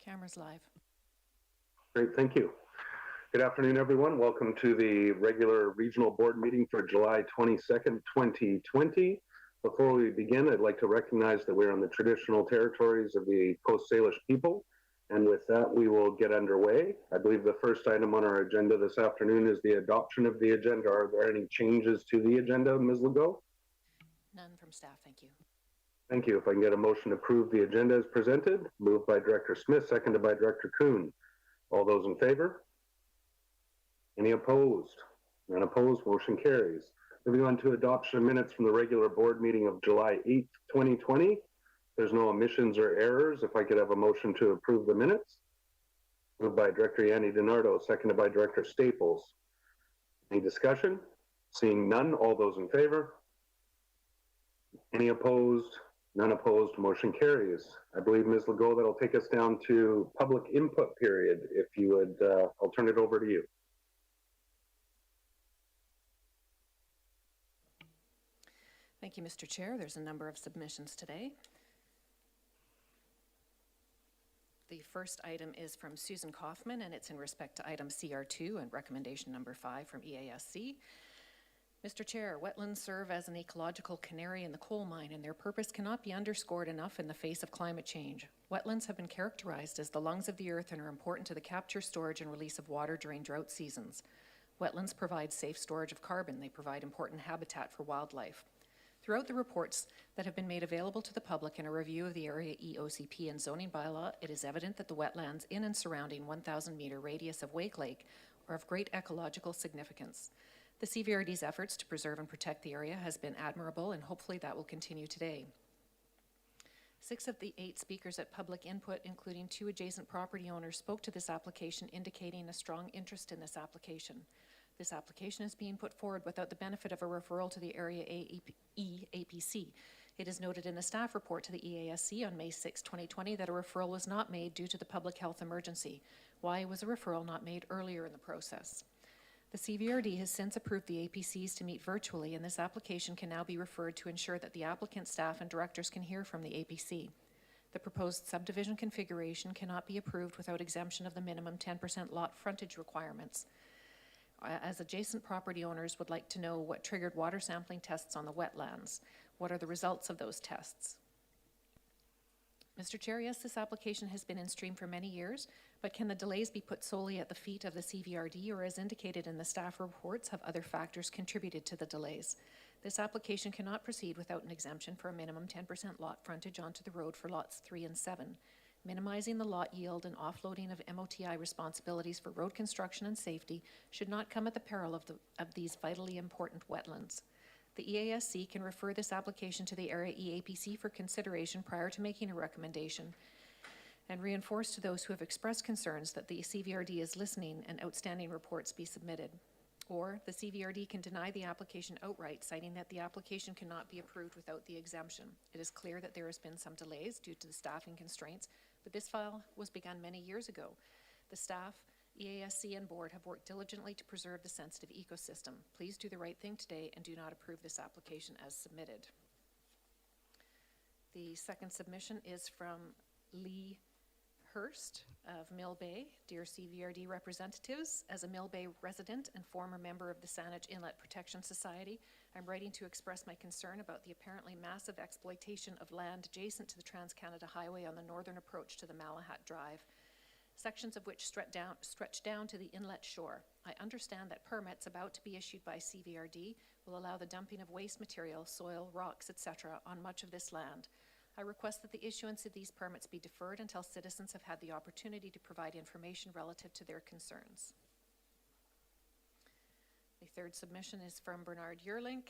Camera's live. Great, thank you. Good afternoon, everyone. Welcome to the regular regional board meeting for July 22nd, 2020. Before we begin, I'd like to recognize that we're on the traditional territories of the Coast Salish people. And with that, we will get underway. I believe the first item on our agenda this afternoon is the adoption of the agenda. Are there any changes to the agenda, Ms. Legault? None from staff, thank you. Thank you. If I can get a motion to approve the agenda as presented, moved by Director Smith, seconded by Director Kuhn. All those in favor? Any opposed? None opposed, motion carries. Moving on to adoption of minutes from the regular board meeting of July 8th, 2020. There's no omissions or errors. If I could have a motion to approve the minutes. Moved by Director Yanni DiNardo, seconded by Director Staples. Any discussion? Seeing none, all those in favor? Any opposed? None opposed, motion carries. I believe, Ms. Legault, that'll take us down to public input period. If you would, I'll turn it over to you. Thank you, Mr. Chair. There's a number of submissions today. The first item is from Susan Kaufman, and it's in respect to item CR2 and recommendation number 5 from EASC. Mr. Chair, wetlands serve as an ecological canary in the coal mine, and their purpose cannot be underscored enough in the face of climate change. Wetlands have been characterized as the lungs of the earth and are important to the capture, storage, and release of water during drought seasons. Wetlands provide safe storage of carbon. They provide important habitat for wildlife. Throughout the reports that have been made available to the public in a review of the area EOCP and zoning bylaw, it is evident that the wetlands in and surrounding 1,000-meter radius of Wake Lake are of great ecological significance. The CVRD's efforts to preserve and protect the area has been admirable, and hopefully that will continue today. 6 of the 8 speakers at public input, including 2 adjacent property owners, spoke to this application, indicating a strong interest in this application. This application is being put forward without the benefit of a referral to the Area APC. It is noted in a staff report to the EASC on May 6, 2020 that a referral was not made due to the public health emergency. Why was a referral not made earlier in the process? The CVRD has since approved the APCs to meet virtually, and this application can now be referred to ensure that the applicant, staff, and directors can hear from the APC. The proposed subdivision configuration cannot be approved without exemption of the minimum 10% lot frontage requirements. As adjacent property owners would like to know what triggered water sampling tests on the wetlands. What are the results of those tests? Mr. Chair, yes, this application has been in stream for many years, but can the delays be put solely at the feet of the CVRD, or as indicated in the staff reports, have other factors contributed to the delays? This application cannot proceed without an exemption for a minimum 10% lot frontage onto the road for lots 3 and 7. Minimizing the lot yield and offloading of MOTI responsibilities for road construction and safety should not come at the peril of these vitally important wetlands. The EASC can refer this application to the Area EAPC for consideration prior to making a recommendation, and reinforce to those who have expressed concerns that the CVRD is listening and outstanding reports be submitted. Or the CVRD can deny the application outright, citing that the application cannot be approved without the exemption. It is clear that there has been some delays due to the staffing constraints, but this file was begun many years ago. The staff, EASC, and board have worked diligently to preserve the sensitive ecosystem. Please do the right thing today and do not approve this application as submitted. The second submission is from Lee Hurst of Mill Bay. Dear CVRD representatives, as a Mill Bay resident and former member of the Saanich Inlet Protection Society, I'm writing to express my concern about the apparently massive exploitation of land adjacent to the Trans-Canada Highway on the northern approach to the Malahat Drive, sections of which stretch down to the inlet shore. I understand that permits about to be issued by CVRD will allow the dumping of waste material, soil, rocks, etc. on much of this land. I request that the issuance of these permits be deferred until citizens have had the opportunity to provide information relative to their concerns. The third submission is from Bernard Yerlink.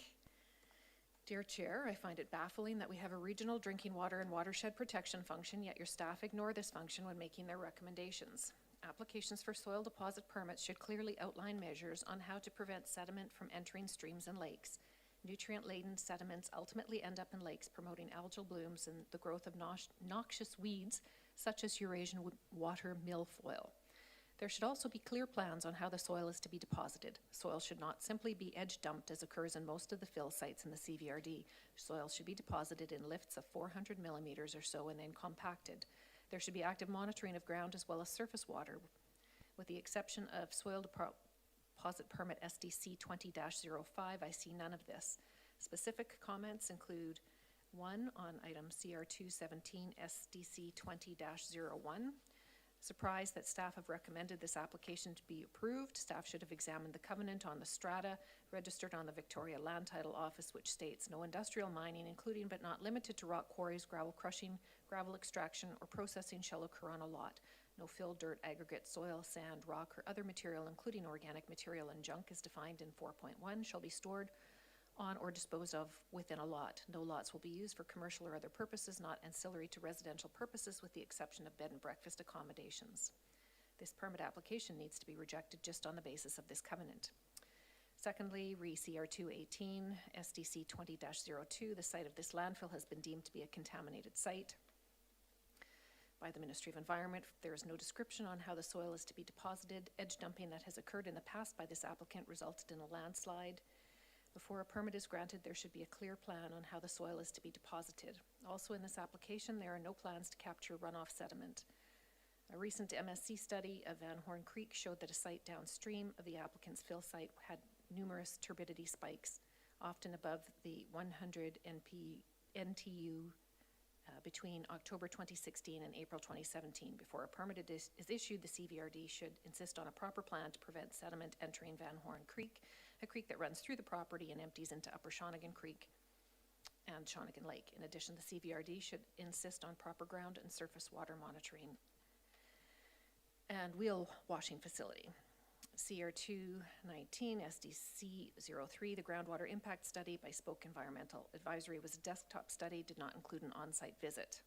Dear Chair, I find it baffling that we have a regional drinking water and watershed protection function, yet your staff ignore this function when making their recommendations. Applications for soil deposit permits should clearly outline measures on how to prevent sediment from entering streams and lakes. Nutrient-laden sediments ultimately end up in lakes, promoting algal blooms and the growth of noxious weeds such as Eurasian water milfoil. There should also be clear plans on how the soil is to be deposited. Soil should not simply be edge dumped as occurs in most of the fill sites in the CVRD. Soil should be deposited in lifts of 400 millimeters or so and then compacted. There should be active monitoring of ground as well as surface water, with the exception of soil deposit permit SDC 20-05. I see none of this. Specific comments include 1 on item CR 217 SDC 20-01. Surprised that staff have recommended this application to be approved. Staff should have examined the covenant on the strata registered on the Victoria Land Title Office, which states no industrial mining, including but not limited to rock quarries, gravel crushing, gravel extraction, or processing shall occur on a lot. No fill, dirt, aggregate, soil, sand, rock, or other material, including organic material and junk, is defined in 4.1, shall be stored on or disposed of within a lot. No lots will be used for commercial or other purposes not ancillary to residential purposes, with the exception of bed and breakfast accommodations. This permit application needs to be rejected just on the basis of this covenant. Secondly, CR 218 SDC 20-02, the site of this landfill has been deemed to be a contaminated site by the Ministry of Environment. There is no description on how the soil is to be deposited. Edge dumping that has occurred in the past by this applicant resulted in a landslide. Before a permit is granted, there should be a clear plan on how the soil is to be deposited. Also in this application, there are no plans to capture runoff sediment. A recent MSC study of Van Horn Creek showed that a site downstream of the applicant's fill site had numerous turbidity spikes, often above the 100 NTU between October 2016 and April 2017. Before a permit is issued, the CVRD should insist on a proper plan to prevent sediment entering Van Horn Creek, a creek that runs through the property and empties into Upper Shawnigan Creek and Shawnigan Lake. In addition, the CVRD should insist on proper ground and surface water monitoring and wheel washing facility. CR 219 SDC 03, the groundwater impact study by Spoke Environmental Advisory was a desktop study, did not include an on-site visit.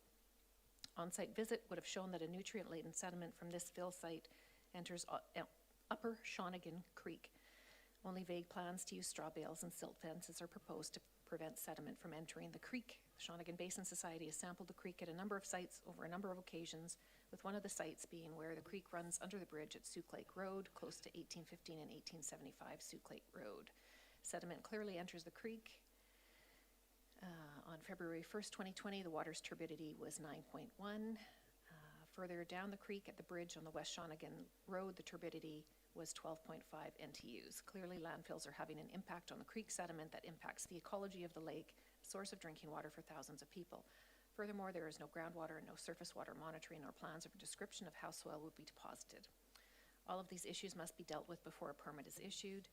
On-site visit would have shown that a nutrient-laden sediment from this fill site enters Upper Shawnigan Creek. Only vague plans to use straw bales and silt fences are proposed to prevent sediment from entering the creek. The Shawnigan Basin Society has sampled the creek at a number of sites over a number of occasions, with one of the sites being where the creek runs under the bridge at Souk Lake Road, close to 1815 and 1875 Souk Lake Road. Sediment clearly enters the creek. On February 1st, 2020, the water's turbidity was 9.1. Further down the creek at the bridge on the West Shawnigan Road, the turbidity was 12.5 NTUs. Clearly, landfills are having an impact on the creek sediment that impacts the ecology of the lake, source of drinking water for thousands of people. Furthermore, there is no groundwater and no surface water monitoring or plans or description of how soil will be deposited. All of these issues must be dealt with before a permit is issued.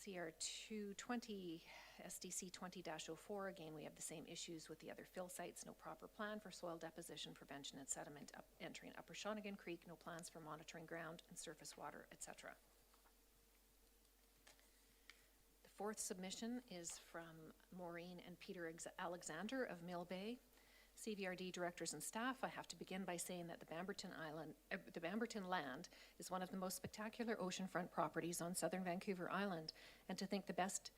CR 220 SDC 20-04, again, we have the same issues with the other fill sites. No proper plan for soil deposition, prevention, and sediment entering Upper Shawnigan Creek. No plans for monitoring ground and surface water, etc. The fourth submission is from Maureen and Peter Alexander of Mill Bay. CVRD directors and staff, I have to begin by saying that the Bamberton land is one of the most spectacular oceanfront properties on southern Vancouver Island, and to think the best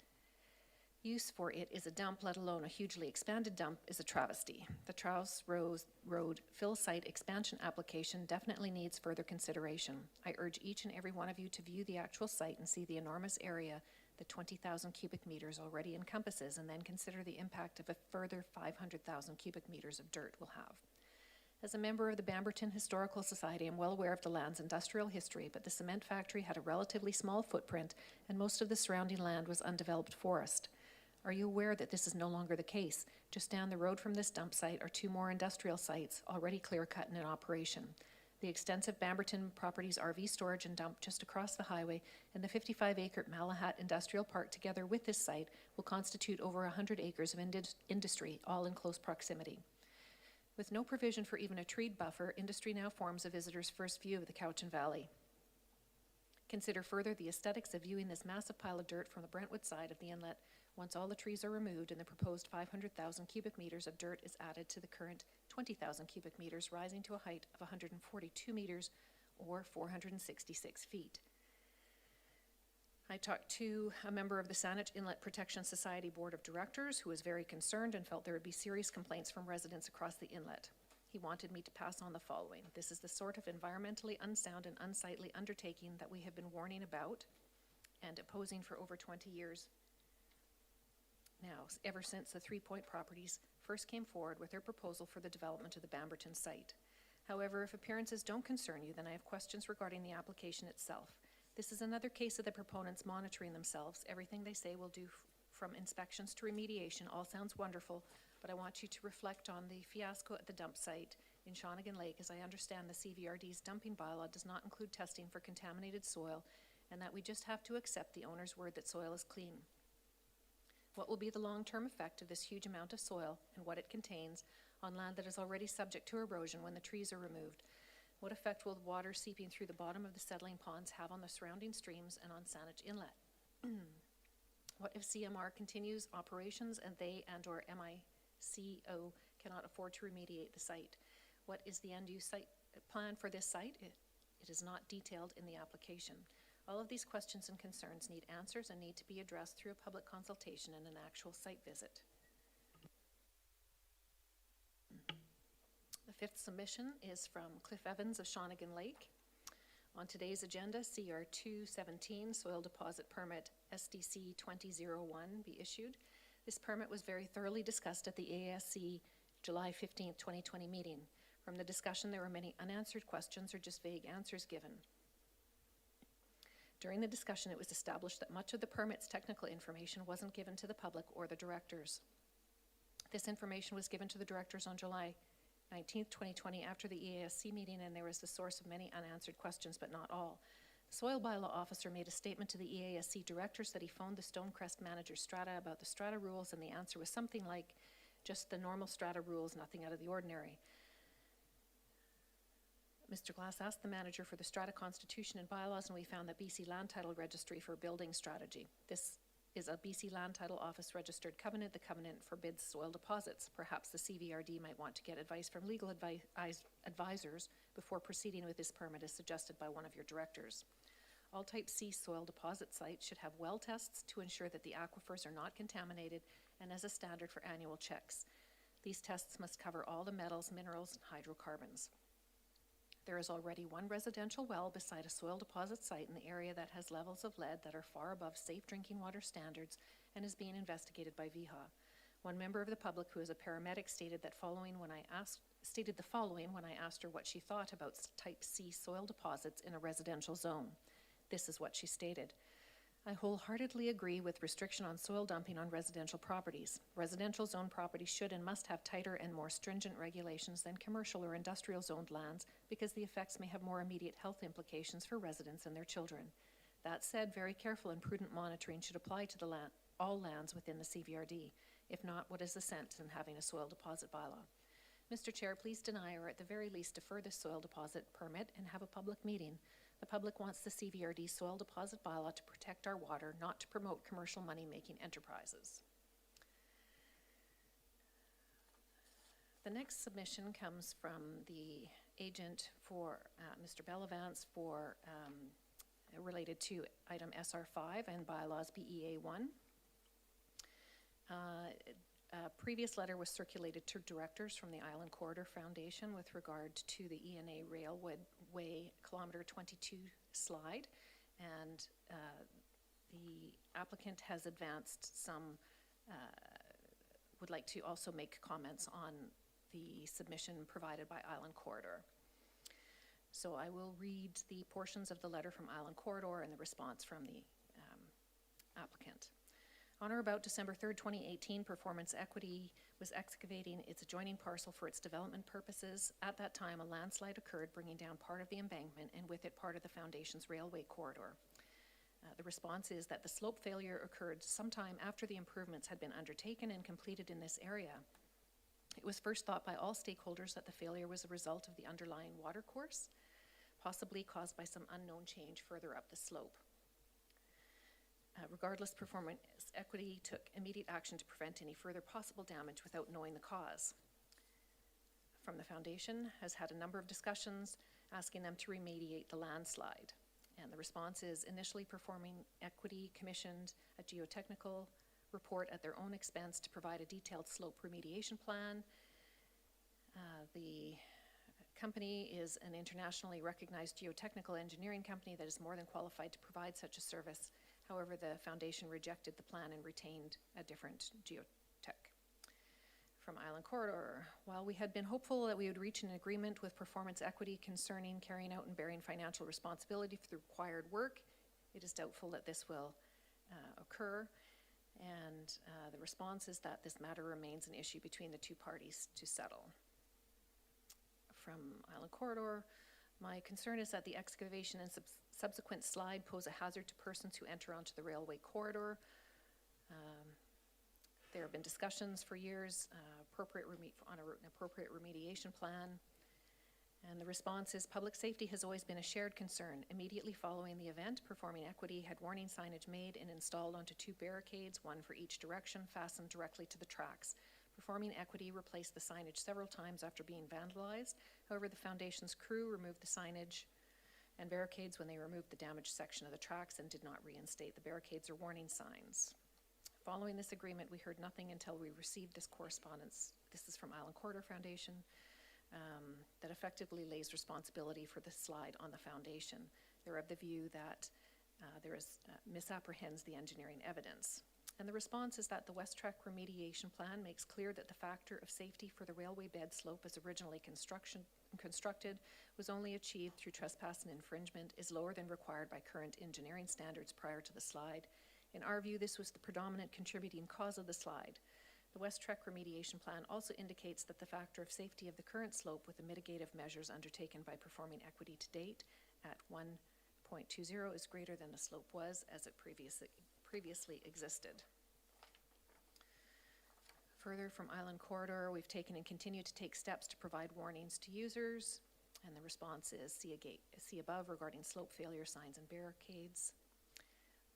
use for it is a dump, let alone a hugely expanded dump, is a travesty. The Trouse Road fill site expansion application definitely needs further consideration. I urge each and every one of you to view the actual site and see the enormous area the 20,000 cubic meters already encompasses, and then consider the impact of a further 500,000 cubic meters of dirt will have. As a member of the Bamberton Historical Society, I'm well aware of the land's industrial history, but the cement factory had a relatively small footprint, and most of the surrounding land was undeveloped forest. Are you aware that this is no longer the case? Just down the road from this dump site are 2 more industrial sites, already clear-cut and in operation. The extensive Bamberton Properties RV storage and dump just across the highway and the 55-acre Malahat Industrial Park together with this site will constitute over 100 acres of industry, all in close proximity. With no provision for even a treed buffer, industry now forms a visitor's first view of the Cowichan Valley. Consider further the aesthetics of viewing this massive pile of dirt from the Brentwood side of the inlet once all the trees are removed and the proposed 500,000 cubic meters of dirt is added to the current 20,000 cubic meters, rising to a height of 142 meters or 466 feet. I talked to a member of the Saanich Inlet Protection Society Board of Directors who was very concerned and felt there would be serious complaints from residents across the inlet. He wanted me to pass on the following. This is the sort of environmentally unsound and unsightly undertaking that we have been warning about and opposing for over 20 years now, ever since the 3 Point Properties first came forward with their proposal for the development of the Bamberton site. However, if appearances don't concern you, then I have questions regarding the application itself. This is another case of the proponents monitoring themselves. Everything they say will do from inspections to remediation all sounds wonderful, but I want you to reflect on the fiasco at the dump site in Shawnigan Lake, as I understand the CVRD's dumping bylaw does not include testing for contaminated soil, and that we just have to accept the owner's word that soil is clean. What will be the long-term effect of this huge amount of soil and what it contains on land that is already subject to erosion when the trees are removed? What effect will the water seeping through the bottom of the settling ponds have on the surrounding streams and on Saanich Inlet? What if CMR continues operations and they and/or MICO cannot afford to remediate the site? What is the end-use site plan for this site? It is not detailed in the application. All of these questions and concerns need answers and need to be addressed through a public consultation and an actual site visit. The fifth submission is from Cliff Evans of Shawnigan Lake. On today's agenda, CR 217 Soil Deposit Permit SDC 2001 be issued. This permit was very thoroughly discussed at the AASC July 15, 2020 meeting. From the discussion, there were many unanswered questions or just vague answers given. During the discussion, it was established that much of the permit's technical information wasn't given to the public or the directors. This information was given to the directors on July 19, 2020, after the EASC meeting, and there was the source of many unanswered questions, but not all. The soil bylaw officer made a statement to the EASC directors that he phoned the Stonecrest manager strata about the strata rules, and the answer was something like, just the normal strata rules, nothing out of the ordinary. Mr. Glass asked the manager for the strata constitution and bylaws, and we found that BC Land Title Registry for Building Strategy. This is a BC Land Title Office registered covenant. The covenant forbids soil deposits. Perhaps the CVRD might want to get advice from legal advisors before proceeding with this permit, as suggested by one of your directors. All Type C soil deposit sites should have well tests to ensure that the aquifers are not contaminated, and as a standard for annual checks. These tests must cover all the metals, minerals, and hydrocarbons. There is already one residential well beside a soil deposit site in the area that has levels of lead that are far above safe drinking water standards and is being investigated by VHA. One member of the public, who is a paramedic, stated the following when I asked her what she thought about Type C soil deposits in a residential zone. This is what she stated. I wholeheartedly agree with restriction on soil dumping on residential properties. Residential zone properties should and must have tighter and more stringent regulations than commercial or industrial zoned lands, because the effects may have more immediate health implications for residents and their children. That said, very careful and prudent monitoring should apply to all lands within the CVRD. If not, what is the sense in having a soil deposit bylaw? Mr. Chair, please deny or at the very least defer this soil deposit permit and have a public meeting. The public wants the CVRD soil deposit bylaw to protect our water, not to promote commercial money-making enterprises. The next submission comes from the agent for Mr. Bellavance for related to item SR5 and bylaws BEA1. A previous letter was circulated to directors from the Island Corridor Foundation with regard to the ENA Railway Kilometer 22 slide, and the applicant has advanced some, would like to also make comments on the submission provided by Island Corridor. So I will read the portions of the letter from Island Corridor and the response from the applicant. On or about December 3rd, 2018, Performance Equity was excavating its adjoining parcel for its development purposes. At that time, a landslide occurred, bringing down part of the embankment and with it part of the foundation's railway corridor. The response is that the slope failure occurred sometime after the improvements had been undertaken and completed in this area. It was first thought by all stakeholders that the failure was a result of the underlying water course, possibly caused by some unknown change further up the slope. Regardless, Performance Equity took immediate action to prevent any further possible damage without knowing the cause. From the foundation has had a number of discussions asking them to remediate the landslide. And the response is initially Performing Equity commissioned a geotechnical report at their own expense to provide a detailed slope remediation plan. The company is an internationally recognized geotechnical engineering company that is more than qualified to provide such a service. However, the foundation rejected the plan and retained a different geotech. from Island Corridor. While we had been hopeful that we would reach an agreement with Performance Equity concerning carrying out and bearing financial responsibility for the required work, it is doubtful that this will occur. And the response is that this matter remains an issue between the two parties to settle. From Island Corridor, my concern is that the excavation and subsequent slide pose a hazard to persons who enter onto the railway corridor. There have been discussions for years on an appropriate remediation plan. And the response is public safety has always been a shared concern. Immediately following the event, Performing Equity had warning signage made and installed onto 2 barricades, one for each direction, fastened directly to the tracks. Performing Equity replaced the signage several times after being vandalized. However, the foundation's crew removed the signage and barricades when they removed the damaged section of the tracks and did not reinstate the barricades or warning signs. Following this agreement, we heard nothing until we received this correspondence. This is from Island Corridor Foundation. That effectively lays responsibility for the slide on the foundation. They're of the view that misapprehends the engineering evidence. And the response is that the West Track remediation plan makes clear that the factor of safety for the railway bed slope as originally constructed was only achieved through trespass and infringement, is lower than required by current engineering standards prior to the slide. In our view, this was the predominant contributing cause of the slide. The West Trek remediation plan also indicates that the factor of safety of the current slope with the mitigative measures undertaken by Performing Equity to date at 1.20 is greater than the slope was as it previously existed. Further from Island Corridor, we've taken and continue to take steps to provide warnings to users, and the response is see above regarding slope failure signs and barricades.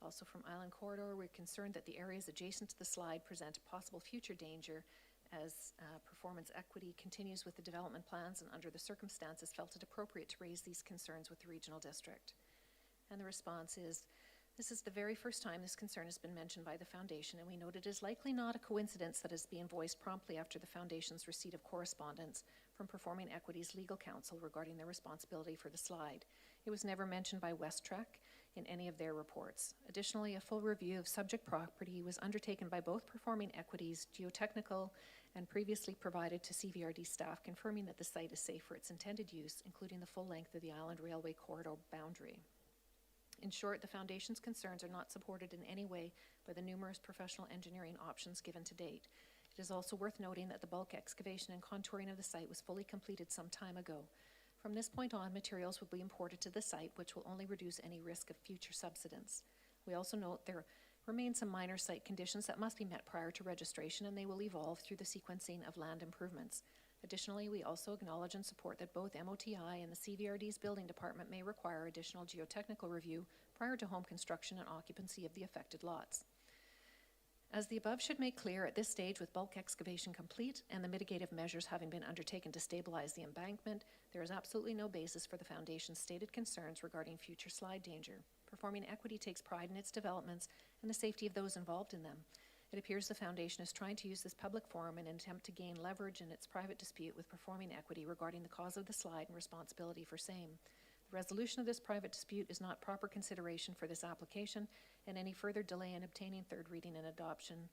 Also from Island Corridor, we're concerned that the areas adjacent to the slide present a possible future danger as Performance Equity continues with the development plans and under the circumstances felt it appropriate to raise these concerns with the regional district. And the response is, this is the very first time this concern has been mentioned by the Foundation, and we note it is likely not a coincidence that is being voiced promptly after the Foundation's receipt of correspondence from Performing Equity's legal counsel regarding their responsibility for the slide. It was never mentioned by West Trek in any of their reports. Additionally, a full review of subject property was undertaken by both Performing Equities, geotechnical, and previously provided to CVRD staff, confirming that the site is safe for its intended use, including the full length of the Island Railway corridor boundary. In short, the Foundation's concerns are not supported in any way by the numerous professional engineering options given to date. It is also worth noting that the bulk excavation and contouring of the site was fully completed some time ago. From this point on, materials will be imported to the site, which will only reduce any risk of future subsidence. We also note there remain some minor site conditions that must be met prior to registration, and they will evolve through the sequencing of land improvements. Additionally, we also acknowledge and support that both MOTI and the CVRD's building department may require additional geotechnical review prior to home construction and occupancy of the affected lots. As the above should make clear, at this stage, with bulk excavation complete and the mitigative measures having been undertaken to stabilize the embankment, there is absolutely no basis for the Foundation's stated concerns regarding future slide danger. Performing Equity takes pride in its developments and the safety of those involved in them. It appears the Foundation is trying to use this public forum in an attempt to gain leverage in its private dispute with Performing Equity regarding the cause of the slide and responsibility for same. The resolution of this private dispute is not proper consideration for this application, and any further delay in obtaining third reading and adoption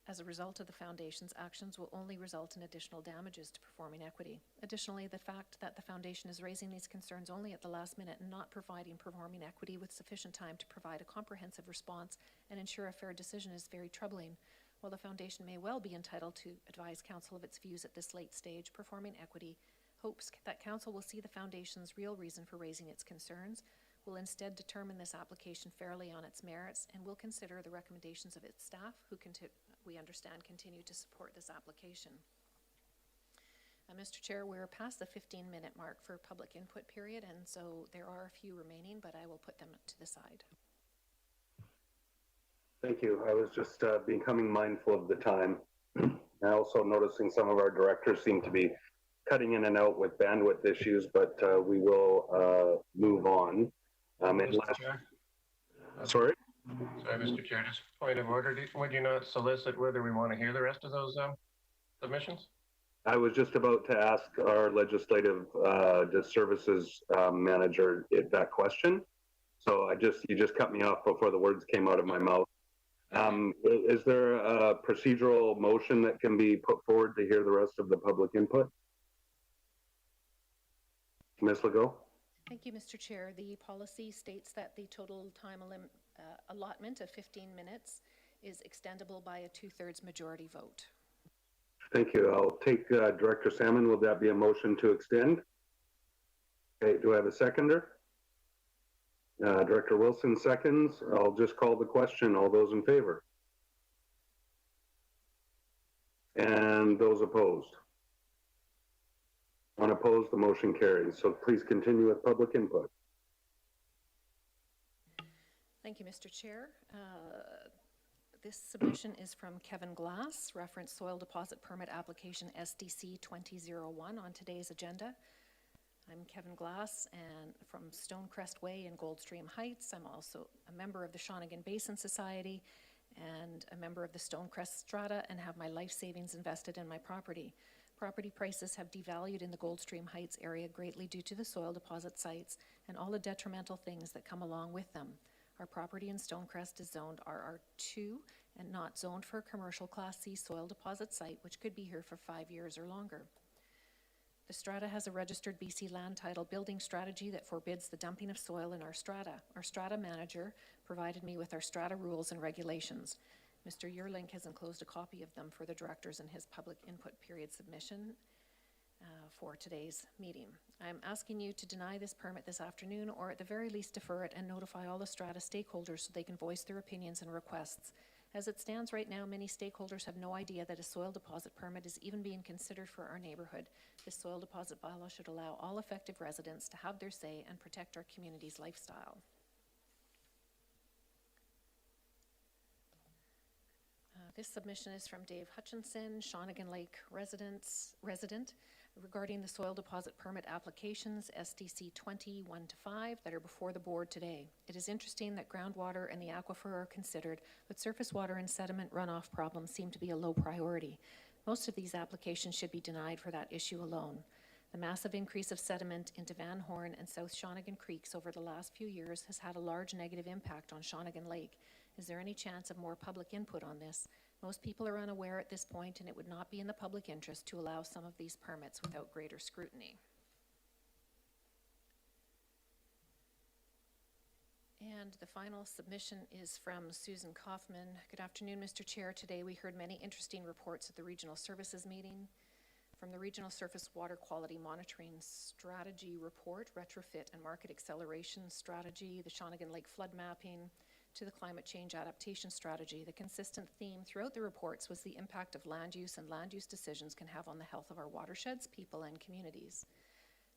as a result of the Foundation's actions will only result in additional damages to Performing Equity. Additionally, the fact that the Foundation is raising these concerns only at the last minute and not providing Performing Equity with sufficient time to provide a comprehensive response and ensure a fair decision is very troubling. While the Foundation may well be entitled to advise Council of its views at this late stage, Performing Equity hopes that Council will see the Foundation's real reason for raising its concerns, will instead determine this application fairly on its merits, and will consider the recommendations of its staff, who we understand continue to support this application. Mr. Chair, we're past the 15-minute mark for public input period, and so there are a few remaining, but I will put them to the side. Thank you. I was just becoming mindful of the time. And also noticing some of our directors seem to be cutting in and out with bandwidth issues, but we will move on. Mr. Chair? Sorry, Mr. Chair, just point of order. Would you not solicit whether we want to hear the rest of those submissions? I was just about to ask our legislative services manager that question. So you just cut me off before the words came out of my mouth. Is there a procedural motion that can be put forward to hear the rest of the public input? Ms. Legault? Thank you, Mr. Chair. The policy states that the total time allotment of 15 minutes is extendable by a 2/3 majority vote. Thank you. I'll take Director Salmon. Will that be a motion to extend? Okay, do I have a seconder? Director Wilson seconds. I'll just call the question. All those in favor? And those opposed? Unopposed, the motion carries. So please continue with public input. Thank you, Mr. Chair. This submission is from Kevin Glass, reference soil deposit permit application SDC 2001 on today's agenda. I'm Kevin Glass and from Stonecrest Way in Goldstream Heights. I'm also a member of the Shawnigan Basin Society and a member of the Stonecrest Strata and have my life savings invested in my property. Property prices have devalued in the Goldstream Heights area greatly due to the soil deposit sites and all the detrimental things that come along with them. Our property in Stonecrest is zoned RR2 and not zoned for a commercial Class C soil deposit site, which could be here for 5 years or longer. The strata has a registered BC land title building strategy that forbids the dumping of soil in our strata. Our strata manager provided me with our strata rules and regulations. Mr. Yearlink has enclosed a copy of them for the directors in his public input period submission for today's meeting. I'm asking you to deny this permit this afternoon, or at the very least defer it and notify all the strata stakeholders so they can voice their opinions and requests. As it stands right now, many stakeholders have no idea that a soil deposit permit is even being considered for our neighborhood. This soil deposit bylaw should allow all affected residents to have their say and protect our community's lifestyle. This submission is from Dave Hutchinson, Shawnigan Lake resident, regarding the soil deposit permit applications SDC 20-1-5 that are before the board today. It is interesting that groundwater and the aquifer are considered, but surface water and sediment runoff problems seem to be a low priority. Most of these applications should be denied for that issue alone. The massive increase of sediment into Van Horn and South Shawnigan Creeks over the last few years has had a large negative impact on Shawnigan Lake. Is there any chance of more public input on this? Most people are unaware at this point, and it would not be in the public interest to allow some of these permits without greater scrutiny. And the final submission is from Susan Kaufman. Good afternoon, Mr. Chair. Today we heard many interesting reports at the Regional Services meeting. From the Regional Surface Water Quality Monitoring Strategy Report, Retrofit and Market Acceleration Strategy, the Shawnigan Lake Flood Mapping, to the Climate Change Adaptation Strategy, the consistent theme throughout the reports was the impact of land use and land use decisions can have on the health of our watersheds, people, and communities.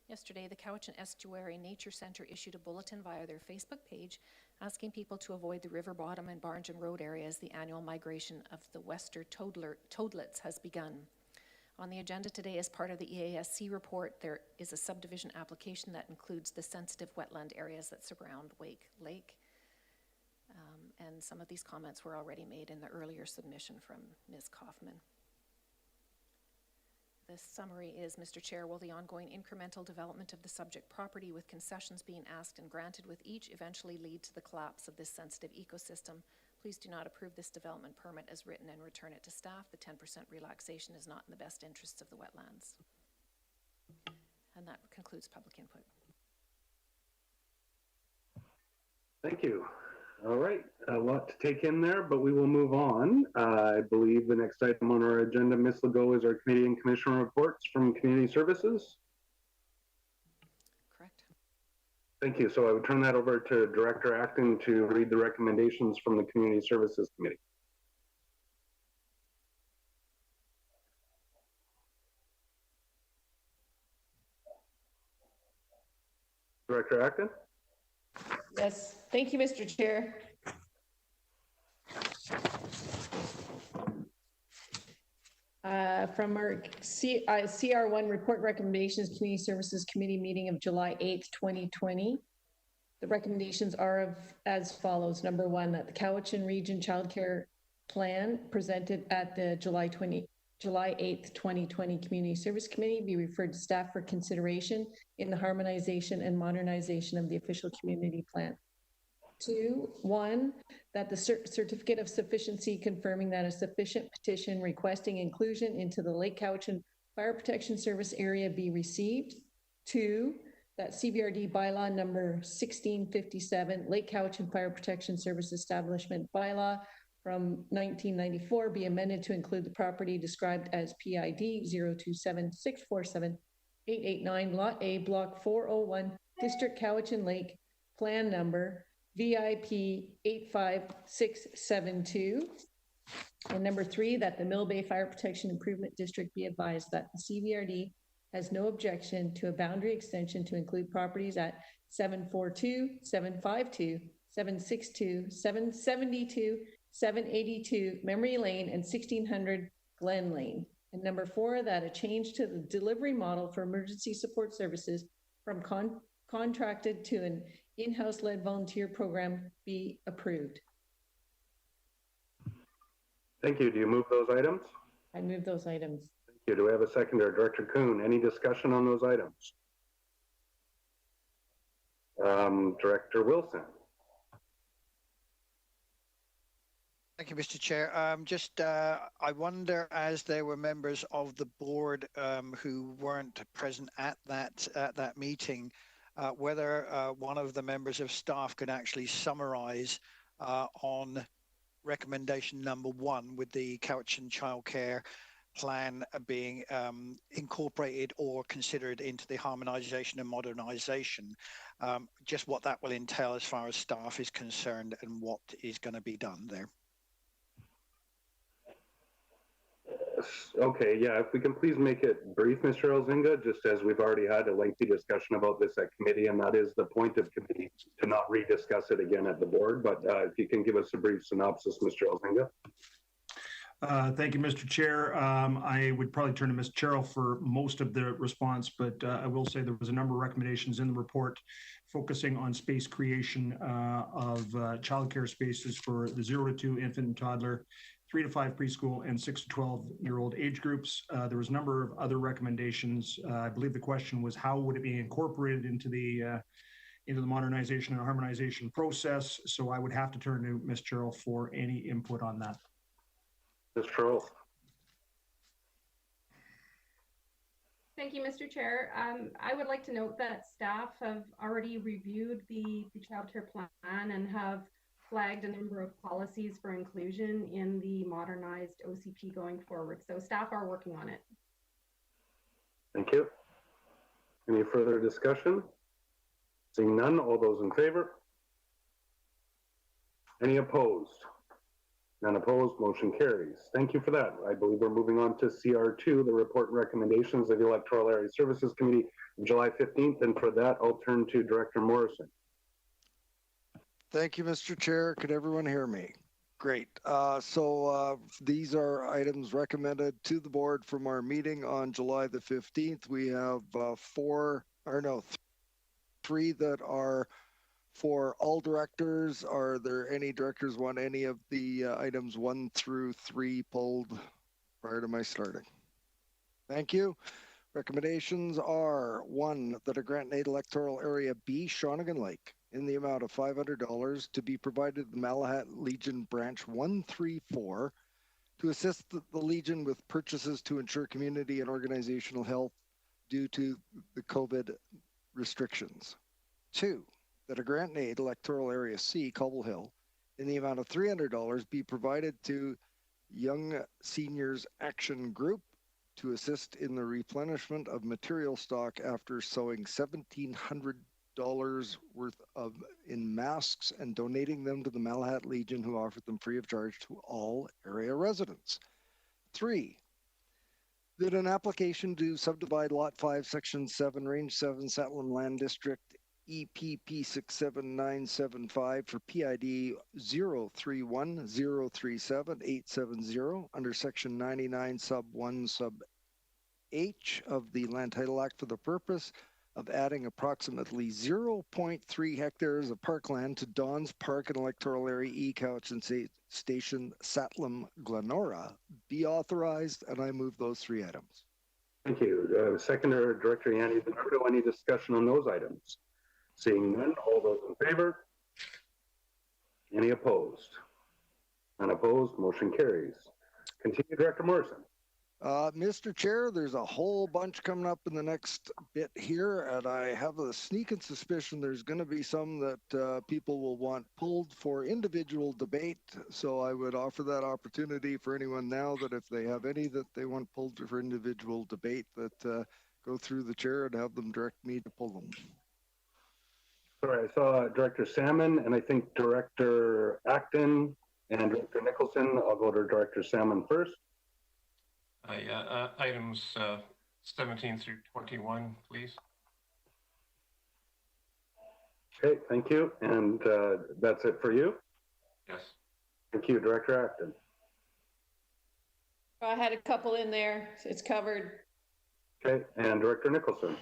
Yesterday, the Cowichan Estuary Nature Centre issued a bulletin via their Facebook page asking people to avoid the river bottom and Barnjum Road area as the annual migration of the Western toadlets has begun. On the agenda today, as part of the EASC report, there is a subdivision application that includes the sensitive wetland areas that surround Wake Lake. And some of these comments were already made in the earlier submission from Ms. Kaufman. The summary is, Mr. Chair, will the ongoing incremental development of the subject property with concessions being asked and granted with each eventually lead to the collapse of this sensitive ecosystem? Please do not approve this development permit as written and return it to staff. The 10% relaxation is not in the best interests of the wetlands. And that concludes public input. Thank you. All right, a lot to take in there, but we will move on. I believe the next item on our agenda, Ms. Legault, is our Committee and Commissioner reports from Community Services. Correct. Thank you. So I would turn that over to Director Acton to read the recommendations from the Community Services Committee. Director Acton? Yes, thank you, Mr. Chair. From our CR1 report recommendations, Community Services Committee meeting of July 8th, 2020. The recommendations are as follows. Number one, that the Cowichan Region Childcare Plan presented at the July 8th, 2020 Community Service Committee be referred to staff for consideration in the harmonization and modernization of the official community plan. Two, one, that the certificate of sufficiency confirming that a sufficient petition requesting inclusion into the Lake Cowichan Fire Protection Service area be received. Two, that CBRD bylaw number 1657, Lake Cowichan Fire Protection Service Establishment bylaw from 1994 be amended to include the property described as PID 027647889, Lot A, Block 401, District Cowichan Lake, Plan number VIP 85672. And number three, that the Mill Bay Fire Protection Improvement District be advised that the CBRD has no objection to a boundary extension to include properties at 742, 752, 762, 772, 782 Memory Lane and 1600 Glen Lane. And number four, that a change to the delivery model for emergency support services from contracted to an in-house led volunteer program be approved. Thank you. Do you move those items? I move those items. Thank you. Do we have a seconder? Director Kuhn, any discussion on those items? Director Wilson. Thank you, Mr. Chair. I wonder, as there were members of the board who weren't present at that meeting, whether one of the members of staff could actually summarize on recommendation number one with the Cowichan childcare plan being incorporated or considered into the harmonization and modernization, just what that will entail as far as staff is concerned and what is going to be done there. Okay, yeah, if we can please make it brief, Mr. Elzinga, just as we've already had a lengthy discussion about this at committee, and that is the point of committee, to not rediscuss it again at the board. But if you can give us a brief synopsis, Mr. Elzinga. Thank you, Mr. Chair. I would probably turn to Ms. Cheryl for most of the response, but I will say there was a number of recommendations in the report focusing on space creation of childcare spaces for the 0 to 2 infant and toddler, 3 to 5 preschool, and 6 to 12-year-old age groups. There was a number of other recommendations. I believe the question was how would it be incorporated into the modernization and harmonization process. So I would have to turn to Ms. Cheryl for any input on that. Ms. Cheryl. Thank you, Mr. Chair. I would like to note that staff have already reviewed the child care plan and have flagged a number of policies for inclusion in the modernized OCP going forward. So staff are working on it. Thank you. Any further discussion? Seeing none, all those in favor? Any opposed? None opposed, motion carries. Thank you for that. I believe we're moving on to CR2, the report and recommendations of the Electoral Area Services Committee of July 15th. And for that, I'll turn to Director Morrison. Thank you, Mr. Chair. Could everyone hear me? Great. These are items recommended to the board from our meeting on July the 15th. We have three that are for all directors. Are there any directors want any of the items 1 through 3 pulled prior to my starting? Thank you. Recommendations are 1, that a grant and aid electoral area B, Shawnigan Lake, in the amount of $500 to be provided to the Malahat Legion Branch 134 to assist the Legion with purchases to ensure community and organizational health due to the COVID restrictions. 2, that a grant and aid electoral area C, Cobble Hill, in the amount of $300 be provided to Young Seniors Action Group to assist in the replenishment of material stock after sewing $1,700 worth in masks and donating them to the Malahat Legion, who offered them free of charge to all area residents. 3, that an application to subdivide Lot 5, Section 7, Range 7, Satlam Land District, EPP 67975 for PID 031037870 under Section 99 Sub 1 Sub H of the Land Title Act for the purpose of adding approximately 0.3 hectares of parkland to Don's Park and Electoral Area E, Cowichan Station, Satlam, Glenora, be authorized, and I move those 3 items. Thank you. Seconder, Director Yanni, any discussion on those items? Seeing none, all those in favor? Any opposed? Unopposed, motion carries. Continue, Director Morrison. Mr. Chair, there's a whole bunch coming up in the next bit here, and I have a sneaking suspicion there's going to be some that people will want pulled for individual debate. So I would offer that opportunity for anyone now that if they have any that they want pulled for individual debate, that go through the chair and have them direct me to pull them. Sorry, I saw Director Salmon and I think Director Acton and Director Nicholson. I'll go to Director Salmon first. Items 17 through 21, please. Okay, thank you. And that's it for you? Yes. Thank you, Director Acton. I had a couple in there. It's covered. Okay, and Director Nicholson.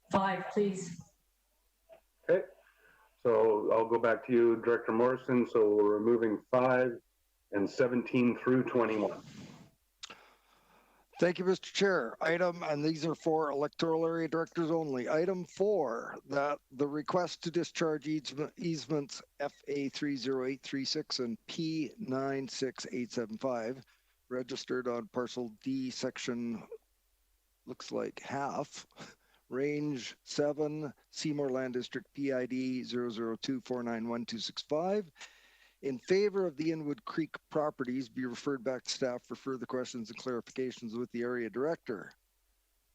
5, please. Okay, so I'll go back to you, Director Morrison. So we're removing 5 and 17 through 21. Thank you, Mr. Chair. And these are for electoral area directors only. Item 4, that the request to discharge easements FA 30836 and P96875 registered on parcel D section, looks like half, range 7, Seymour Land District PID 002491265. In favor of the Inwood Creek properties, be referred back to staff for further questions and clarifications with the area director.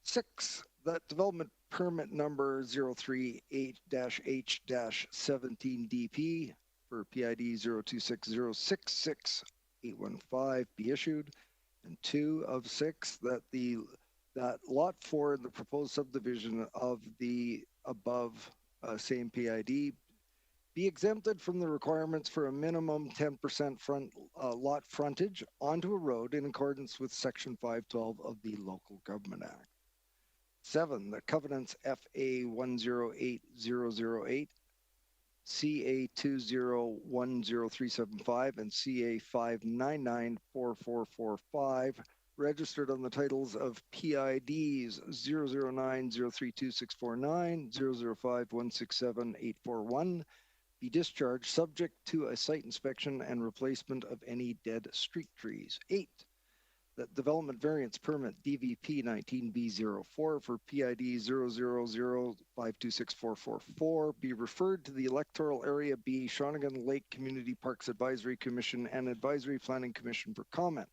6, that development permit number 038-H-17DP for PID 026066815 be issued. And 2 of 6, that lot 4 in the proposed subdivision of the above same PID be exempted from the requirements for a minimum 10% lot frontage onto a road in accordance with Section 512 of the Local Government Act. 7, the covenants FA 108008, CA 2010375, and CA 5994445 registered on the titles of PIDs 009032649, 005167841, be discharged subject to a site inspection and replacement of any dead street trees. 8, that development variance permit DVP 19B04 for PID 000526444 be referred to the Electoral Area B Shawnigan Lake Community Parks Advisory Commission and Advisory Planning Commission for comment.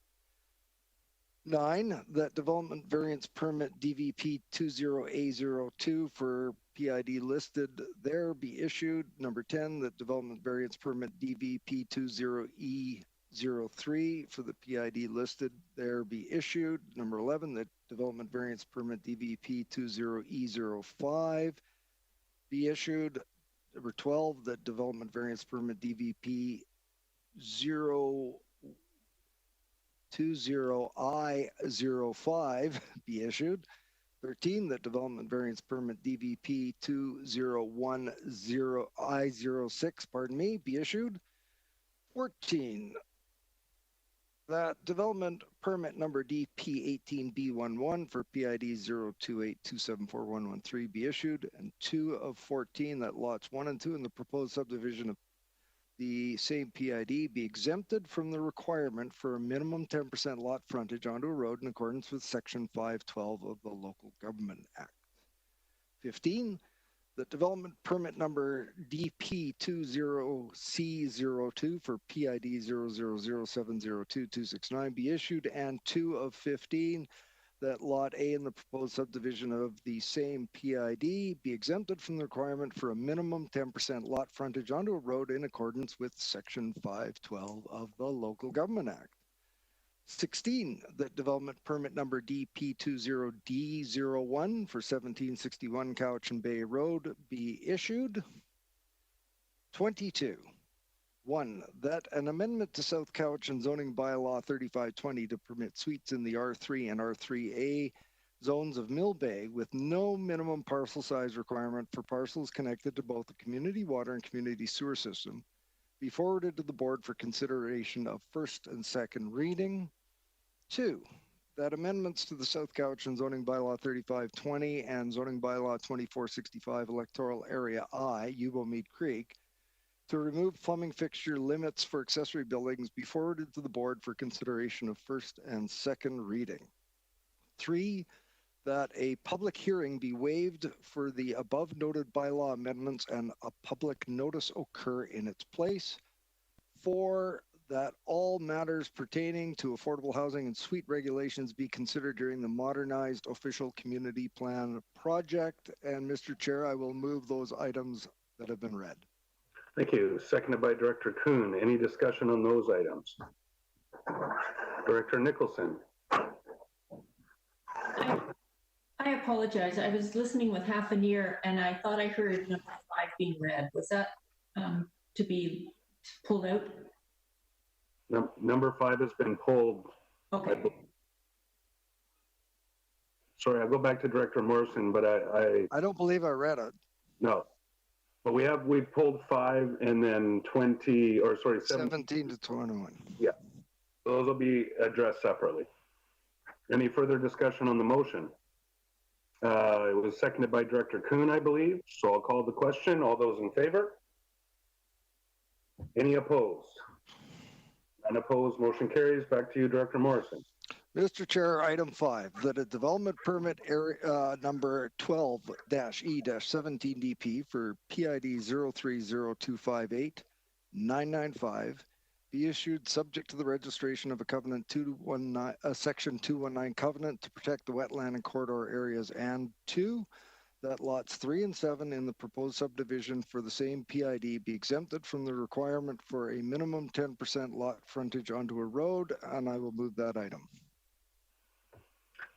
9, that development variance permit DVP 20A02 for PID listed there be issued. Number 10, that development variance permit DVP 20E03 for the PID listed there be issued. Number 11, that development variance permit DVP 20E05 be issued. Number 12, that development variance permit DVP 020I05 be issued. 13, that development variance permit DVP 2010I06, be issued. 14, that development permit number DP18B11 for PID 028274113 be issued. And 2 of 14, that lots 1 and 2 in the proposed subdivision of the same PID be exempted from the requirement for a minimum 10% lot frontage onto a road in accordance with Section 512 of the Local Government Act. 15, that development permit number DP20C02 for PID 000702269 be issued. And 2 of 15, that lot A in the proposed subdivision of the same PID be exempted from the requirement for a minimum 10% lot frontage onto a road in accordance with Section 512 of the Local Government Act. 16, that development permit number DP20D01 for 1761 Cowichan Bay Road be issued. 22, 1, that an amendment to South Cowichan zoning bylaw 3520 to permit suites in the R3 and R3A zones of Mill Bay with no minimum parcel size requirement for parcels connected to both the community water and community sewer system be forwarded to the board for consideration of first and second reading. 2, that amendments to the South Cowichan zoning bylaw 3520 and zoning bylaw 2465 electoral area I, Yubo Mead Creek, to remove plumbing fixture limits for accessory buildings be forwarded to the board for consideration of first and second reading. 3, that a public hearing be waived for the above noted bylaw amendments and a public notice occur in its place. 4, that all matters pertaining to affordable housing and suite regulations be considered during the modernized official community plan project. And Mr. Chair, I will move those items that have been read. Thank you. Seconded by Director Kuhn. Any discussion on those items? Director Nicholson. I apologize. I was listening with half an ear and I thought I heard number 5 being read. Was that to be pulled out? Number 5 has been pulled. Okay. Sorry, I'll go back to Director Morrison, but I don't believe I read it. no. But we've pulled 5 and then 20, or sorry, 17 to 21. Yeah. Those will be addressed separately. Any further discussion on the motion? It was seconded by Director Kuhn, I believe. So I'll call the question. All those in favor? Any opposed? None opposed. Motion carries. Back to you, Director Morrison. Mr. Chair, item 5, that a development permit area number 12-E-17DP for PID 030258995 be issued subject to the registration of a covenant 219, section 219 covenant to protect the wetland and corridor areas, and 2, that lots 3 and 7 in the proposed subdivision for the same PID be exempted from the requirement for a minimum 10% lot frontage onto a road, and I will move that item.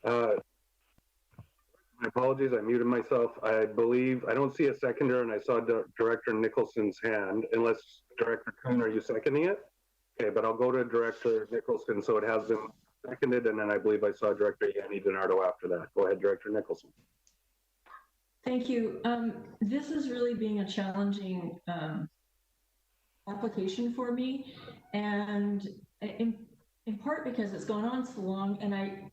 My apologies, I muted myself. I believe, I don't see a seconder, and I saw Director Nicholson's hand, unless Director Kuhn, are you seconding it? Okay, but I'll go to Director Nicholson, so it has been seconded, and then I believe I saw Director Yanni DiNardo after that. Go ahead, Director Nicholson. Thank you. This is really being a challenging application for me, and in part because it's gone on so long, and I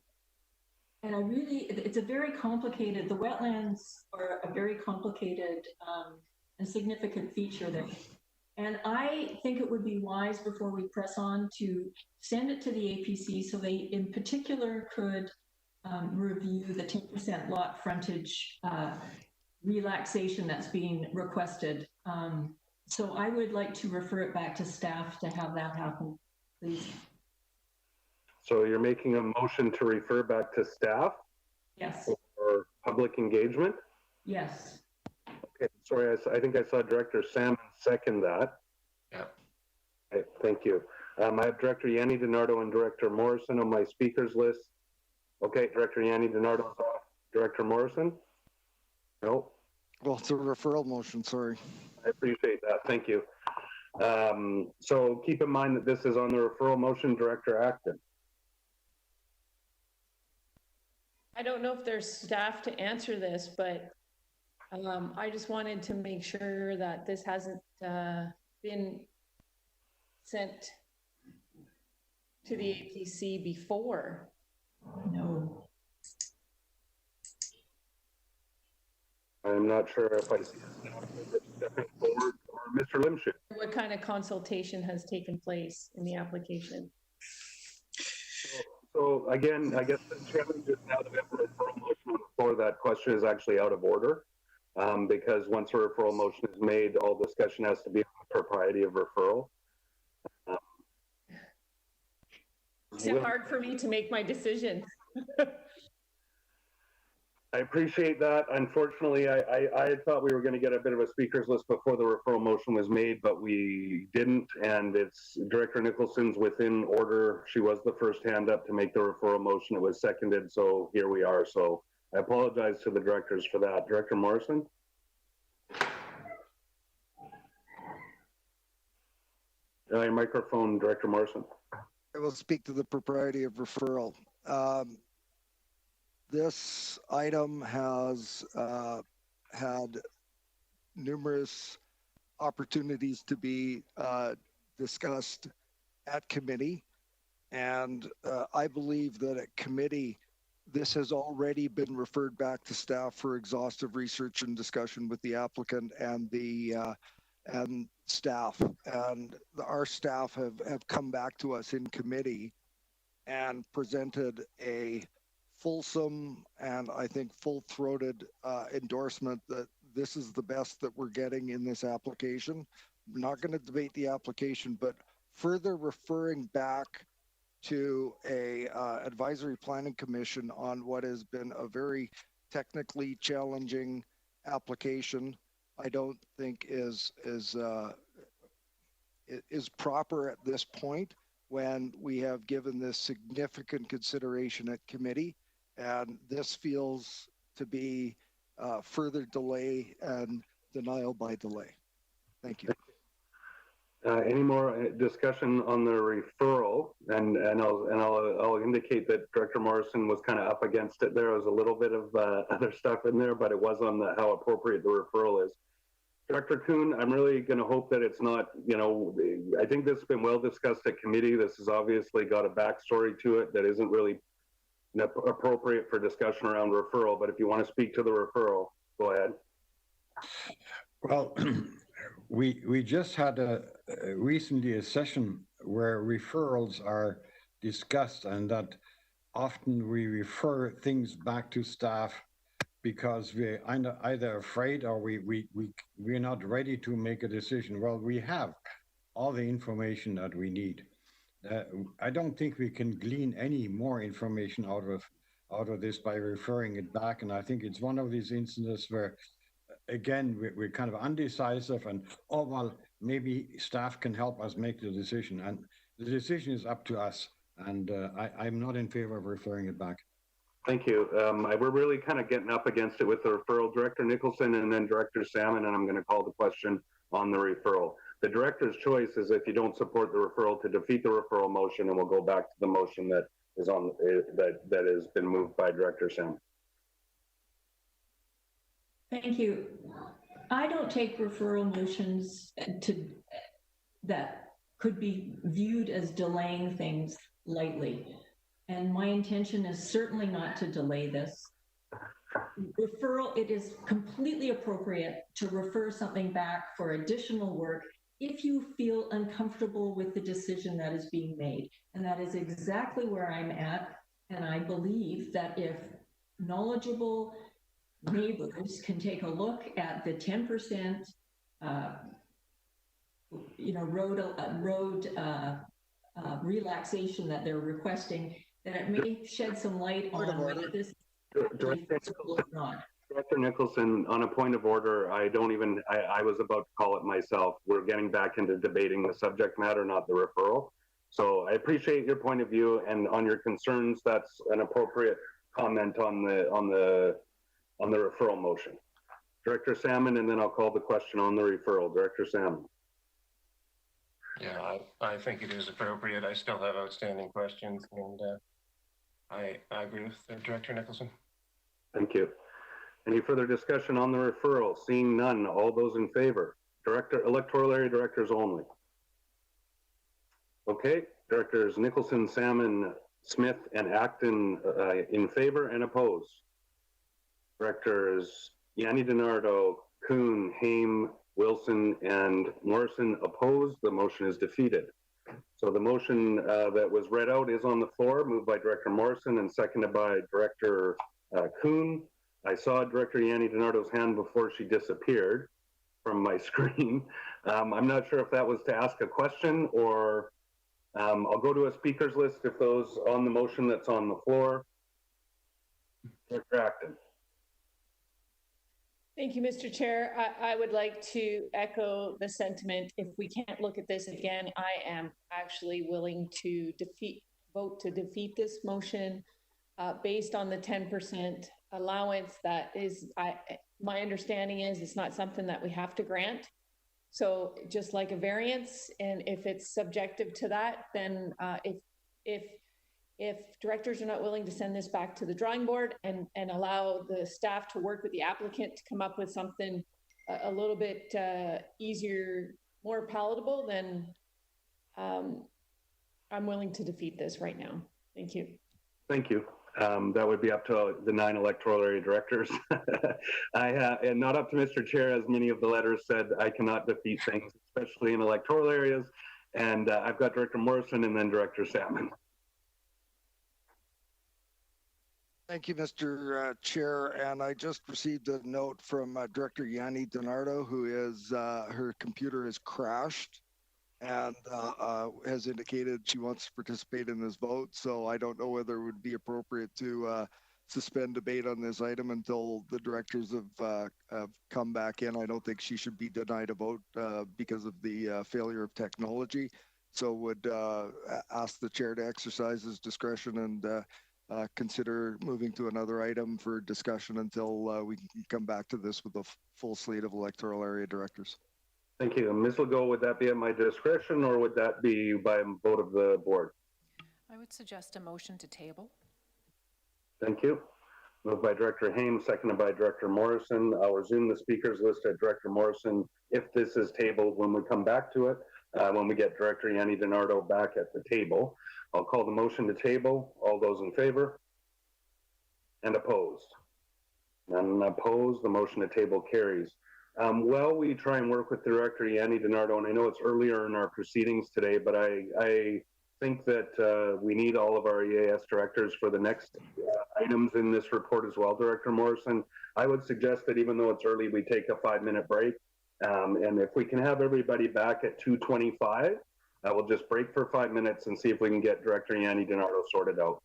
really, it's a very complicated, the wetlands are a very complicated and significant feature there. And I think it would be wise before we press on to send it to the APC so they in particular could review the 10% lot frontage relaxation that's being requested. So I would like to refer it back to staff to have that happen, please. So you're making a motion to refer back to staff? Yes. For public engagement? Yes. Okay, sorry, I think I saw Director Salmon second that. Yeah. Okay, thank you. I have Director Yanni DiNardo and Director Morrison on my speakers list. Okay, Director Yanni DiNardo is off. Director Morrison? No? Well, it's a referral motion, sorry. I appreciate that, thank you. So keep in mind that this is on the referral motion, Director Acton. I don't know if there's staff to answer this, but I just wanted to make sure that this hasn't been sent to the APC before. No. I'm not sure if I see it stepping forward, or Mr. Limshu. What kind of consultation has taken place in the application? So again, I guess the challenge is now that we have a referral motion on the floor, that question is actually out of order. Because once a referral motion is made, all discussion has to be on the propriety of referral. It's hard for me to make my decision. I appreciate that. Unfortunately, I thought we were going to get a bit of a speakers list before the referral motion was made, but we didn't. And it's Director Nicholson's within order. She was the first hand up to make the referral motion. It was seconded, so here we are. So I apologize to the directors for that. Director Morrison? Your microphone, Director Morrison. I will speak to the propriety of referral. This item has had numerous opportunities to be discussed at committee. And I believe that at committee, this has already been referred back to staff for exhaustive research and discussion with the applicant and the and staff. And our staff have come back to us in committee and presented a fulsome and I think full-throated endorsement that this is the best that we're getting in this application. We're not going to debate the application, but further referring back to a advisory planning commission on what has been a very technically challenging application, I don't think is proper at this point when we have given this significant consideration at committee, and this feels to be further delay and denial by delay. Thank you. Any more discussion on the referral? And I'll indicate that Director Morrison was kind of up against it. There was a little bit of other stuff in there, but it was on how appropriate the referral is. Director Kuhn, I'm really going to hope that it's not, I think this has been well discussed at committee. This has obviously got a backstory to it that isn't really appropriate for discussion around referral, but if you want to speak to the referral, go ahead. Well, we just had recently a session where referrals are discussed, and that often we refer things back to staff because we're either afraid or we're not ready to make a decision. Well, we have all the information that we need. I don't think we can glean any more information out of this by referring it back. And I think it's one of these instances where, again, we're kind of undecisive and, oh, well, maybe staff can help us make the decision. And the decision is up to us. And I'm not in favor of referring it back. Thank you. We're really kind of getting up against it with the referral. Director Nicholson and then Director Salmon, and I'm going to call the question on the referral. The director's choice is, if you don't support the referral, to defeat the referral motion, and we'll go back to the motion that is on that has been moved by Director Salmon. Thank you. I don't take referral motions that could be viewed as delaying things lightly. And my intention is certainly not to delay this. Referral, it is completely appropriate to refer something back for additional work if you feel uncomfortable with the decision that is being made. And that is exactly where I'm at. And I believe that if knowledgeable neighbors can take a look at the 10% road relaxation that they're requesting, then it may shed some light on whether this is feasible or not. Director Nicholson, on a point of order, I was about to call it myself. We're getting back into debating the subject matter, not the referral. So I appreciate your point of view, and on your concerns, that's an appropriate comment on the referral motion. Director Salmon, and then I'll call the question on the referral. Director Salmon. Yeah, I think it is appropriate. I still have outstanding questions, and I agree with Director Nicholson. Thank you. Any further discussion on the referral? Seeing none, all those in favor? Electoral area directors only. Okay, Directors Nicholson, Salmon, Smith, and Acton in favor and opposed. Directors Yanni DiNardo, Kuhn, Haim, Wilson, and Morrison opposed. The motion is defeated. So the motion that was read out is on the floor, moved by Director Morrison and seconded by Director Kuhn. I saw Director Yanni DiNardo's hand before she disappeared from my screen. I'm not sure if that was to ask a question or I'll go to a speakers list if those on the motion that's on the floor. Director Acton. Thank you, Mr. Chair. I would like to echo the sentiment. If we can't look at this again, I am actually willing to vote to defeat this motion based on the 10% allowance. That is, my understanding is it's not something that we have to grant. So just like a variance, and if it's subjective to that, then if directors are not willing to send this back to the drawing board and allow the staff to work with the applicant to come up with something a little bit easier, more palatable, then I'm willing to defeat this right now. Thank you. Thank you. That would be up to the 9 electoral area directors. And not up to Mr. Chair, as many of the letters said, I cannot defeat things, especially in electoral areas. And I've got Director Morrison and then Director Salmon. Thank you, Mr. Chair. And I just received a note from Director Yanni Donardo, who is, her computer has crashed and has indicated she wants to participate in this vote. So I don't know whether it would be appropriate to suspend debate on this item until the directors have come back in. I don't think she should be denied a vote because of the failure of technology. So would ask the chair to exercise his discretion and consider moving to another item for discussion until we can come back to this with a full slate of electoral area directors. Thank you. Ms. Legault, would that be at my discretion or would that be by vote of the board? I would suggest a motion to table. Thank you. Moved by Director Haim, seconded by Director Morrison. I'll resume the speakers list at Director Morrison if this is tabled when we come back to it, when we get Director Yanni Donardo back at the table. I'll call the motion to table. All those in favor? And opposed? None opposed. The motion to table carries. Well, we try and work with Director Yanni Donardo, and I know it's earlier in our proceedings today, but I think that we need all of our EAS directors for the next items in this report as well, Director Morrison. I would suggest that even though it's early, we take a 5-minute break. And if we can have everybody back at 2:25, we'll just break for 5 minutes and see if we can get Director Yanni Donardo sorted out.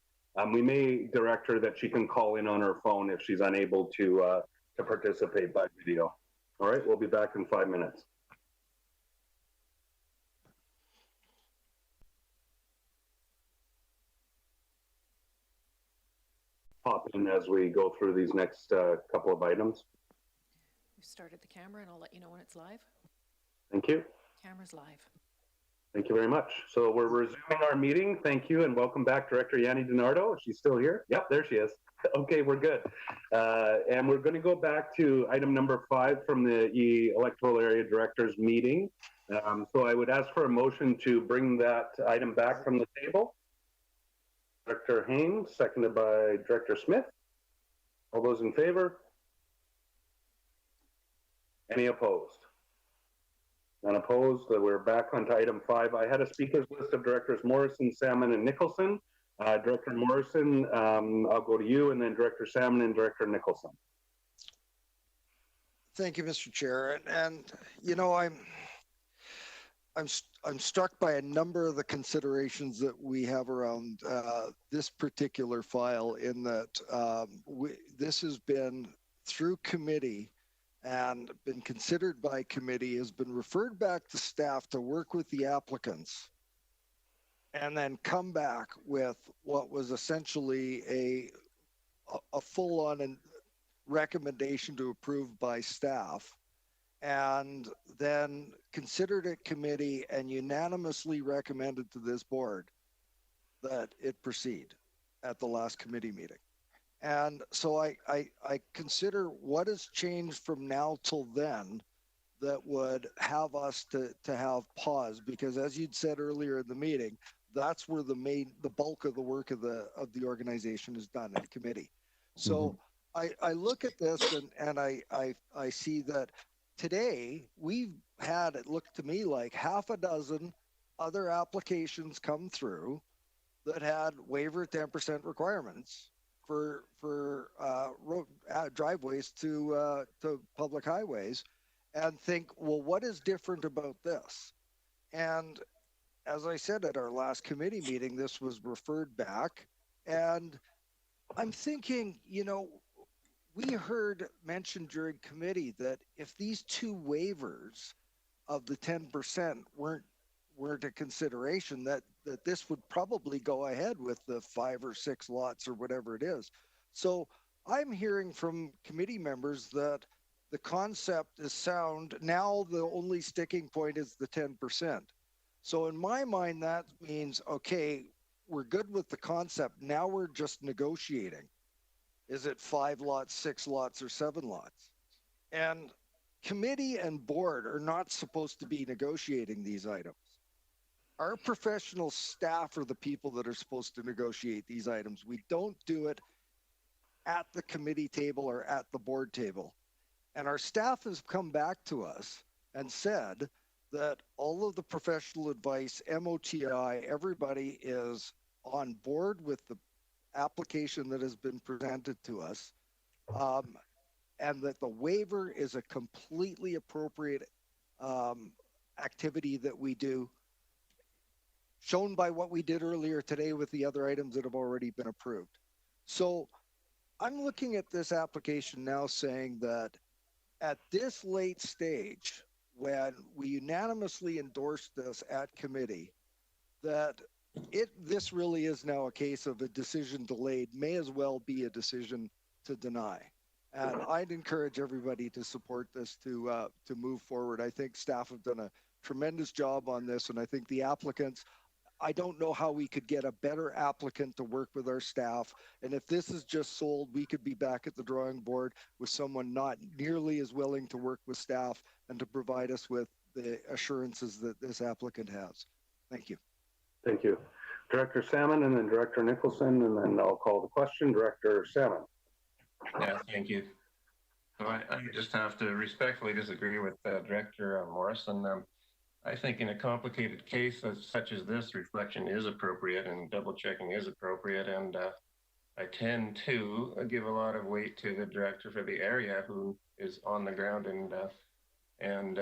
We may direct her that she can call in on her phone if she's unable to participate by video. All right, we'll be back in 5 minutes. Pop in as we go through these next couple of items. We've started the camera and I'll let you know when it's live. Thank you. Camera's live. Thank you very much. So we're resuming our meeting. Thank you and welcome back, Director Yanni Donardo. She's still here? Yep, there she is. Okay, we're good. And we're going to go back to item number 5 from the electoral area directors meeting. So I would ask for a motion to bring that item back from the table. Director Haynes, seconded by Director Smith. All those in favor? Any opposed? None opposed. We're back onto item 5. I had a speakers list of Directors Morrison, Salmon, and Nicholson. Director Morrison, I'll go to you, and then Director Salmon and Director Nicholson. Thank you, Mr. Chair. And you know, I'm struck by a number of the considerations that we have around this particular file. In that this has been through committee and been considered by committee, has been referred back to staff to work with the applicants, and then come back with what was essentially a full-on recommendation to approve by staff, and then considered at committee and unanimously recommended to this board that it proceed at the last committee meeting. And so I consider what has changed from now till then that would have us to have pause, because as you'd said earlier in the meeting, that's where the bulk of the work of the organization is done in committee. So I look at this and I see that today we've had, it looked to me like, half a dozen other applications come through that had waiver 10% requirements for road driveways to public highways, and think, well, what is different about this? And as I said at our last committee meeting, this was referred back, and I'm thinking, you know, we heard mentioned during committee that if these 2 waivers of the 10% weren't a consideration, that this would probably go ahead with the 5 or 6 lots or whatever it is. So I'm hearing from committee members that the concept is sound. Now the only sticking point is the 10%. So in my mind, that means, okay, we're good with the concept. Now we're just negotiating. Is it 5 lots, 6 lots, or 7 lots? And committee and board are not supposed to be negotiating these items. Our professional staff are the people that are supposed to negotiate these items. We don't do it at the committee table or at the board table. And our staff has come back to us and said that all of the professional advice, MOTI, everybody is on board with the application that has been presented to us, and that the waiver is a completely appropriate activity that we do, shown by what we did earlier today with the other items that have already been approved. So I'm looking at this application now saying that at this late stage, when we unanimously endorsed this at committee, that this really is now a case of a decision delayed, may as well be a decision to deny. And I'd encourage everybody to support this to move forward. I think staff have done a tremendous job on this, and I think the applicants, I don't know how we could get a better applicant to work with our staff. And if this is just sold, we could be back at the drawing board with someone not nearly as willing to work with staff and to provide us with the assurances that this applicant has. Thank you. Thank you. Director Salmon and then Director Nicholson, and then I'll call the question. Director Salmon. Yeah, thank you. So I just have to respectfully disagree with Director Morrison. I think in a complicated case such as this, reflection is appropriate and double checking is appropriate. And I tend to give a lot of weight to the director for the area who is on the ground and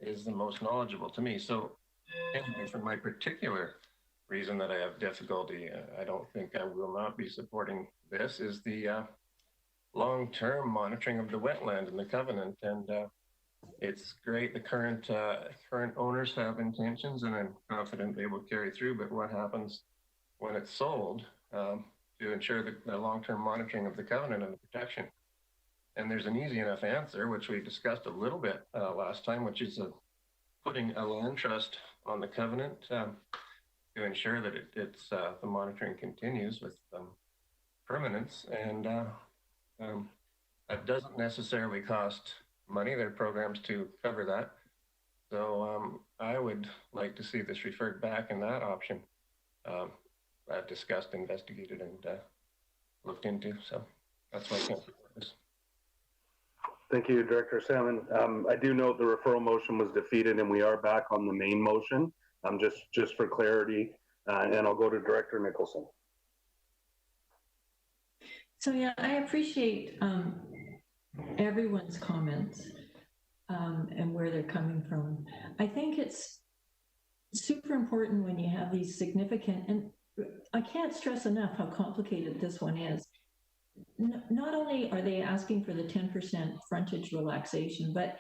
is the most knowledgeable to me. So anyway, for my particular reason that I have difficulty, I don't think I will not be supporting this, is the long-term monitoring of the wetland and the covenant. And it's great the current owners have intentions, and I'm confident they will carry through, but what happens when it's sold to ensure the long-term monitoring of the covenant and the protection? And there's an easy enough answer, which we discussed a little bit last time, which is putting a land trust on the covenant to ensure that the monitoring continues with permanence. And that doesn't necessarily cost money. There are programs to cover that. So I would like to see this referred back in that option, discussed, investigated, and looked into. So that's why I can't support this. Thank you, Director Salmon. I do note the referral motion was defeated and we are back on the main motion, just for clarity, and I'll go to Director Nicholson. So yeah, I appreciate everyone's comments and where they're coming from. I think it's super important when you have these significant, and I can't stress enough how complicated this one is. Not only are they asking for the 10% frontage relaxation, but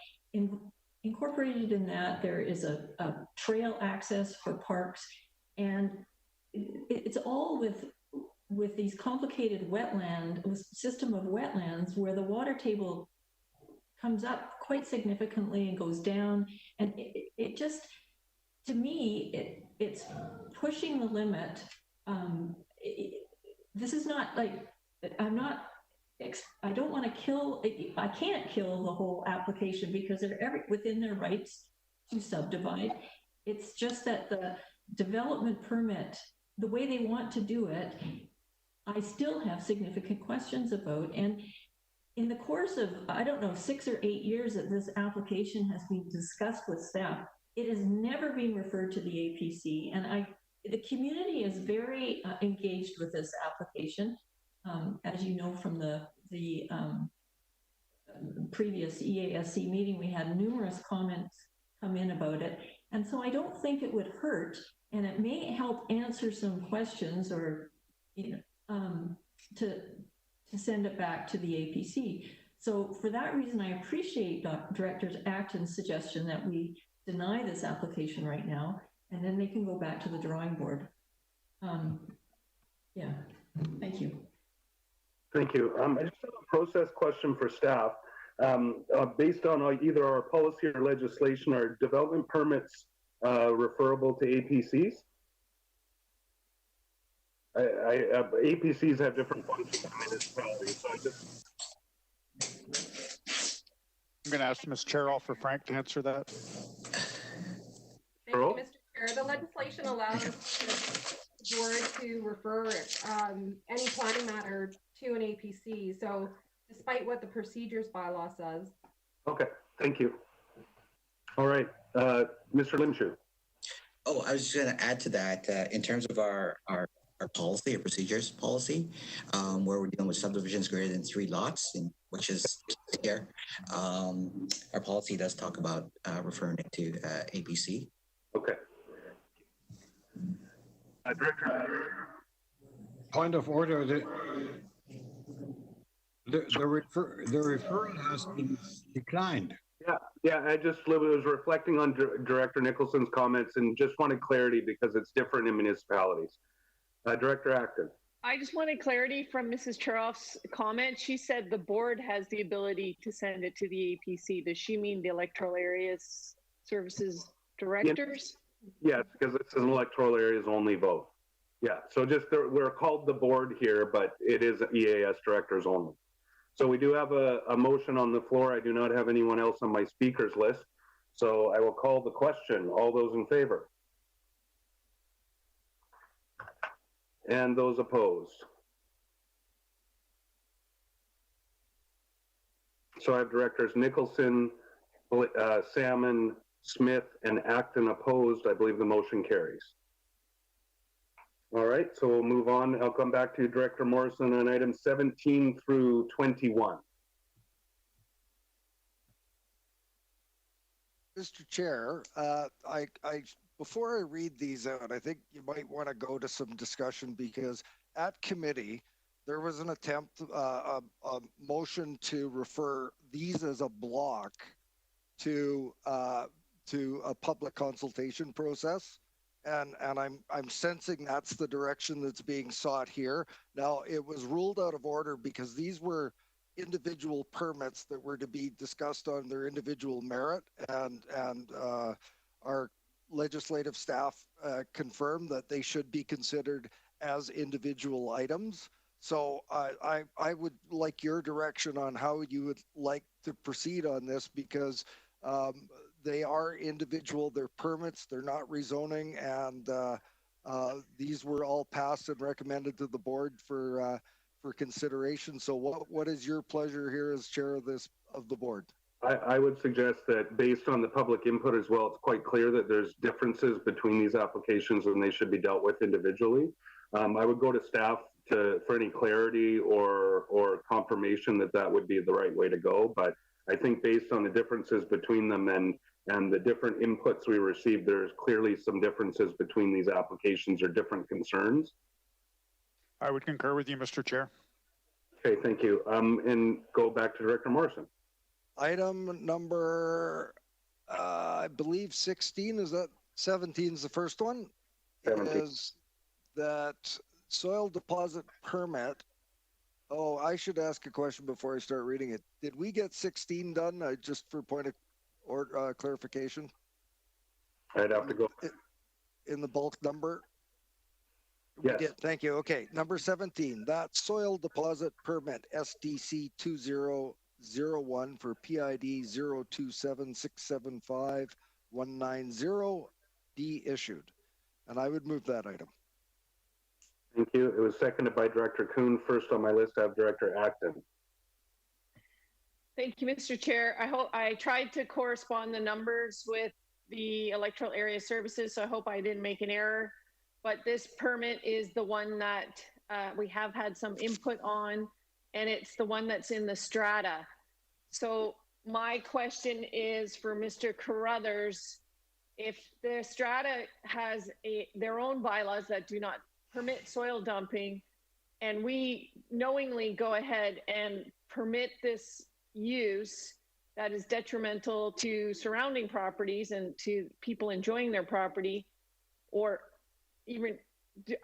incorporated in that there is a trail access for parks, and it's all with these complicated system of wetlands where the water table comes up quite significantly and goes down, and it just, to me, it's pushing the limit. This is not like, I don't want to kill, I can't kill the whole application because they're within their rights to subdivide. It's just that the development permit, the way they want to do it, I still have significant questions about. And in the course of, I don't know, 6 or 8 years that this application has been discussed with staff, it has never been referred to the APC. And the community is very engaged with this application. As you know from the previous EASC meeting, we had numerous comments come in about it. And so I don't think it would hurt, and it may help answer some questions or, to send it back to the APC. So for that reason, I appreciate Director Acton's suggestion that we deny this application right now, and then they can go back to the drawing board. Yeah, thank you. Thank you. I just have a process question for staff. Based on either our policy or legislation, are development permits referable to APCs? APCs have different functions in municipalities, so I just... I'm going to ask Ms. Cheryl for Frank to answer that. Thank you, Mr. Chair. The legislation regulation allows the board to refer any planning matter to an APC. So despite what the procedures bylaw says. Okay, thank you. All right, Mr. Limshu. Oh, I was just going to add to that, in terms of our policy, our procedures policy, where we're dealing with subdivisions greater than 3 lots, which is here. Our policy does talk about referring it to APC. Okay. Director. Point of order, the referral has been declined. Yeah, I just was reflecting on Director Nicholson's comments and just wanted clarity because it's different in municipalities. Director Acton. I just wanted clarity from Mrs. Cheroff's comment. She said the board has the ability to send it to the APC. Does she mean the electoral areas services directors? Yes, because this is an electoral areas only vote. Yeah, so just we're called the board here, but it is EAS directors only. So we do have a motion on the floor. I do not have anyone else on my speakers list. So I will call the question. All those in favor? And those opposed? So I have directors Nicholson, Salmon, Smith, and Acton opposed. I believe the motion carries. All right, so we'll move on. I'll come back to you, Director Morrison, on items 17 through 21. Mr. Chair, before I read these out, I think you might want to go to some discussion because at committee, there was an attempt, a motion to refer these as a block to a public consultation process. And I'm sensing that's the direction that's being sought here. Now, it was ruled out of order because these were individual permits that were to be discussed on their individual merit, and our legislative staff confirmed that they should be considered as individual items. So I would like your direction on how you would like to proceed on this because they are individual, they're permits, they're not rezoning, and these were all passed and recommended to the board for consideration. So what is your pleasure here as chair of the board? I would suggest that based on the public input as well, it's quite clear that there's differences between these applications and they should be dealt with individually. I would go to staff for any clarity or confirmation that would be the right way to go. But I think based on the differences between them and the different inputs we received, there's clearly some differences between these applications or different concerns. I would concur with you, Mr. Chair. Okay, thank you. And go back to Director Morrison. Item number, I believe 16, is that 17 is the first one? 17. Is that soil deposit permit. Oh, I should ask a question before I start reading it. Did we get 16 done? Just for point of clarification. I'd have to go. In the bulk number? Yes. We did. Thank you. Okay. Number 17, that soil deposit permit SDC 2001 for PID 027675190 be issued. And I would move that item. Thank you. It was seconded by Director Kuhn. First on my list, I have Director Acton. Thank you, Mr. Chair. I tried to correspond the numbers with the electoral area services, so I hope I didn't make an error. But this permit is the one that we have had some input on, and it's the one that's in the strata. So my question is for Mr. Carruthers, if the strata has their own bylaws that do not permit soil dumping, and we knowingly go ahead and permit this use that is detrimental to surrounding properties and to people enjoying their property, or even do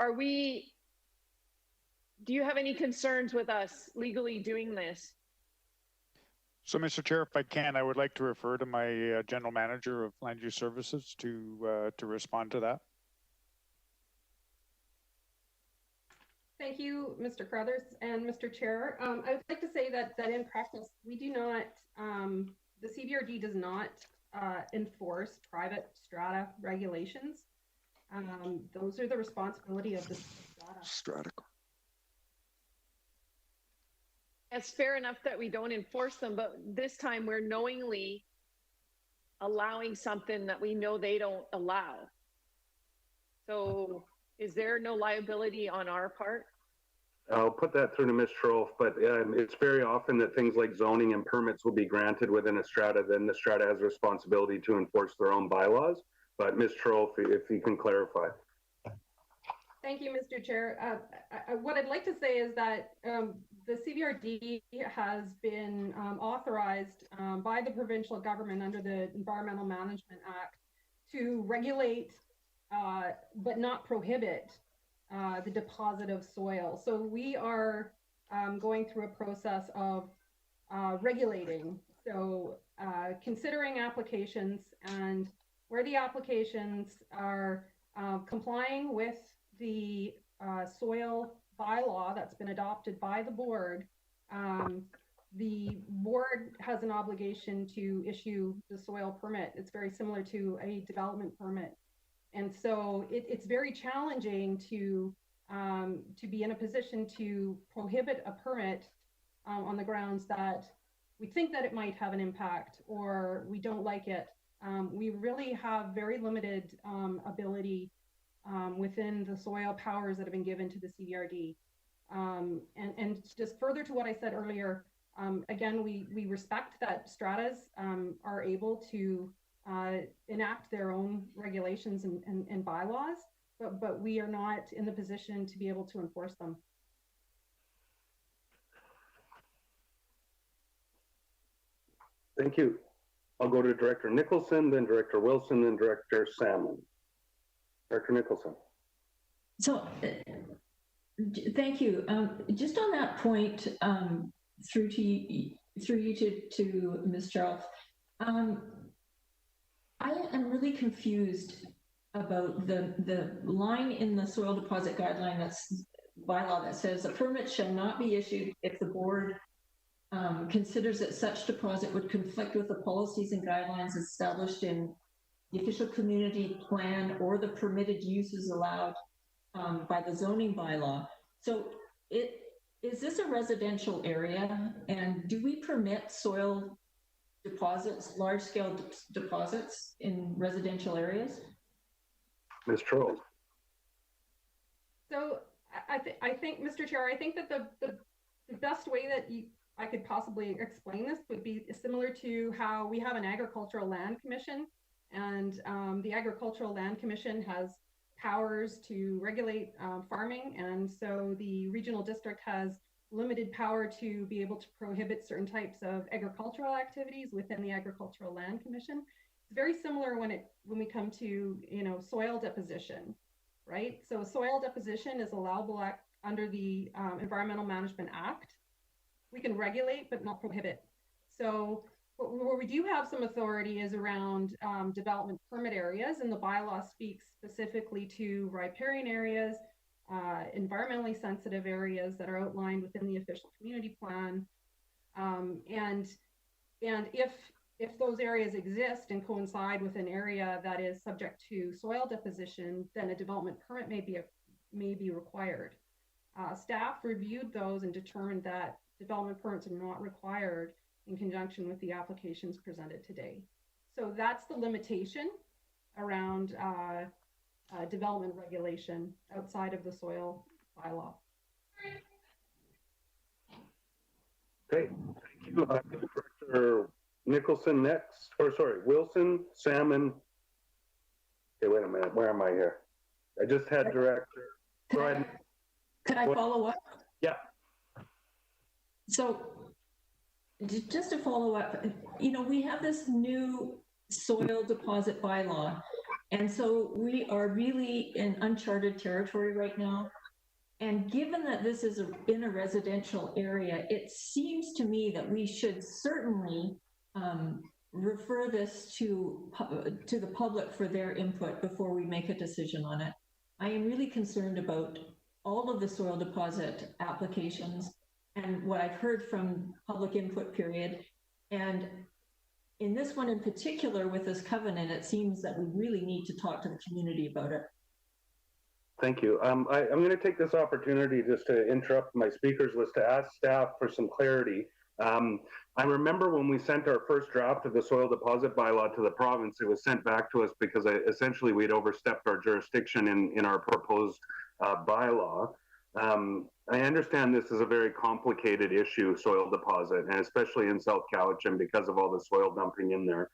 you have any concerns with us legally doing this? So, Mr. Chair, if I can, I would like to refer to my General Manager of Land Use Services to respond to that. Thank you, Mr. Carruthers and Mr. Chair. I would like to say that in practice, we do not, the CBRD does not enforce private strata regulations. Those are the responsibility of the Strata. It's fair enough that we don't enforce them, but this time we're knowingly allowing something that we know they don't allow. So is there no liability on our part? I'll put that through to Ms. Schroff, but it's very often that things like zoning and permits will be granted within a strata, then the strata has a responsibility to enforce their own bylaws. But Ms. Schroff, if you can clarify. Thank you, Mr. Chair. What I'd like to say is that the CVRD has been authorized by the provincial government under the Environmental Management Act to regulate but not prohibit the deposit of soil. So we are going through a process of regulating. So considering applications, and where the applications are complying with the soil bylaw that's been adopted by the board has an obligation to issue the soil permit. It's very similar to a development permit. And so it's very challenging to be in a position to prohibit a permit on the grounds that we think that it might have an impact or we don't like it. We really have very limited ability within the soil powers that have been given to the CVRD. And just further to what I said earlier, again, we respect that stratas are able to enact their own regulations and bylaws, but we are not in the position to be able to enforce them. Thank you. I'll go to Director Nicholson, then Director Wilson, then Director Salmon. Director Nicholson. So, thank you. Just on that point, through you to Ms. Charles, I am really confused about the line in the soil deposit guideline bylaw that says a permit shall not be issued if the board considers that such deposit would conflict with the policies and guidelines established in the official community plan or the permitted uses allowed by the zoning bylaw. So is this a residential area, and do we permit soil deposits, large-scale deposits in residential areas? Ms. Charles. So I think, Mr. Chair, I think that the best way that I could possibly explain this would be similar to how we have an agricultural land commission, and the agricultural land commission has powers to regulate farming, and so the regional district has limited power to be able to prohibit certain types of agricultural activities within the agricultural land commission. It's very similar when we come to soil deposition, right? So soil deposition is allowable under the Environmental Management Act. We can regulate but not prohibit. So where we do have some authority is around development permit areas, and the bylaw speaks specifically to riparian areas, environmentally sensitive areas that are outlined within the official community plan. And if those areas exist and coincide with an area that is subject to soil deposition, then a development permit may be required. Staff reviewed those and determined that development permits are not required in conjunction with the applications presented today. So that's the limitation around development regulation outside of the soil bylaw. Okay, thank you. Director Nicholson next, or sorry, Wilson, Salmon. Okay, wait a minute, where am I here? I just had Director. Go ahead. Could I follow up? Yeah. So just to follow up, we have this new soil deposit bylaw. And so we are really in uncharted territory right now. And given that this is in a residential area, it seems to me that we should certainly refer this to the public for their input before we make a decision on it. I am really concerned about all of the soil deposit applications and what I've heard from public input period. And in this one in particular with this covenant, it seems that we really need to talk to the community about it. Thank you. I'm going to take this opportunity just to interrupt my speakers list to ask staff for some clarity. I remember when we sent our first draft of the soil deposit bylaw to the province, it was sent back to us because essentially we'd overstepped our jurisdiction in our proposed bylaw. I understand this is a very complicated issue, soil deposit, and especially in South Cowichan because of all the soil dumping in there.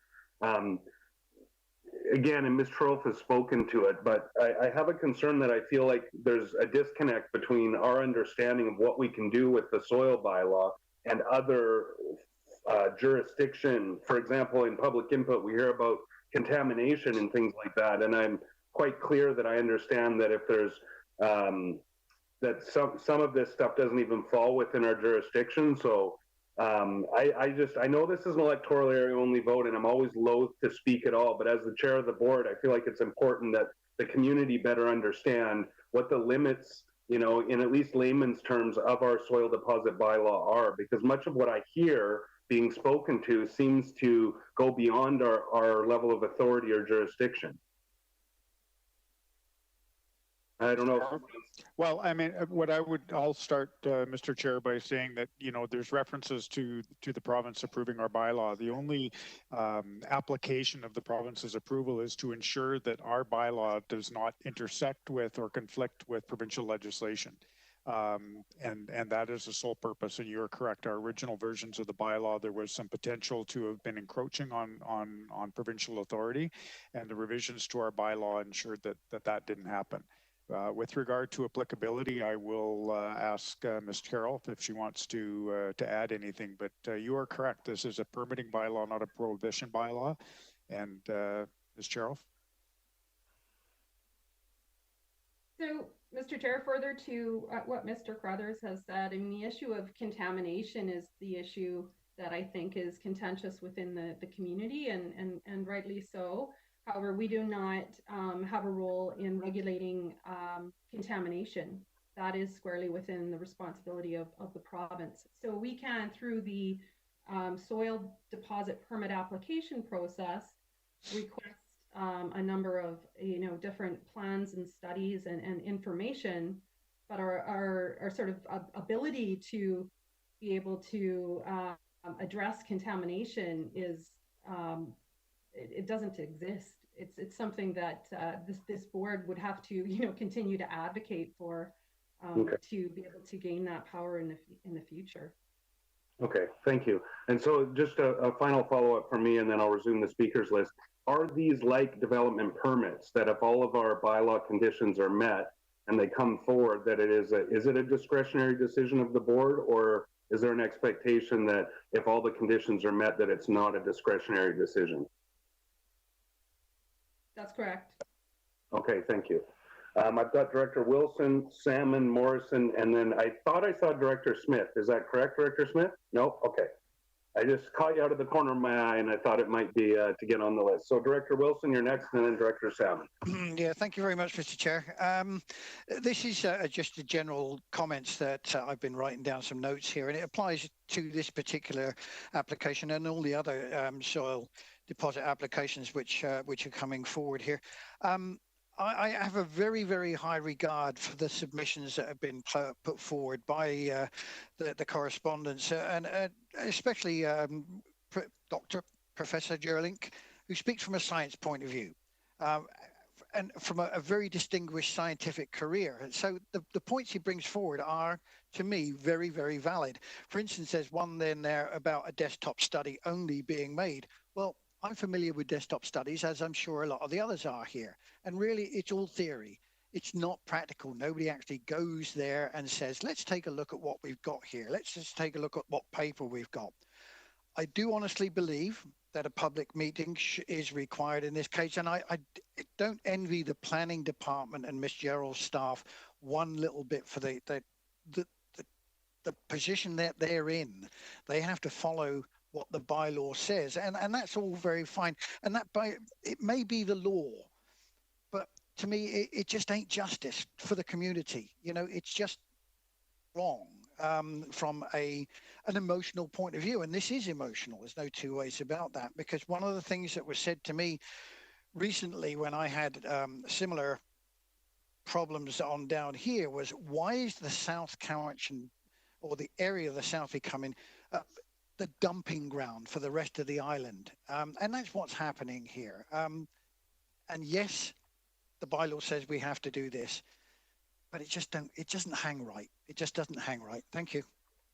Again, and Ms. Trofe has spoken to it, but I have a concern that I feel like there's a disconnect between our understanding of what we can do with the soil bylaw and other jurisdiction. For example, in public input, we hear about contamination and things like that, and I'm quite clear that I understand that if there's that some of this stuff doesn't even fall within our jurisdiction. So I know this is an electoral area only vote, and I'm always loath to speak at all, but as the chair of the board, I feel like it's important that the community better understand what the limits, you know, in at least layman's terms of our soil deposit bylaw are, because much of what I hear being spoken to seems to go beyond our level of authority or jurisdiction. I don't know. Well, I mean, I'll start, Mr. Chair, by saying that, you know, there's references to the province approving our bylaw. The only application of the province's approval is to ensure that our bylaw does not intersect with or conflict with provincial legislation. And that is the sole purpose. And you're correct. Our original versions of the bylaw, there was some potential to have been encroaching on provincial authority, and the revisions to our bylaw ensured that didn't happen. With regard to applicability, I will ask Ms. Carroll if she wants to add anything, but you are correct. This is a permitting bylaw, not a prohibition bylaw. And Ms. Carroll? So, Mr. Chair, further to what Mr. Crothers has said, I mean, the issue of contamination is the issue that I think is contentious within the community, and rightly so. However, we do not have a role in regulating contamination. That is squarely within the responsibility of the province. So we can, through the soil deposit permit application process, request a number of, you know, different plans and studies and information, but our sort of ability to be able to address contamination is it doesn't exist. It's something that this board would have to, you know, continue to advocate for to be able to gain that power in the future. Okay, thank you. And so just a final follow-up from me, and then I'll resume the speakers list. Are these like development permits that if all of our bylaw conditions are met and they come forward, that is it a discretionary decision of the board, or is there an expectation that if all the conditions are met, that it's not a discretionary decision? That's correct. Okay, thank you. I've got Director Wilson, Salmon, Morrison, and then I thought I saw Director Smith. Is that correct, Director Smith? No? Okay. I just caught you out of the corner of my eye, and I thought it might be to get on the list. So Director Wilson, you're next, and then Director Salmon. Yeah, thank you very much, Mr. Chair. This is just the general comments that I've been writing down some notes here, and it applies to this particular application and all the other soil deposit applications which are coming forward here. I have a very, very high regard for the submissions that have been put forward by the correspondents, and especially Professor Gerlink, who speaks from a science point of view, and from a very distinguished scientific career. And so the points he brings forward are, to me, very, very valid. For instance, there's one then there about a desktop study only being made. Well, I'm familiar with desktop studies, as I'm sure a lot of the others are here. And really, it's all theory. It's not practical. Nobody actually goes there and says, let's take a look at what we've got here. Let's just take a look at what paper we've got. I do honestly believe that a public meeting is required in this case. And I don't envy the planning department and Ms. Gerald's staff one little bit for the position that they're in. They have to follow what the bylaw says, and that's all very fine, and it may be the law, but to me it just ain't justice for the community. You know, it's just wrong from an emotional point of view, and this is emotional. There's no two ways about that, because one of the things that was said to me recently when I had similar problems on down here was, why is the South Cowichan, or the area of the South becoming the dumping ground for the rest of the island? And that's what's happening here. And yes, the bylaw says we have to do this, but it doesn't hang right. It just doesn't hang right. Thank you.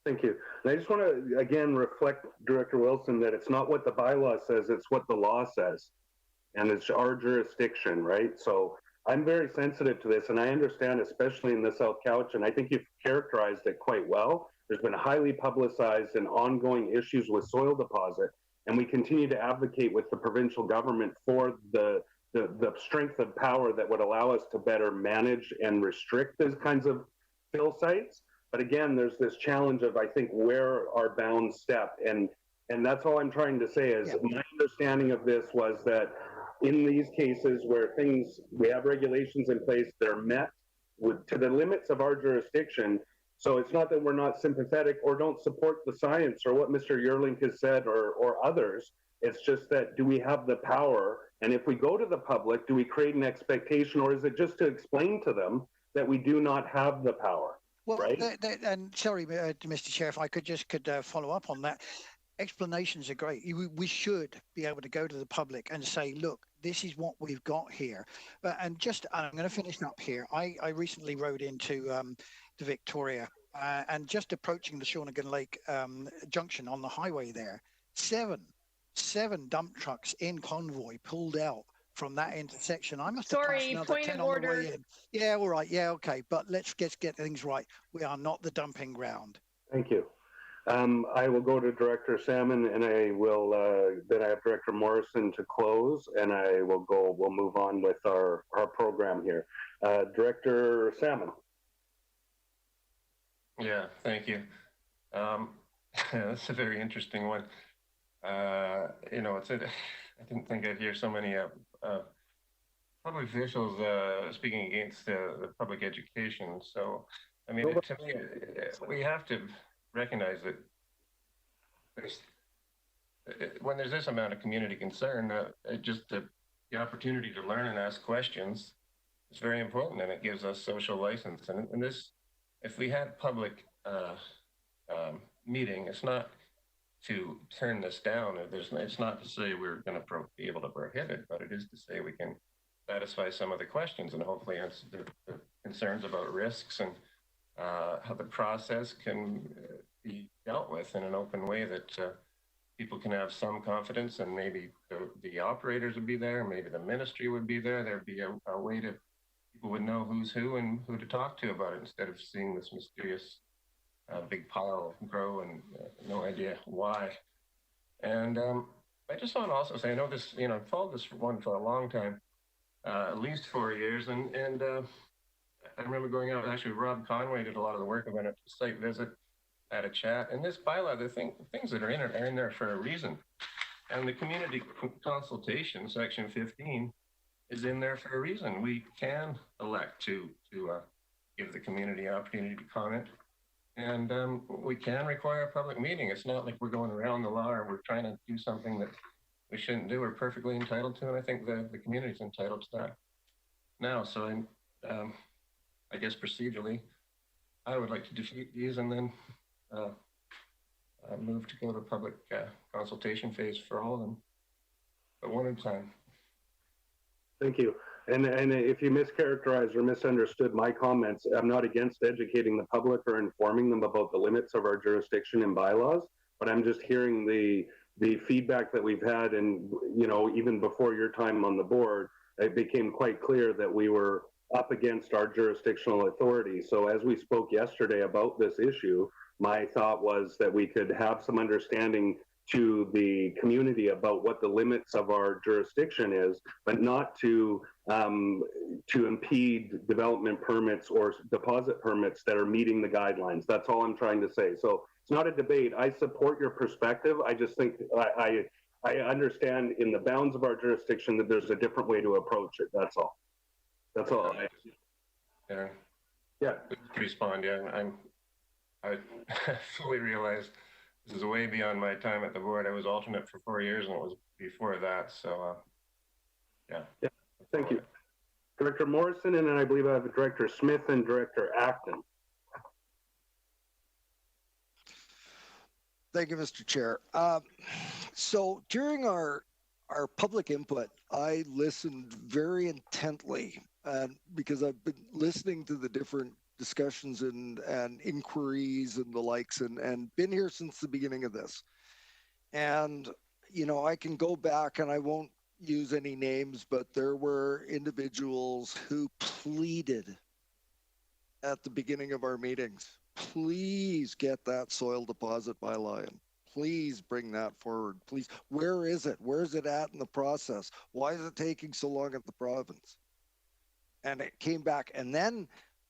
Thank you. And I just want to, again, reflect, Director Wilson, that it's not what the bylaw says, it's what the law says. And it's our jurisdiction, right? So I'm very sensitive to this, and I understand, especially in the South Couch, and I think you've characterized it quite well. There's been highly publicized and ongoing issues with soil deposit, and we continue to advocate with the provincial government for the strength of power that would allow us to better manage and restrict those kinds of fill sites. But again, there's this challenge of, I think, where our bounds step, and that's all I'm trying to say is my understanding of this was that in these cases where we have regulations in place that are met to the limits of our jurisdiction. So it's not that we're not sympathetic or don't support the science or what Mr. Yerling has said or others. It's just that, do we have the power? And if we go to the public, do we create an expectation, or is it just to explain to them that we do not have the power? Well, right? And sorry, Mr. Chair, if I could follow up on that. Explanations are great. We should be able to go to the public and say, look, this is what we've got here. And I'm going to finish up here. I recently rode into the Victoria and just approaching the Shawnigan Lake junction on the highway there, seven dump trucks in convoy pulled out from that intersection. I must have passed another 10 on the way in. Yeah, all right. Yeah, okay. But let's get things right. We are not the dumping ground. Thank you. I will go to Director Salmon, and I will then I have Director Morrison to close, and we'll move on with our program here. Director Salmon. Yeah, thank you. That's a very interesting one. I didn't think I'd hear so many public officials speaking against the public education. So, I mean, to me, we have to recognize that when there's this amount of community concern, just the opportunity to learn and ask questions is very important, and it gives us social license. And this, if we had public meeting, it's not to turn this down. It's not to say we're going to be able to prohibit, but it is to say we can satisfy some of the questions and hopefully answer the concerns about risks and how the process can be dealt with in an open way that people can have some confidence, and maybe the operators would be there, maybe the ministry would be there. There'd be a way to, people would know who's who and who to talk to about it, instead of seeing this mysterious big pile grow and no idea why. And I just want to also say, I know this, I've followed this one for a long time, at least 4 years, and I remember going out, actually Rob Conway did a lot of the work. I went up to site visit, had a chat, and this bylaw, the things that are in it are in there for a reason. And the community consultation, section 15, is in there for a reason. We can elect to give the community an opportunity to comment, and we can require a public meeting. It's not like we're going around the law or we're trying to do something that we shouldn't do. We're perfectly entitled to, and I think the community is entitled to that. Now, so I guess procedurally, I would like to defeat these and then move to go to public consultation phase for all of them, but one at a time. Thank you. And if you mischaracterized or misunderstood my comments, I'm not against educating the public or informing them about the limits of our jurisdiction and bylaws, but I'm just hearing the feedback that we've had, and even before your time on the board, it became quite clear that we were up against our jurisdictional authority. So as we spoke yesterday about this issue, my thought was that we could have some understanding to the community about what the limits of our jurisdiction is, but not to impede development permits or deposit permits that are meeting the guidelines. That's all I'm trying to say. So it's not a debate. I support your perspective. I just think I understand in the bounds of our jurisdiction that there's a different way to approach it. That's all. That's all. Yeah. Respond. Yeah, I fully realize this is way beyond my time at the board. I was alternate for 4 years, and it was before that. So, yeah. Thank you. Director Morrison, and then I believe I have Director Smith and Director Acton. Thank you, Mr. Chair. So during our public input, I listened very intently because I've been listening to the different discussions and inquiries and the likes and been here since the beginning of this. And, you know, I can go back and I won't use any names, but there were individuals who pleaded at the beginning of our meetings, please get that soil deposit bylaw in. Please bring that forward. Please. Where is it? Where is it at in the process? Why is it taking so long at the province? And it came back. And then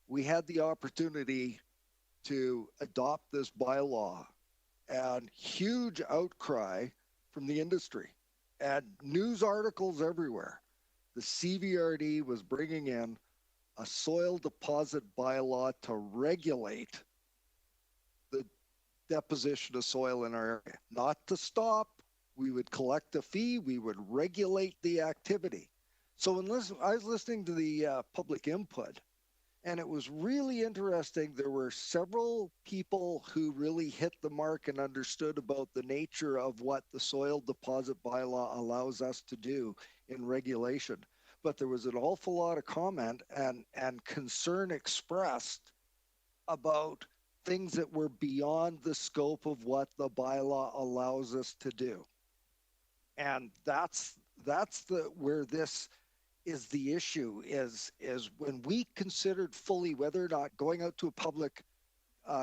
we had the opportunity to adopt this bylaw, and huge outcry from the industry and news articles everywhere. The CVRD was bringing in a soil deposit bylaw to regulate the deposition of soil in our area, not to stop. We would collect a fee, we would regulate the activity. So I was listening to the public input, and it was really interesting. There were several people who really hit the mark and understood about the nature of what the soil deposit bylaw allows us to do in regulation. But there was an awful lot of comment and concern expressed about things that were beyond the scope of what the bylaw allows us to do. And that's where this is the issue is when we considered fully whether or not going out to a public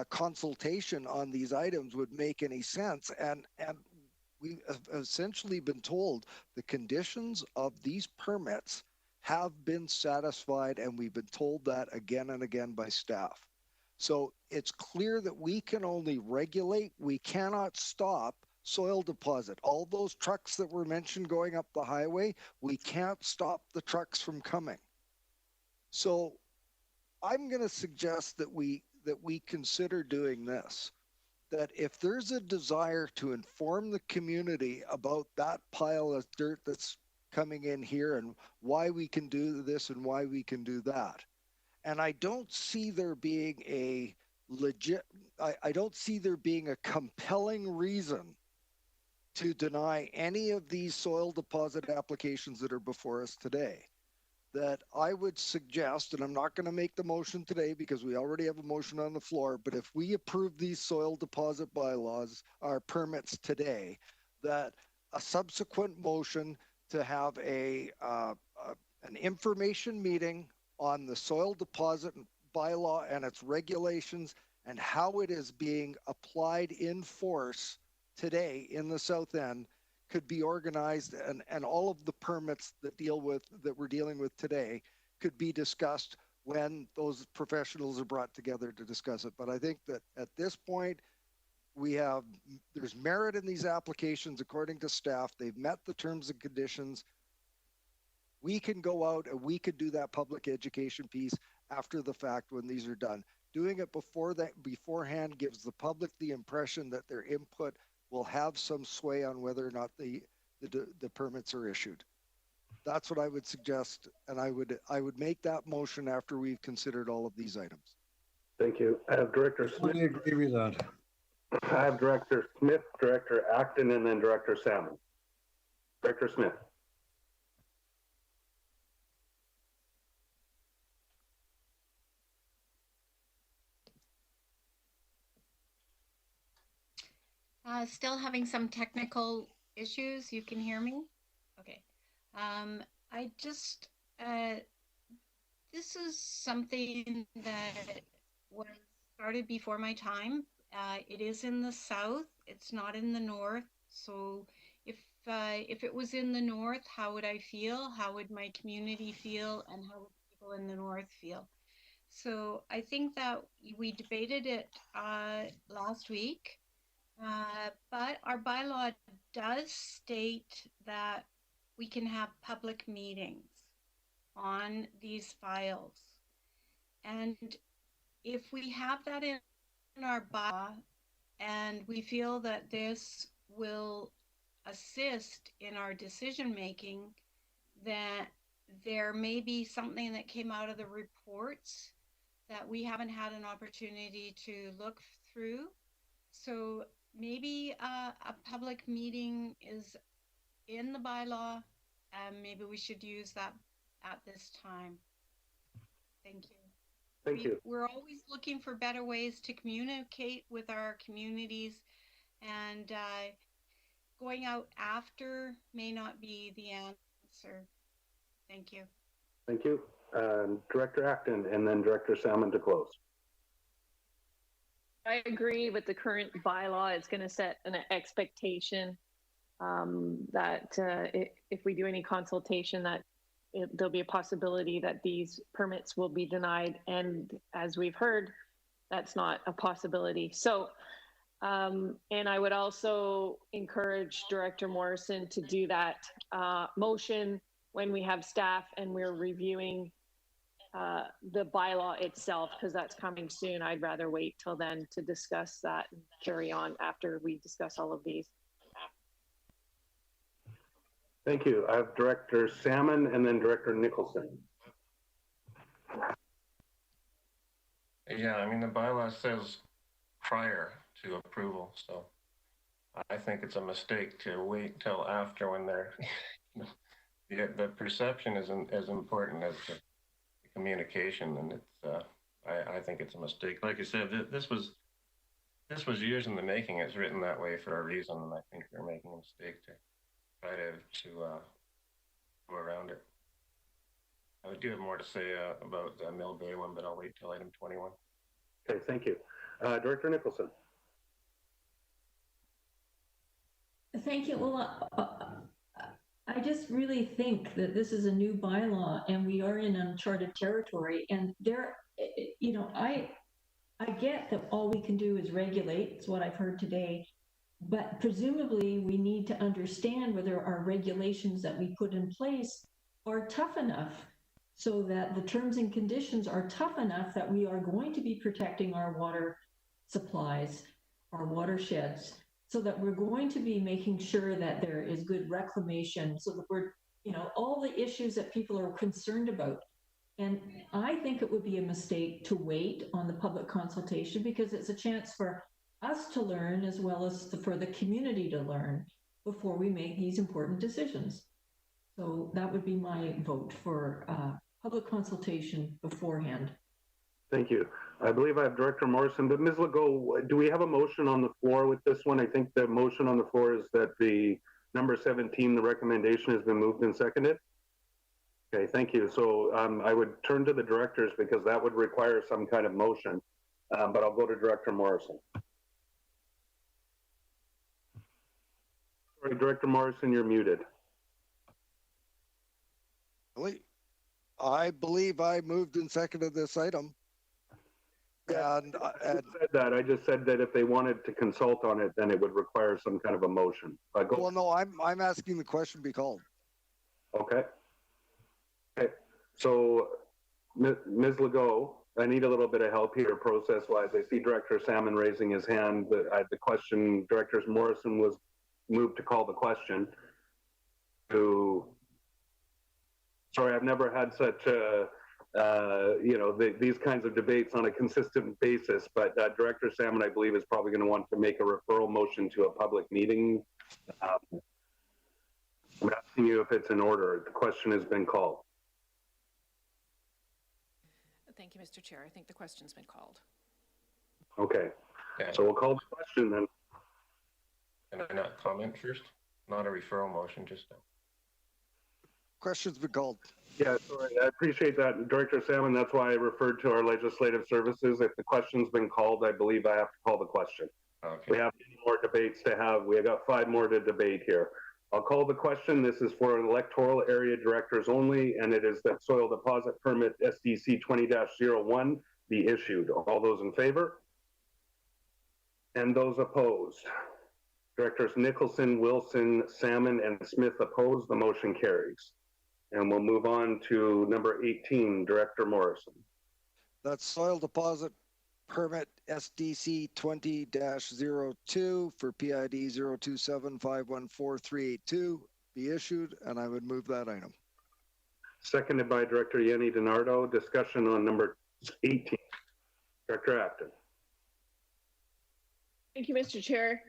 consultation on these items would make any sense. And we have essentially been told the conditions of these permits have been satisfied, and we've been told that again and again by staff. So it's clear that we can only regulate, we cannot stop soil deposit. All those trucks that were mentioned going up the highway, we can't stop the trucks from coming. So I'm going to suggest that we consider doing this, that if there's a desire to inform the community about that pile of dirt that's coming in here and why we can do this and why we can do that. And I don't see there being a I don't see there being a compelling reason to deny any of these soil deposit applications that are before us today. That I would suggest, and I'm not going to make the motion today because we already have a motion on the floor, but if we approve these soil deposit bylaws, our permits today, that a subsequent motion to have an information meeting on the soil deposit bylaw and its regulations and how it is being applied in force today in the South End could be organized, and all of the permits that we're dealing with today could be discussed when those professionals are brought together to discuss it. But I think that at this point, there's merit in these applications according to staff. They've met the terms and conditions. We can go out and we could do that public education piece after the fact when these are done. Doing it beforehand gives the public the impression that their input will have some sway on whether or not the permits are issued. That's what I would suggest, and I would make that motion after we've considered all of these items. Thank you. I have Director Smith. I agree with that. I have Director Smith, Director Acton, and then Director Salmon. Director Smith. Still having some technical issues. You can hear me? Okay. I just, this is something that was started before my time. It is in the south. It's not in the north. So if it was in the north, how would I feel? How would my community feel? And how would people in the north feel? So I think that we debated it last week. But our bylaw does state that we can have public meetings on these files. And if we have that in our bylaw and we feel that this will assist in our decision making, there may be something that came out of the reports that we haven't had an opportunity to look through. So maybe a public meeting is in the bylaw, and maybe we should use that at this time. Thank you. Thank you. We're always looking for better ways to communicate with our communities, and going out after may not be the answer. Thank you. Thank you. Director Acton and then Director Salmon to close. I agree with the current bylaw. It's going to set an expectation that if we do any consultation, that there'll be a possibility that these permits will be denied. And as we've heard, that's not a possibility. So, and I would also encourage Director Morrison to do that motion when we have staff and we're reviewing the bylaw itself, because that's coming soon. I'd rather wait till then to discuss that and carry on after we discuss all of these. Thank you. I have Director Salmon and then Director Nicholson. Yeah, I mean, the bylaw says prior to approval, so I think it's a mistake to wait till after when they're, the perception isn't as important as the communication, and it's, I think it's a mistake. Like I said, this was years in the making. It's written that way for a reason, and I think they're making a mistake to try to go around it. I do have more to say about the Mill Bay one, but I'll wait till item 21. Okay, thank you. Director Nicholson. Thank you. Well, I just really think that this is a new bylaw and we are in uncharted territory, and there, you know, I get that all we can do is regulate. It's what I've heard today, but presumably we need to understand whether our regulations that we put in place are tough enough so that the terms and conditions are tough enough that we are going to be protecting our water supplies, our watersheds, so that we're going to be making sure that there is good reclamation, so that we're, you know, all the issues that people are concerned about. And I think it would be a mistake to wait on the public consultation, because it's a chance for us to learn as well as for the community to learn before we make these important decisions. So that would be my vote for public consultation beforehand. Thank you. I believe I have Director Morrison, but Ms. Legault, do we have a motion on the floor with this one? I think the motion on the floor is that the number 17, the recommendation, has been moved and seconded. Okay, thank you. So I would turn to the directors because that would require some kind of motion, but I'll go to Director Morrison. Sorry, Director Morrison, you're muted. I believe I moved and seconded this item. And I just said that if they wanted to consult on it, then it would require some kind of a motion. Well, no, I'm asking the question be called. Okay. Okay. So, Ms. Legault, I need a little bit of help here process-wise. I see Director Salmon raising his hand, but the question, Director Morrison was moved to call the question. Sorry, I've never had such you know, these kinds of debates on a consistent basis, but Director Salmon, I believe, is probably going to want to make a referral motion to a public meeting. I'm asking you if it's in order. The question has been called. Thank you, Mr. Chair. I think the question's been called. Okay, so we'll call the question then. Can I not comment first? Not a referral motion, just a... Question's been called. Yeah, sorry, I appreciate that, Director Salmon. That's why I referred to our legislative services. If the question's been called, I believe I have to call the question. Okay. We have more debates to have. We have got 5 more to debate here. I'll call the question. This is for electoral area directors only, and it is that soil deposit permit SDC 20-01 be issued. All those in favor? And those opposed? Directors Nicholson, Wilson, Salmon, and Smith opposed. The motion carries. And we'll move on to number 18, Director Morrison. That's soil deposit permit SDC 20-02 for PID 027514382 be issued, and I would move that item. seconded by Director Yenny DiNardo. Discussion on number 18. Director Acton. Thank you, Mr. Chair.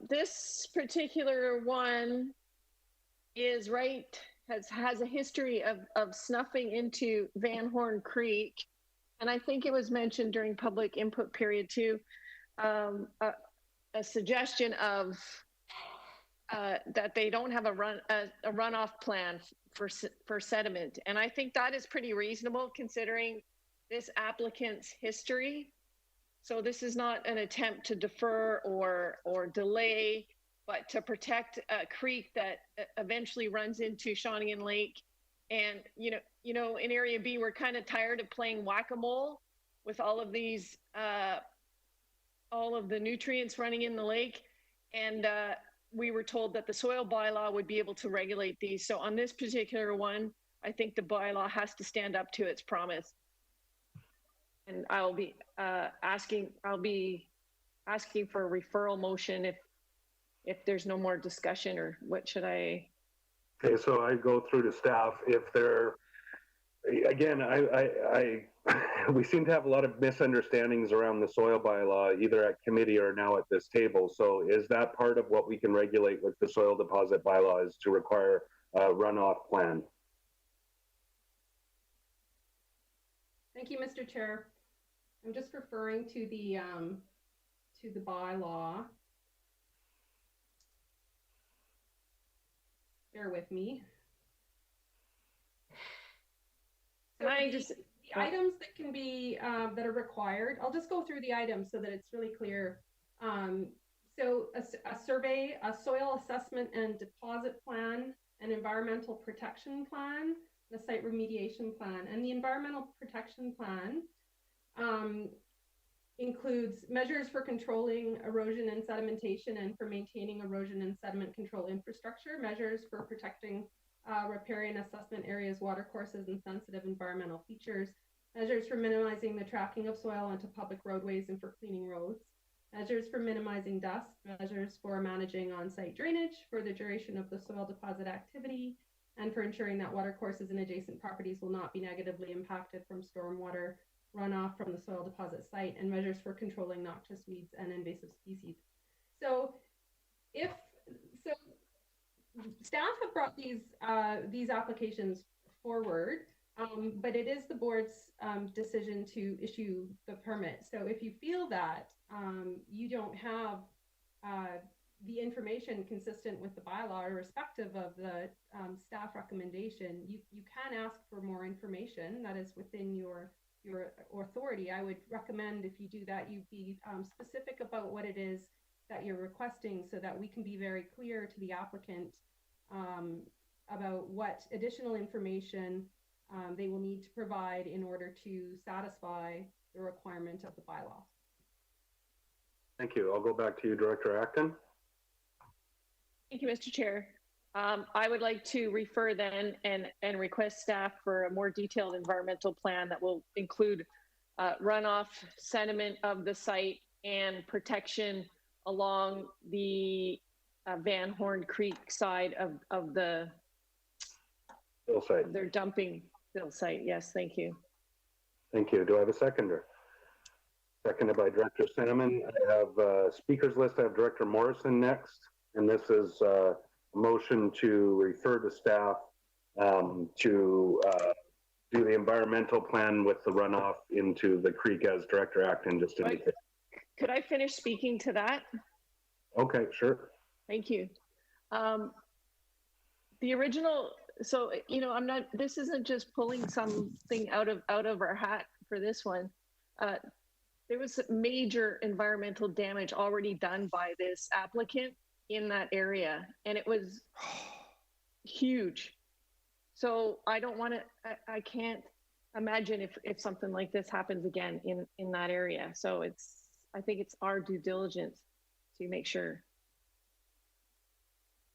This particular one is has a history of snuffing into Van Horn Creek. And I think it was mentioned during public input period too, a suggestion of that they don't have a runoff plan for sediment. And I think that is pretty reasonable considering this applicant's history. So this is not an attempt to defer or delay, but to protect a creek that eventually runs into Shawnigan Lake. And you know, in Area B, we're kind of tired of playing whack-a-mole with all of these, all of the nutrients running in the lake. And we were told that the soil bylaw would be able to regulate these. So on this particular one, I think the bylaw has to stand up to its promise. And I'll be asking for a referral motion if there's no more discussion, or what should I? Okay, so I go through to staff. If they're, again, we seem to have a lot of misunderstandings around the soil bylaw, either at committee or now at this table. So is that part of what we can regulate with the soil deposit bylaw, is to require a runoff plan? Thank you, Mr. Chair. I'm just referring to the bylaw. Bear with me. So the items that can be that are required, I'll just go through the items so that it's really clear. So a survey, a soil assessment and deposit plan, an environmental protection plan, the site remediation plan. And the environmental protection plan includes measures for controlling erosion and sedimentation and for maintaining erosion and sediment control infrastructure, measures for protecting riparian assessment areas, watercourses, and sensitive environmental features, measures for minimizing the tracking of soil onto public roadways and for cleaning roads, measures for minimizing dust, measures for managing on-site drainage for the duration of the soil deposit activity, and for ensuring that watercourses and adjacent properties will not be negatively impacted from stormwater runoff from the soil deposit site, and measures for controlling noxious weeds and invasive species. So staff have brought these applications forward, but it is the board's decision to issue the permit. So if you feel that you don't have the information consistent with the bylaw, irrespective of the staff recommendation, you can ask for more information that is within your authority. I would recommend, if you do that, you be specific about what it is that you're requesting, so that we can be very clear to the applicant about what additional information they will need to provide in order to satisfy the requirement of the bylaw. Thank you. I'll go back to you, Director Acton. Thank you, Mr. Chair. I would like to refer then and request staff for a more detailed environmental plan that will include runoff, sediment of the site, and protection along the Van Horn Creek side of the Bill site. of their dumping bill site. Yes, thank you. Thank you. Do I have a seconder? Seconded by Director Cinnamon. I have a speakers list. I have Director Morrison next, and this is a motion to refer to staff to do the environmental plan with the runoff into the creek, as Director Acton just indicated. Could I finish speaking to that? Okay, sure. Thank you. The original, so, you know, this isn't just pulling something out of our hat for this one. There was major environmental damage already done by this applicant in that area, and it was huge. So I don't want to, I can't imagine if something like this happens again in that area. So I think it's our due diligence to make sure.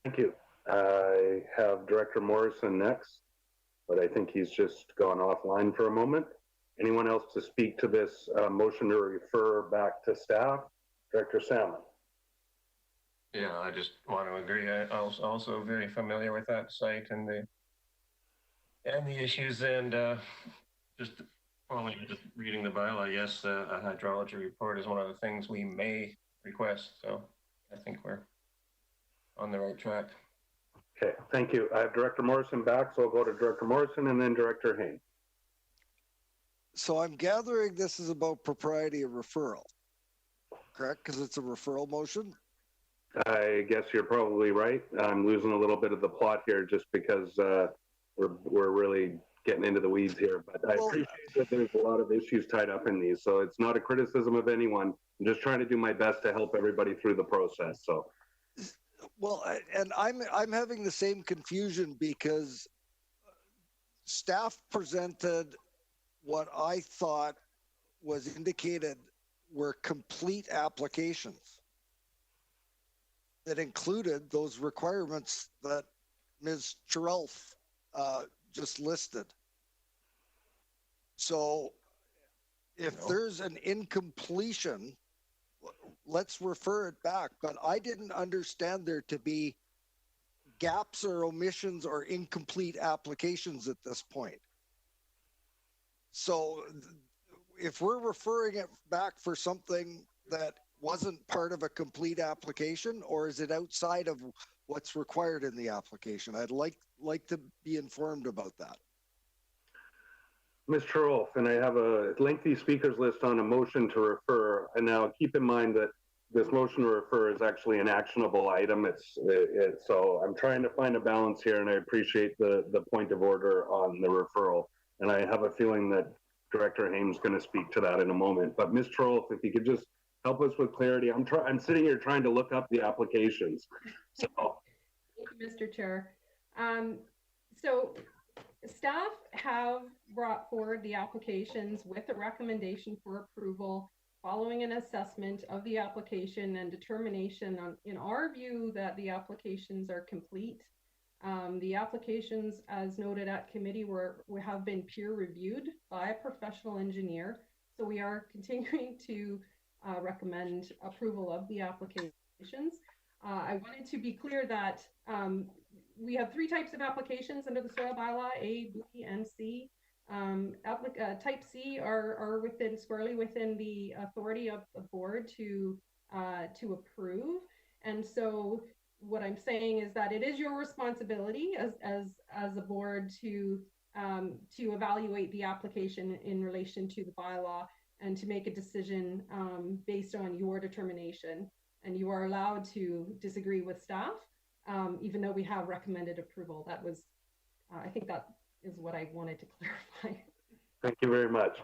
Thank you. I have Director Morrison next, but I think he's just gone offline for a moment. Anyone else to speak to this motion to refer back to staff? Director Salmon. Yeah, I just want to agree. I'm also very familiar with that site and and the issues, and just following, just reading the bylaw, yes, a hydrology report is one of the things we may request. So I think we're on the right track. Okay, thank you. I have Director Morrison back, so I'll go to Director Morrison and then Director Hain. So I'm gathering this is about propriety of referral, correct? Because it's a referral motion? I guess you're probably right. I'm losing a little bit of the plot here just because we're really getting into the weeds here. But I appreciate that there's a lot of issues tied up in these. So it's not a criticism of anyone. I'm just trying to do my best to help everybody through the process. So. Well, and I'm having the same confusion because staff presented what I thought was indicated were complete applications that included those requirements that Ms. Chirelf just listed. So if there's an incompletion, let's refer it back. But I didn't understand there to be gaps or omissions or incomplete applications at this point. So if we're referring it back for something that wasn't part of a complete application, or is it outside of what's required in the application? I'd like to be informed about that. Ms. Chirolf, and I have a lengthy speakers list on a motion to refer. And now keep in mind that this motion to refer is actually an actionable item. So I'm trying to find a balance here, and I appreciate the point of order on the referral. And I have a feeling that Director Haim's going to speak to that in a moment. But Ms. Chirolf, if you could just help us with clarity. I'm sitting here trying to look up the applications. So. Thank you, Mr. Chair. So staff have brought forward the applications with a recommendation for approval following an assessment of the application and determination on, in our view, that the applications are complete. The applications, as noted at committee, have been peer reviewed by a professional engineer. So we are continuing to recommend approval of the applications. I wanted to be clear that we have 3 types of applications under the soil bylaw: A, B, and C. Type C are squarely within the authority of the board to approve. And so what I'm saying is that it is your responsibility as a board to evaluate the application in relation to the bylaw and to make a decision based on your determination. And you are allowed to disagree with staff, even though we have recommended approval. That was, I think that is what I wanted to clarify. Thank you very much.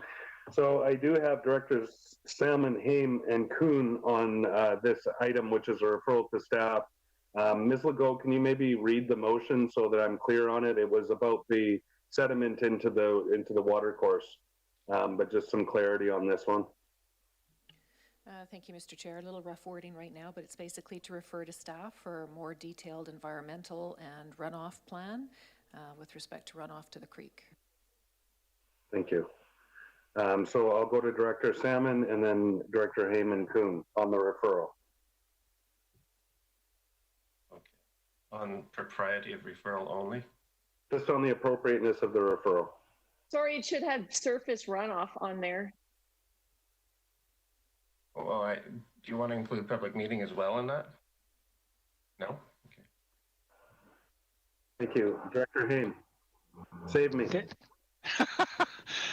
So I do have Directors Salmon, Haim, and Kuhn on this item, which is a referral to staff. Ms. Legault, can you maybe read the motion so that I'm clear on it? It was about the sediment into the water course, but just some clarity on this one. Thank you, Mr. Chair. A little rough wording right now, but it's basically to refer to staff for a more detailed environmental and runoff plan with respect to runoff to the creek. Thank you. So I'll go to Director Salmon and then Director Haim and Kuhn on the referral. Okay. On propriety of referral only? Just on the appropriateness of the referral. Sorry, it should have surface runoff on there. Well, do you want to include public meeting as well in that? No? Okay. Thank you. Director Haim, save me. Okay.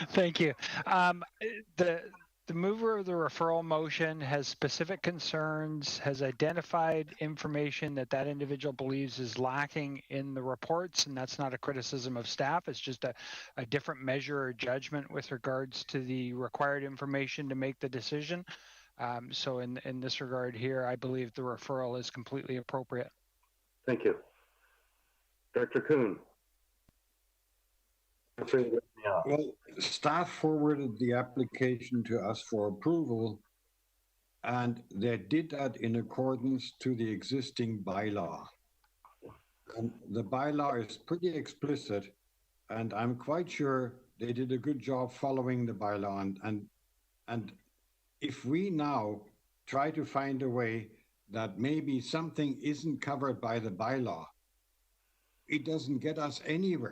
Thank you. The mover of the referral motion has specific concerns, has identified information that individual believes is lacking in the reports, and that's not a criticism of staff. It's just a different measure or judgment with regards to the required information to make the decision. So in this regard here, I believe the referral is completely appropriate. Thank you. Director Kuhn. Well, staff forwarded the application to us for approval, and they did that in accordance to the existing bylaw. And the bylaw is pretty explicit, and I'm quite sure they did a good job following the bylaw. And if we now try to find a way that maybe something isn't covered by the bylaw, it doesn't get us anywhere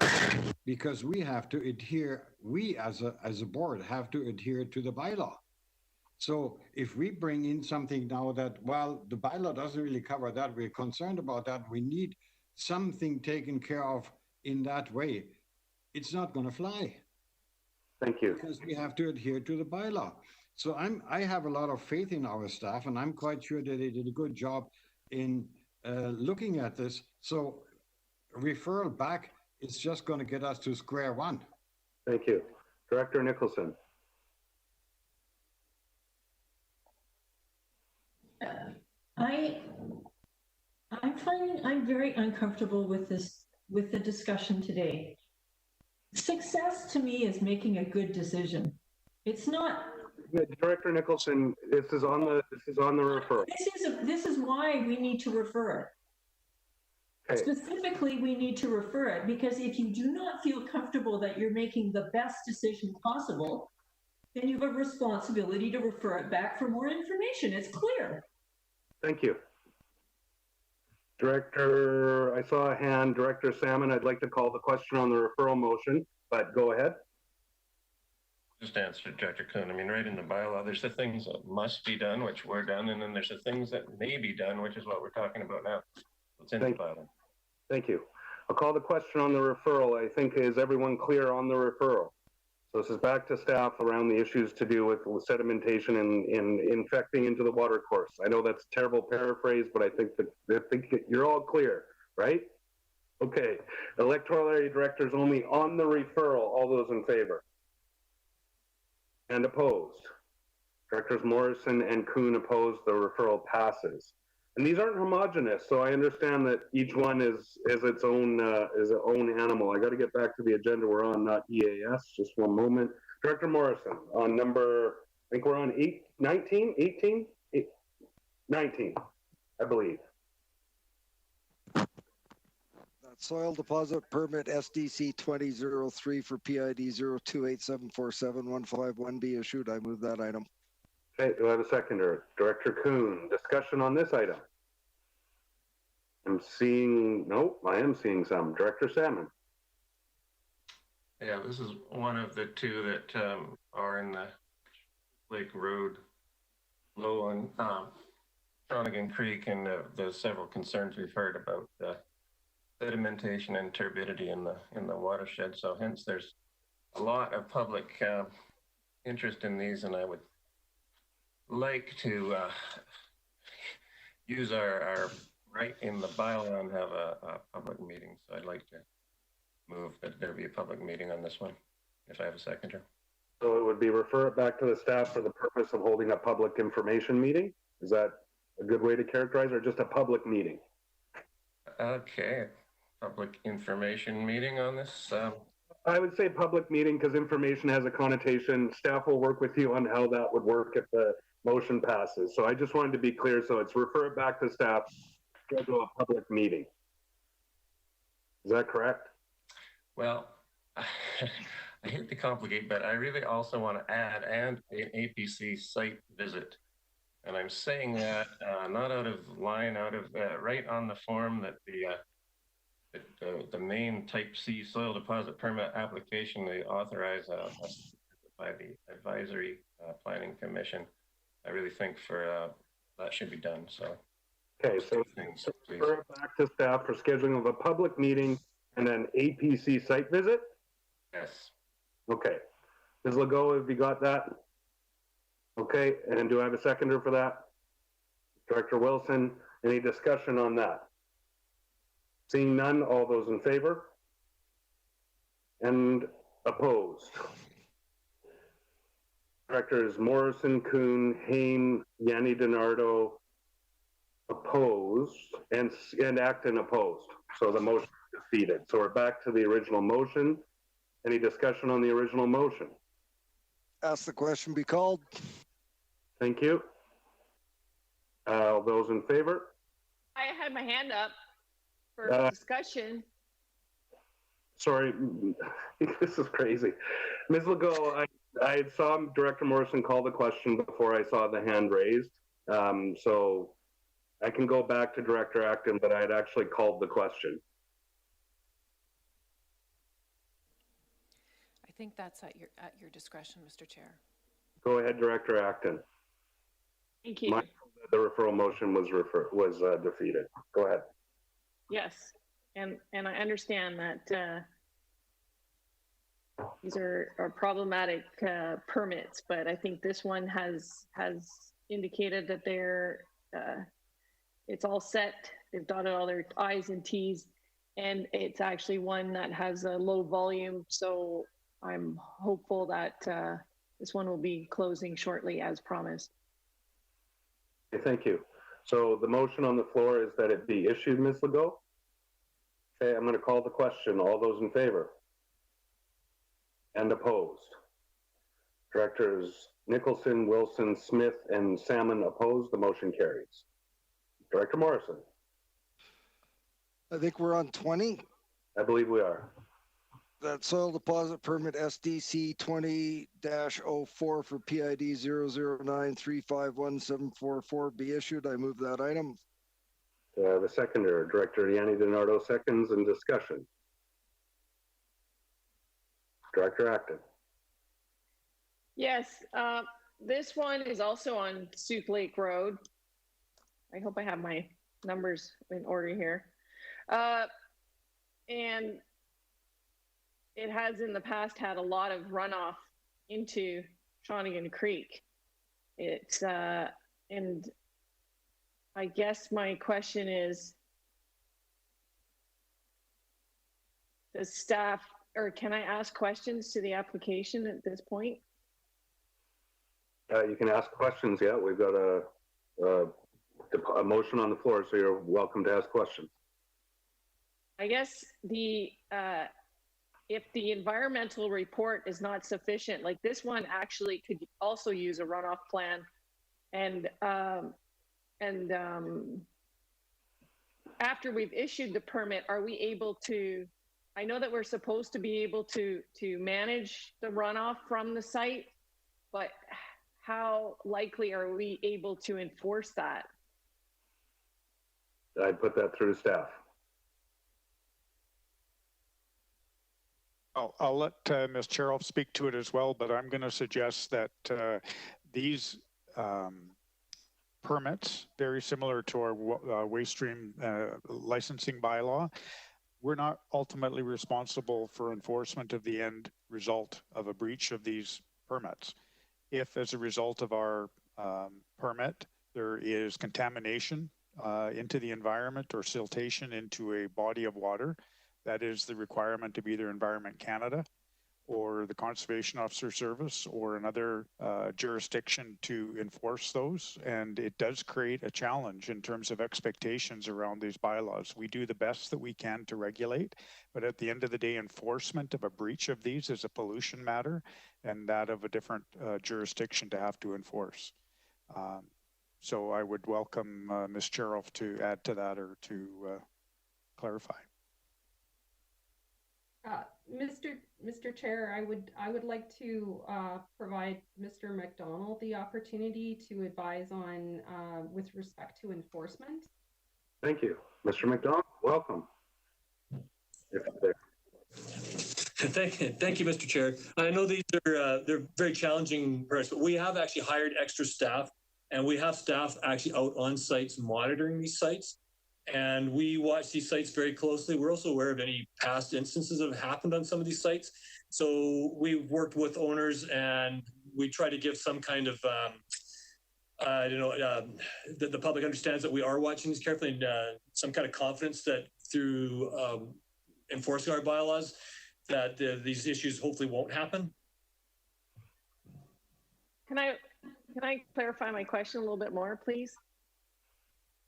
because we have to adhere, we as a board have to adhere to the bylaw. So if we bring in something now that, well, the bylaw doesn't really cover that, we're concerned about that, we need something taken care of in that way, it's not going to fly. Thank you. Because we have to adhere to the bylaw. So I have a lot of faith in our staff, and I'm quite sure that they did a good job in looking at this. So referral back is just going to get us to square one. Thank you. Director Nicholson. I'm very uncomfortable with this, with the discussion today. Success to me is making a good decision. It's not. Director Nicholson, this is on the referral. This is why we need to refer it. Okay. Specifically, we need to refer it because if you do not feel comfortable that you're making the best decision possible, then you have a responsibility to refer it back for more information. It's clear. Thank you. Director, I saw a hand. Director Salmon, I'd like to call the question on the referral motion, but go ahead. Just answer Director Kuhn. I mean, right in the bylaw, there's the things that must be done, which were done, and then there's the things that may be done, which is what we're talking about now. It's in the bylaw. Thank you. I'll call the question on the referral. I think, is everyone clear on the referral? So this is back to staff around the issues to do with sedimentation and infecting into the water course. I know that's a terrible paraphrase, but I think you're all clear, right? Okay. Electoral area directors only on the referral. All those in favor? And opposed? Directors Morrison and Kuhn opposed. The referral passes. And these aren't homogenous, so I understand that each one is its own animal. I got to get back to the agenda we're on, not EAS. Just one moment. Director Morrison, on number, I think we're on 19, I believe. That soil deposit permit SDC 2003 for PID 028747151 be issued. I move that item. Okay, do I have a seconder? Director Kuhn, discussion on this item. I am seeing some. Director Salmon. Yeah, this is one of the two that are in the Lake Road, low on Tronigan Creek, and the several concerns we've heard about sedimentation and turbidity in the watershed. So hence there's a lot of public interest in these, and I would like to use our right in the bylaw and have a public meeting. So I'd like to move that there be a public meeting on this one, if I have a seconder. So it would be refer it back to the staff for the purpose of holding a public information meeting? Is that a good way to characterize, or just a public meeting? Okay, public information meeting on this. I would say public meeting because information has a connotation. Staff will work with you on how that would work if the motion passes. So I just wanted to be clear. So it's refer it back to staff, schedule a public meeting. Is that correct? Well, I hate to complicate, but I really also want to add an APC site visit. And I'm saying that not out of line, out of right on the form that the main Type C soil deposit permit application they authorize by the Advisory Planning Commission. I really think that should be done. So, okay, so refer it back to staff for scheduling of a public meeting and an APC site visit. Yes. Okay, Ms. Legault, have you got that? Okay, and do I have a seconder for that? Director Wilson, any discussion on that? Seeing none, all those in favor? And opposed? Directors Morrison, Kuhn, Hain, Yanni DiNardo opposed, and Acton opposed. So the motion is defeated. So we're back to the original motion. Any discussion on the original motion? Ask the question be called. Thank you. All those in favor? I had my hand up for discussion. Sorry, this is crazy. Ms. Legault, I saw Director Morrison call the question before I saw the hand raised. So I can go back to Director Acton, but I had actually called the question. think that's at your discretion, Mr. Chair. Go ahead, Director Acton. Thank you. The referral motion was defeated. Go ahead. Yes, and I understand that these are problematic permits, but I think this one has indicated that it's all set. They've dotted all their I's and T's, and it's actually one that has a low volume. So I'm hopeful that this one will be closing shortly as promised. Okay, thank you. So the motion on the floor is that it be issued, Ms. Legault. Okay, I'm going to call the question. All those in favor? And opposed? Directors Nicholson, Wilson, Smith, and Salmon opposed. The motion carries. Director Morrison. I think we're on 20. I believe we are. That soil deposit permit SDC 20-04 for PID 009351744 be issued. I move that item. The seconder, Director Yanni DiNardo, seconds and discussion. Director Acton. Yes, this one is also on Soup Lake Road. I hope I have my numbers in order here. And it has in the past had a lot of runoff into Shawnigan Creek. It's, and I guess my question is, does staff, or can I ask questions to the application at this point? You can ask questions, yeah. We've got a motion on the floor, so you're welcome to ask questions. I guess if the environmental report is not sufficient, like this one actually could also use a runoff plan, and after we've issued the permit, are we able to, I know that we're supposed to be able to manage the runoff from the site, but how likely are we able to enforce that? I'd put that through staff. I'll let Ms. Cheryl speak to it as well, but I'm going to suggest that these permits, very similar to our waste stream licensing bylaw, we're not ultimately responsible for enforcement of the end result of a breach of these permits. If as a result of our permit, there is contamination into the environment or siltation into a body of water, that is the requirement of either Environment Canada or the Conservation Officer Service or another jurisdiction to enforce those. And it does create a challenge in terms of expectations around these bylaws. We do the best that we can to regulate, but at the end of the day, enforcement of a breach of these is a pollution matter and that of a different jurisdiction to have to enforce. So I would welcome Ms. Cheryl to add to that or to clarify. Mr. Chair, I would like to provide Mr. McDonald the opportunity to advise on with respect to enforcement. Thank you. Mr. McDonald, welcome. Thank you, Mr. Chair. I know these are they're very challenging parts, but we have actually hired extra staff, and we have staff actually out on sites monitoring these sites. And we watch these sites very closely. We're also aware of any past instances that have happened on some of these sites. So we've worked with owners and we try to give some kind of, that the public understands that we are watching these carefully and some kind of confidence that through enforcing our bylaws, that these issues hopefully won't happen. Can I clarify my question a little bit more, please?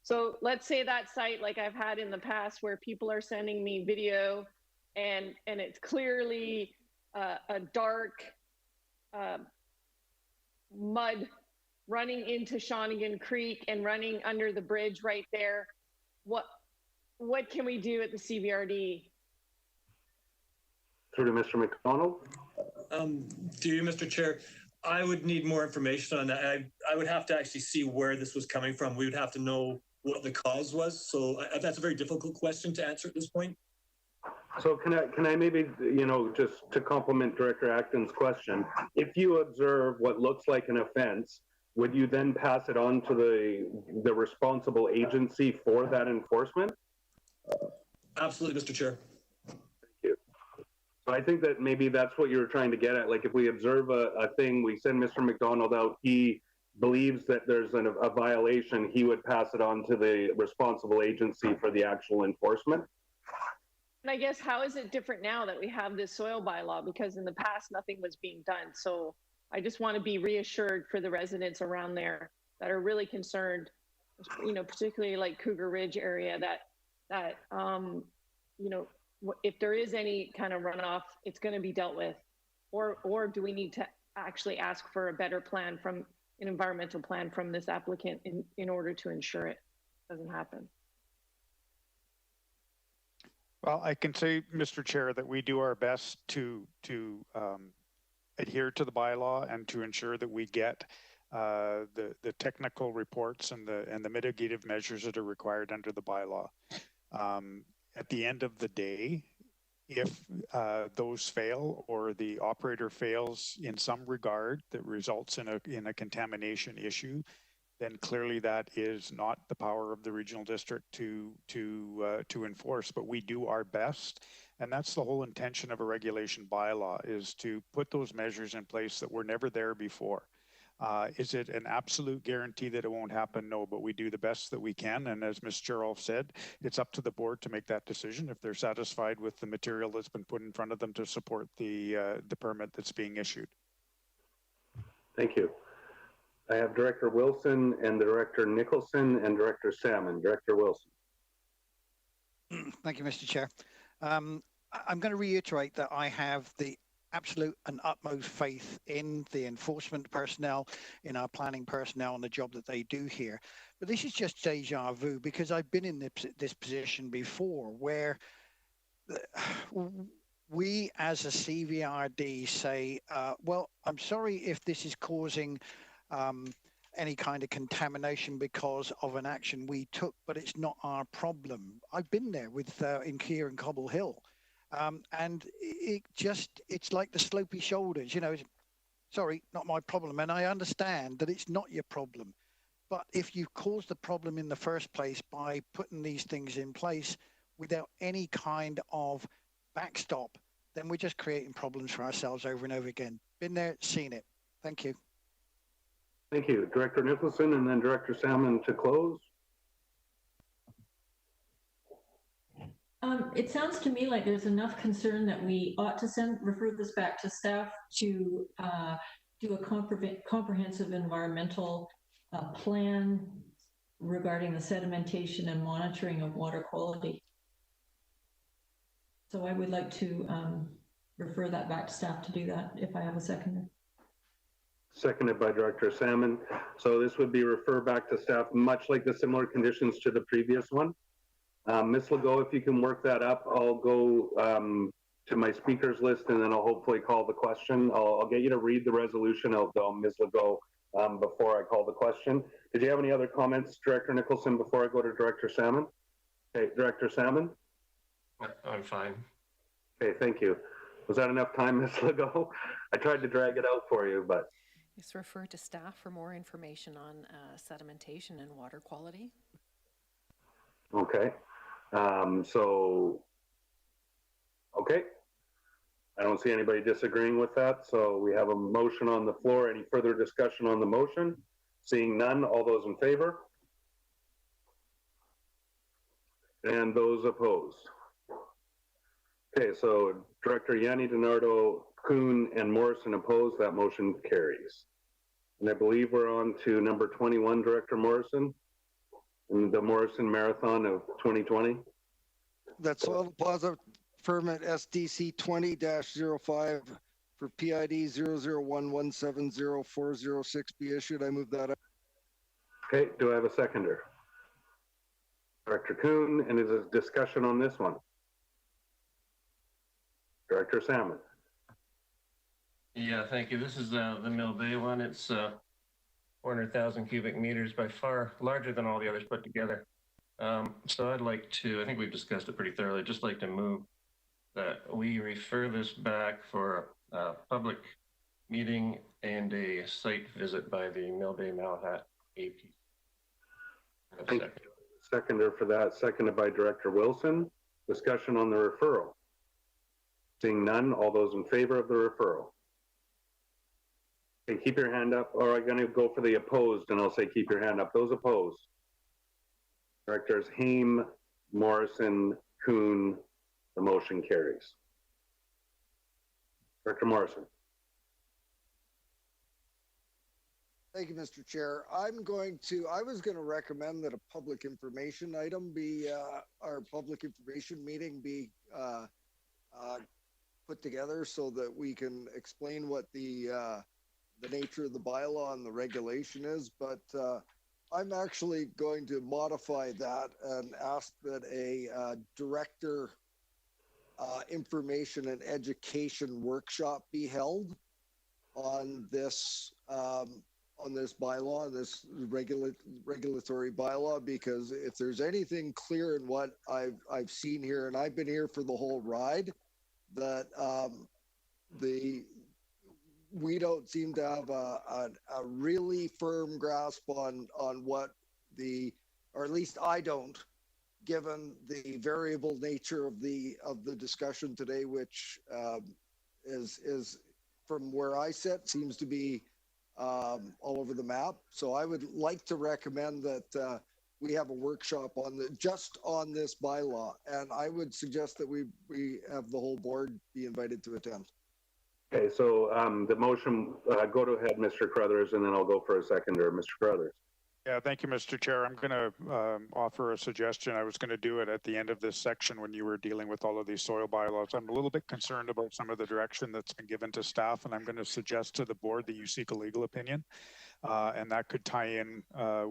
So let's say that site, like I've had in the past, where people are sending me video and it's clearly a dark mud running into Shawnigan Creek and running under the bridge right there. What can we do at the CBRD? Through to Mr. McDonald. To you, Mr. Chair, I would need more information on that. I would have to actually see where this was coming from. We would have to know what the cause was. So that's a very difficult question to answer at this point. So can I maybe, just to complement Director Acton's question, if you observe what looks like an offense, would you then pass it on to the responsible agency for that enforcement? Absolutely, Mr. Chair. Thank you. So I think that maybe that's what you were trying to get at. Like if we observe a thing, we send Mr. McDonald out, he believes that there's a violation, he would pass it on to the responsible agency for the actual enforcement. And I guess how is it different now that we have this soil bylaw? Because in the past, nothing was being done. So I just want to be reassured for the residents around there that are really concerned, particularly like Cougar Ridge area, that if there is any kind of runoff, it's going to be dealt with. Or do we need to actually ask for a better plan from an environmental plan from this applicant in order to ensure it doesn't happen? Well, I can say, Mr. Chair, that we do our best to adhere to the bylaw and to ensure that we get the technical reports and the mitigative measures that are required under the bylaw. At the end of the day, if those fail or the operator fails in some regard that results in a contamination issue, then clearly that is not the power of the regional district to enforce. But we do our best, and that's the whole intention of a regulation bylaw, is to put those measures in place that were never there before. Is it an absolute guarantee that it won't happen? No, but we do the best that we can. And as Ms. Gerald said, it's up to the board to make that decision if they're satisfied with the material that's been put in front of them to support the permit that's being issued. Thank you. I have Director Wilson and Director Nicholson and Director Salmon. Director Wilson. Thank you, Mr. Chair. I'm going to reiterate that I have the absolute and utmost faith in the enforcement personnel, in our planning personnel, and the job that they do here. But this is just deja vu, because I've been in this position before where we as a CVRD say, well, I'm sorry if this is causing any kind of contamination because of an action we took, but it's not our problem. I've been there with in Keir and Cobble Hill. And it's like the slopey shoulders, sorry, not my problem. And I understand that it's not your problem. But if you've caused the problem in the first place by putting these things in place without any kind of backstop, then we're just creating problems for ourselves over and over again. Been there, seen it. Thank you. Thank you. Director Nicholson and then Director Salmon to close. It sounds to me like there's enough concern that we ought to refer this back to staff to do a comprehensive environmental plan regarding the sedimentation and monitoring of water quality. So I would like to refer that back to staff to do that, if I have a seconder. Seconded by Director Salmon. So this would be refer back to staff, much like the similar conditions to the previous one. Ms. Legault, if you can work that up, I'll go to my speakers list and then I'll hopefully call the question. I'll get you to read the resolution out though, Ms. Legault, before I call the question. Did you have any other comments, Director Nicholson, before I go to Director Salmon? Okay, Director Salmon? I'm fine. Okay, thank you. Was that enough time, Ms. Legault? I tried to drag it out for you, but. Just refer to staff for more information on sedimentation and water quality. Okay. Okay. I don't see anybody disagreeing with that. So we have a motion on the floor. Any further discussion on the motion? Seeing none, all those in favor? And those opposed? Okay, so Director Yanni DiNardo, Kuhn, and Morrison opposed. That motion carries. And I believe we're on to number 21, Director Morrison, in the Morrison Marathon of 2020. That's Soil Deposit Permit SDC 20-05 for PID 001170406 be issued. I move that up. Okay, do I have a seconder? Director Kuhn, and is there discussion on this one? Director Salmon. Yeah, thank you. This is the Mill Bay one. It's 400,000 cubic meters, by far larger than all the others put together. So I'd like to, I think we've discussed it pretty thoroughly, just like to move that we refer this back for a public meeting and a site visit by the Mill Bay Malhat AP. Thank you. Seconder for that, seconded by Director Wilson. Discussion on the referral. Seeing none, all those in favor of the referral? Okay, keep your hand up, or I'm going to go for the opposed, and I'll say keep your hand up. Those opposed? Directors Haim, Morrison, Kuhn, the motion carries. Director Morrison. Thank you, Mr. Chair. I was going to recommend that a public information item be, our public information meeting be put together so that we can explain what the nature of the bylaw and the regulation is. But I'm actually going to modify that and ask that a director information and education workshop be held on this bylaw, this regulatory bylaw, because if there's anything clear in what I've seen here, and I've been here for the whole ride, that we don't seem to have a really firm grasp on what or at least I don't, given the variable nature of the discussion today, which is from where I sit seems to be all over the map. So I would like to recommend that we have a workshop just on this bylaw, and I would suggest that we have the whole board be invited to attend. Okay, so the motion, go to ahead, Mr. Crothers, and then I'll go for a seconder. Mr. Crothers. Yeah, thank you, Mr. Chair. I'm going to offer a suggestion. I was going to do it at the end of this section when you were dealing with all of these soil bylaws. I'm a little bit concerned about some of the direction that's been given to staff, and I'm going to suggest to the board that you seek a legal opinion. And that could tie in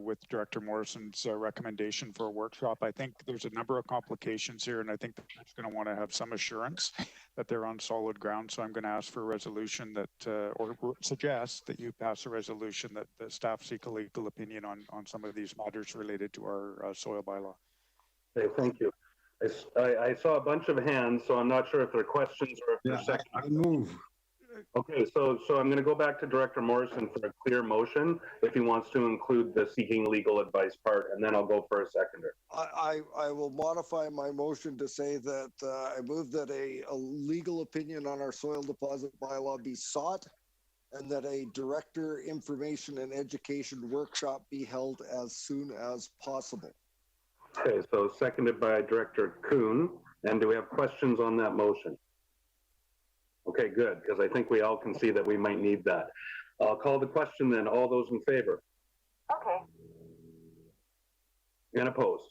with Director Morrison's recommendation for a workshop. I think there's a number of complications here, and I think they're going to want to have some assurance that they're on solid ground. So I'm going to ask for a resolution that, or suggest that you pass a resolution that the staff seek a legal opinion on some of these matters related to our soil bylaw. Okay, thank you. I saw a bunch of hands, so I'm not sure if there are questions or if there's seconds. I move. Okay, so I'm going to go back to Director Morrison for a clear motion if he wants to include the seeking legal advice part, and then I'll go for a seconder. I will modify my motion to say that I move that a legal opinion on our soil deposit bylaw be sought, and that a director information and education workshop be held as soon as possible. Okay, so seconded by Director Kuhn. And do we have questions on that motion? Okay, good, because I think we all can see that we might need that. I'll call the question then. All those in favor? Okay. And opposed?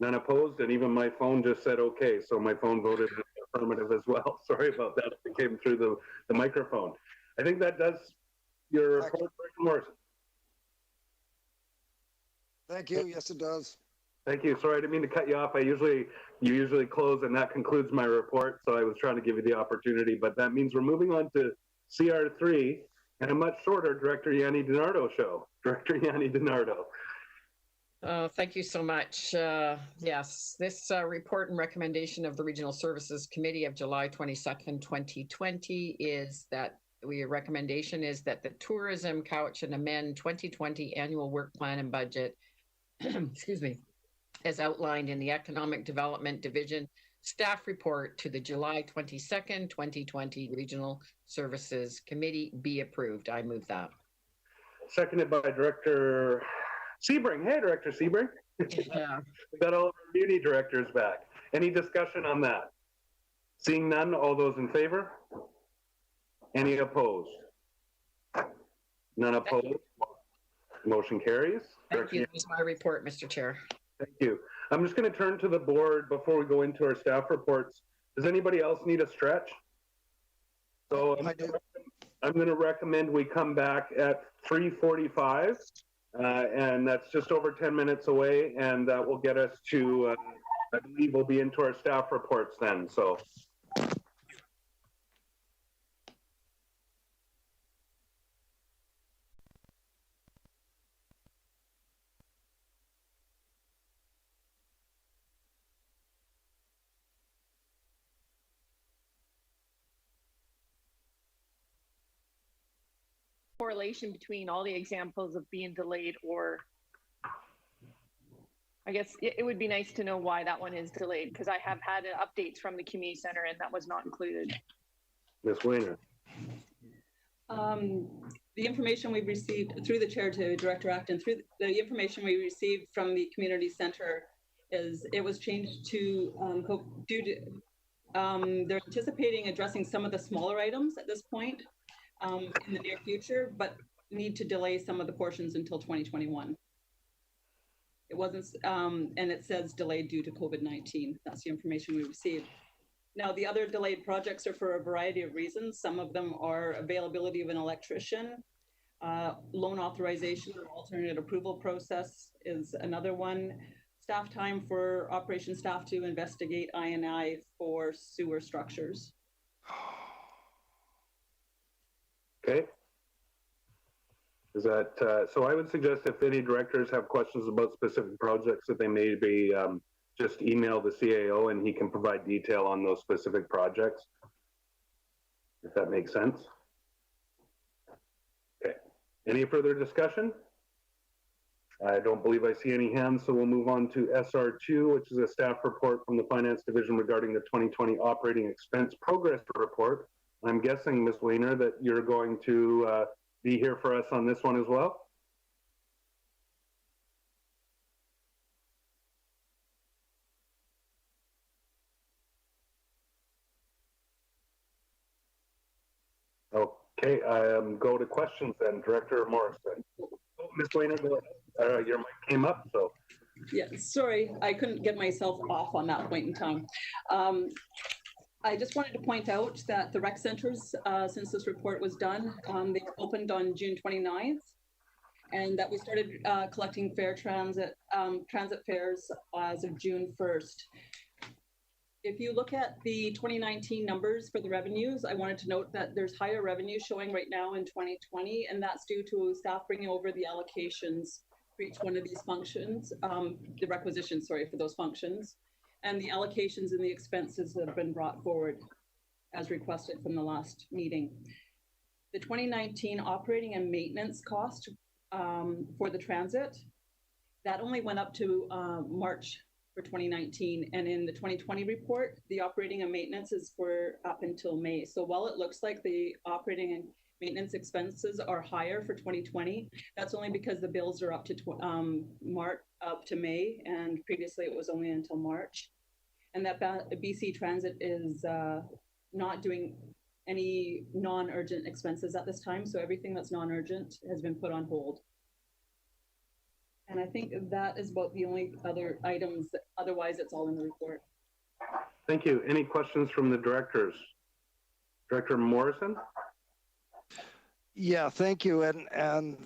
None opposed, and even my phone just said okay, so my phone voted affirmative as well. Sorry about that. It came through the microphone. I think that does your report, Director Morrison. Thank you. Yes, it does. Thank you. Sorry, I didn't mean to cut you off. You usually close, and that concludes my report. So I was trying to give you the opportunity, but that means we're moving on to CR3 and a much shorter Director Yanni DiNardo show. Director Yanni DiNardo. Thank you so much. Yes, this report and recommendation of the Regional Services Committee of July 22nd, 2020 is that recommendation is that the Tourism Couch and Amend 2020 Annual Work Plan and Budget, excuse me, as outlined in the Economic Development Division staff report to the July 22nd, 2020 Regional Services Committee be approved. I move that. Seconded by Director Sebring. Hey, Director Sebring. Yeah. We got all of our muni directors back. Any discussion on that? Seeing none, all those in favor? Any opposed? None opposed? Motion carries. Thank you. That's my report, Mr. Chair. Thank you. I'm just going to turn to the board before we go into our staff reports. Does anybody else need a stretch? So I'm going to recommend we come back at 3:45, and that's just over 10 minutes away, and that will get us to, I believe we'll be into our staff reports then. So. correlation between all the examples of being delayed, or I guess it would be nice to know why that one is delayed, because I have had updates from the community center and that was not included. Ms. Weiner. The information we've received through the chair to Director Acton, through the information we received from the community center is it was changed to due to they're anticipating addressing some of the smaller items at this point in the near future, but need to delay some of the portions until 2021. It wasn't, and it says delayed due to COVID-19. That's the information we received. Now, the other delayed projects are for a variety of reasons. Some of them are availability of an electrician, loan authorization or alternate approval process is another one. Staff time for operation staff to investigate I&I for sewer structures. Okay. Is that, so I would suggest if any directors have questions about specific projects that they may be, just email the CAO and he can provide detail on those specific projects, if that makes sense. Okay. Any further discussion? I don't believe I see any hands, so we'll move on to SR2, which is a staff report from the Finance Division regarding the 2020 Operating Expense Progress Report. I'm guessing, Ms. Weiner, that you're going to be here for us on this one as well? Okay, go to questions then. Director Morrison. Oh, Ms. Weiner, your mic came up, so. Yeah, sorry, I couldn't get myself off on that point in time. I just wanted to point out that the rec centers, since this report was done, they were opened on June 29th, and that we started collecting transit fares as of June 1st. If you look at the 2019 numbers for the revenues, I wanted to note that there's higher revenue showing right now in 2020, and that's due to staff bringing over the allocations for each one of these functions, the requisitions, sorry, for those functions, and the allocations and the expenses that have been brought forward as requested from the last meeting. The 2019 operating and maintenance cost for the transit, that only went up to March for 2019, and in the 2020 report, the operating and maintenance is for up until May. So while it looks like the operating and maintenance expenses are higher for 2020, that's only because the bills are up to March up to May, and previously it was only until March. And that BC Transit is not doing any non-urgent expenses at this time, so everything that's non-urgent has been put on hold. And I think that is about the only other items. Otherwise, it's all in the report. Thank you. Any questions from the directors? Director Morrison? Yeah, thank you. And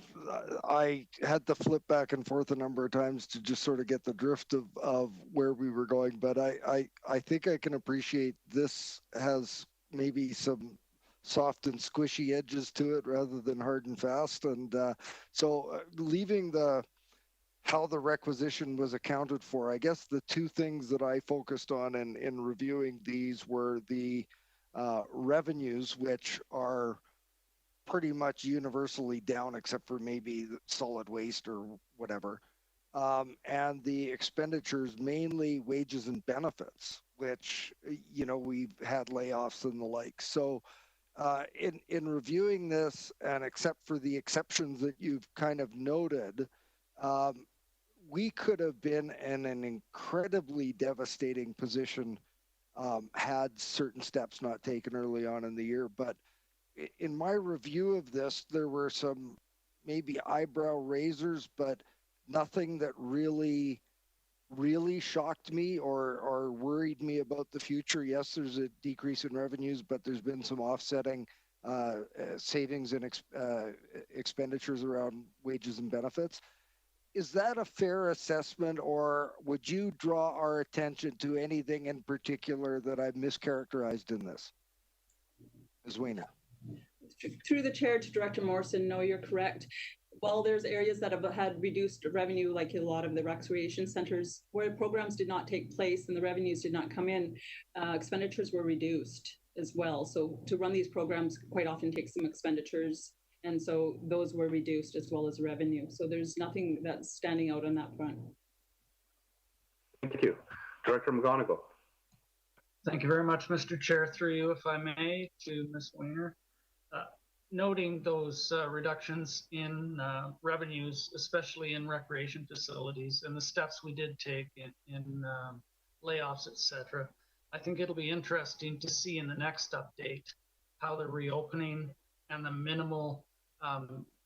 I had to flip back and forth a number of times to just sort of get the drift of where we were going. But I think I can appreciate this has maybe some soft and squishy edges to it rather than hard and fast. And so leaving how the requisition was accounted for, I guess the two things that I focused on in reviewing these were the revenues, which are pretty much universally down except for maybe solid waste or whatever, and the expenditures, mainly wages and benefits, which, you know, we've had layoffs and the like. So in reviewing this, and except for the exceptions that you've kind of noted, we could have been in an incredibly devastating position had certain steps not taken early on in the year. But in my review of this, there were some maybe eyebrow raisers, but nothing that really shocked me or worried me about the future. Yes, there's a decrease in revenues, but there's been some offsetting savings and expenditures around wages and benefits. Is that a fair assessment, or would you draw our attention to anything in particular that I've mischaracterized in this? Ms. Weiner. Through the chair to Director Morrison, no, you're correct. While there's areas that have had reduced revenue, like a lot of the recreation centers, where programs did not take place and the revenues did not come in, expenditures were reduced as well. So to run these programs quite often takes some expenditures And so those were reduced as well as revenue. So there's nothing that's standing out on that front. Thank you. Director McGonigal. Thank you very much, Mr. Chair. Through you, if I may, to Ms. Weiner. Noting those reductions in revenues, especially in recreation facilities, and the steps we did take in layoffs, et cetera, I think it'll be interesting to see in the next update how the reopening and the minimal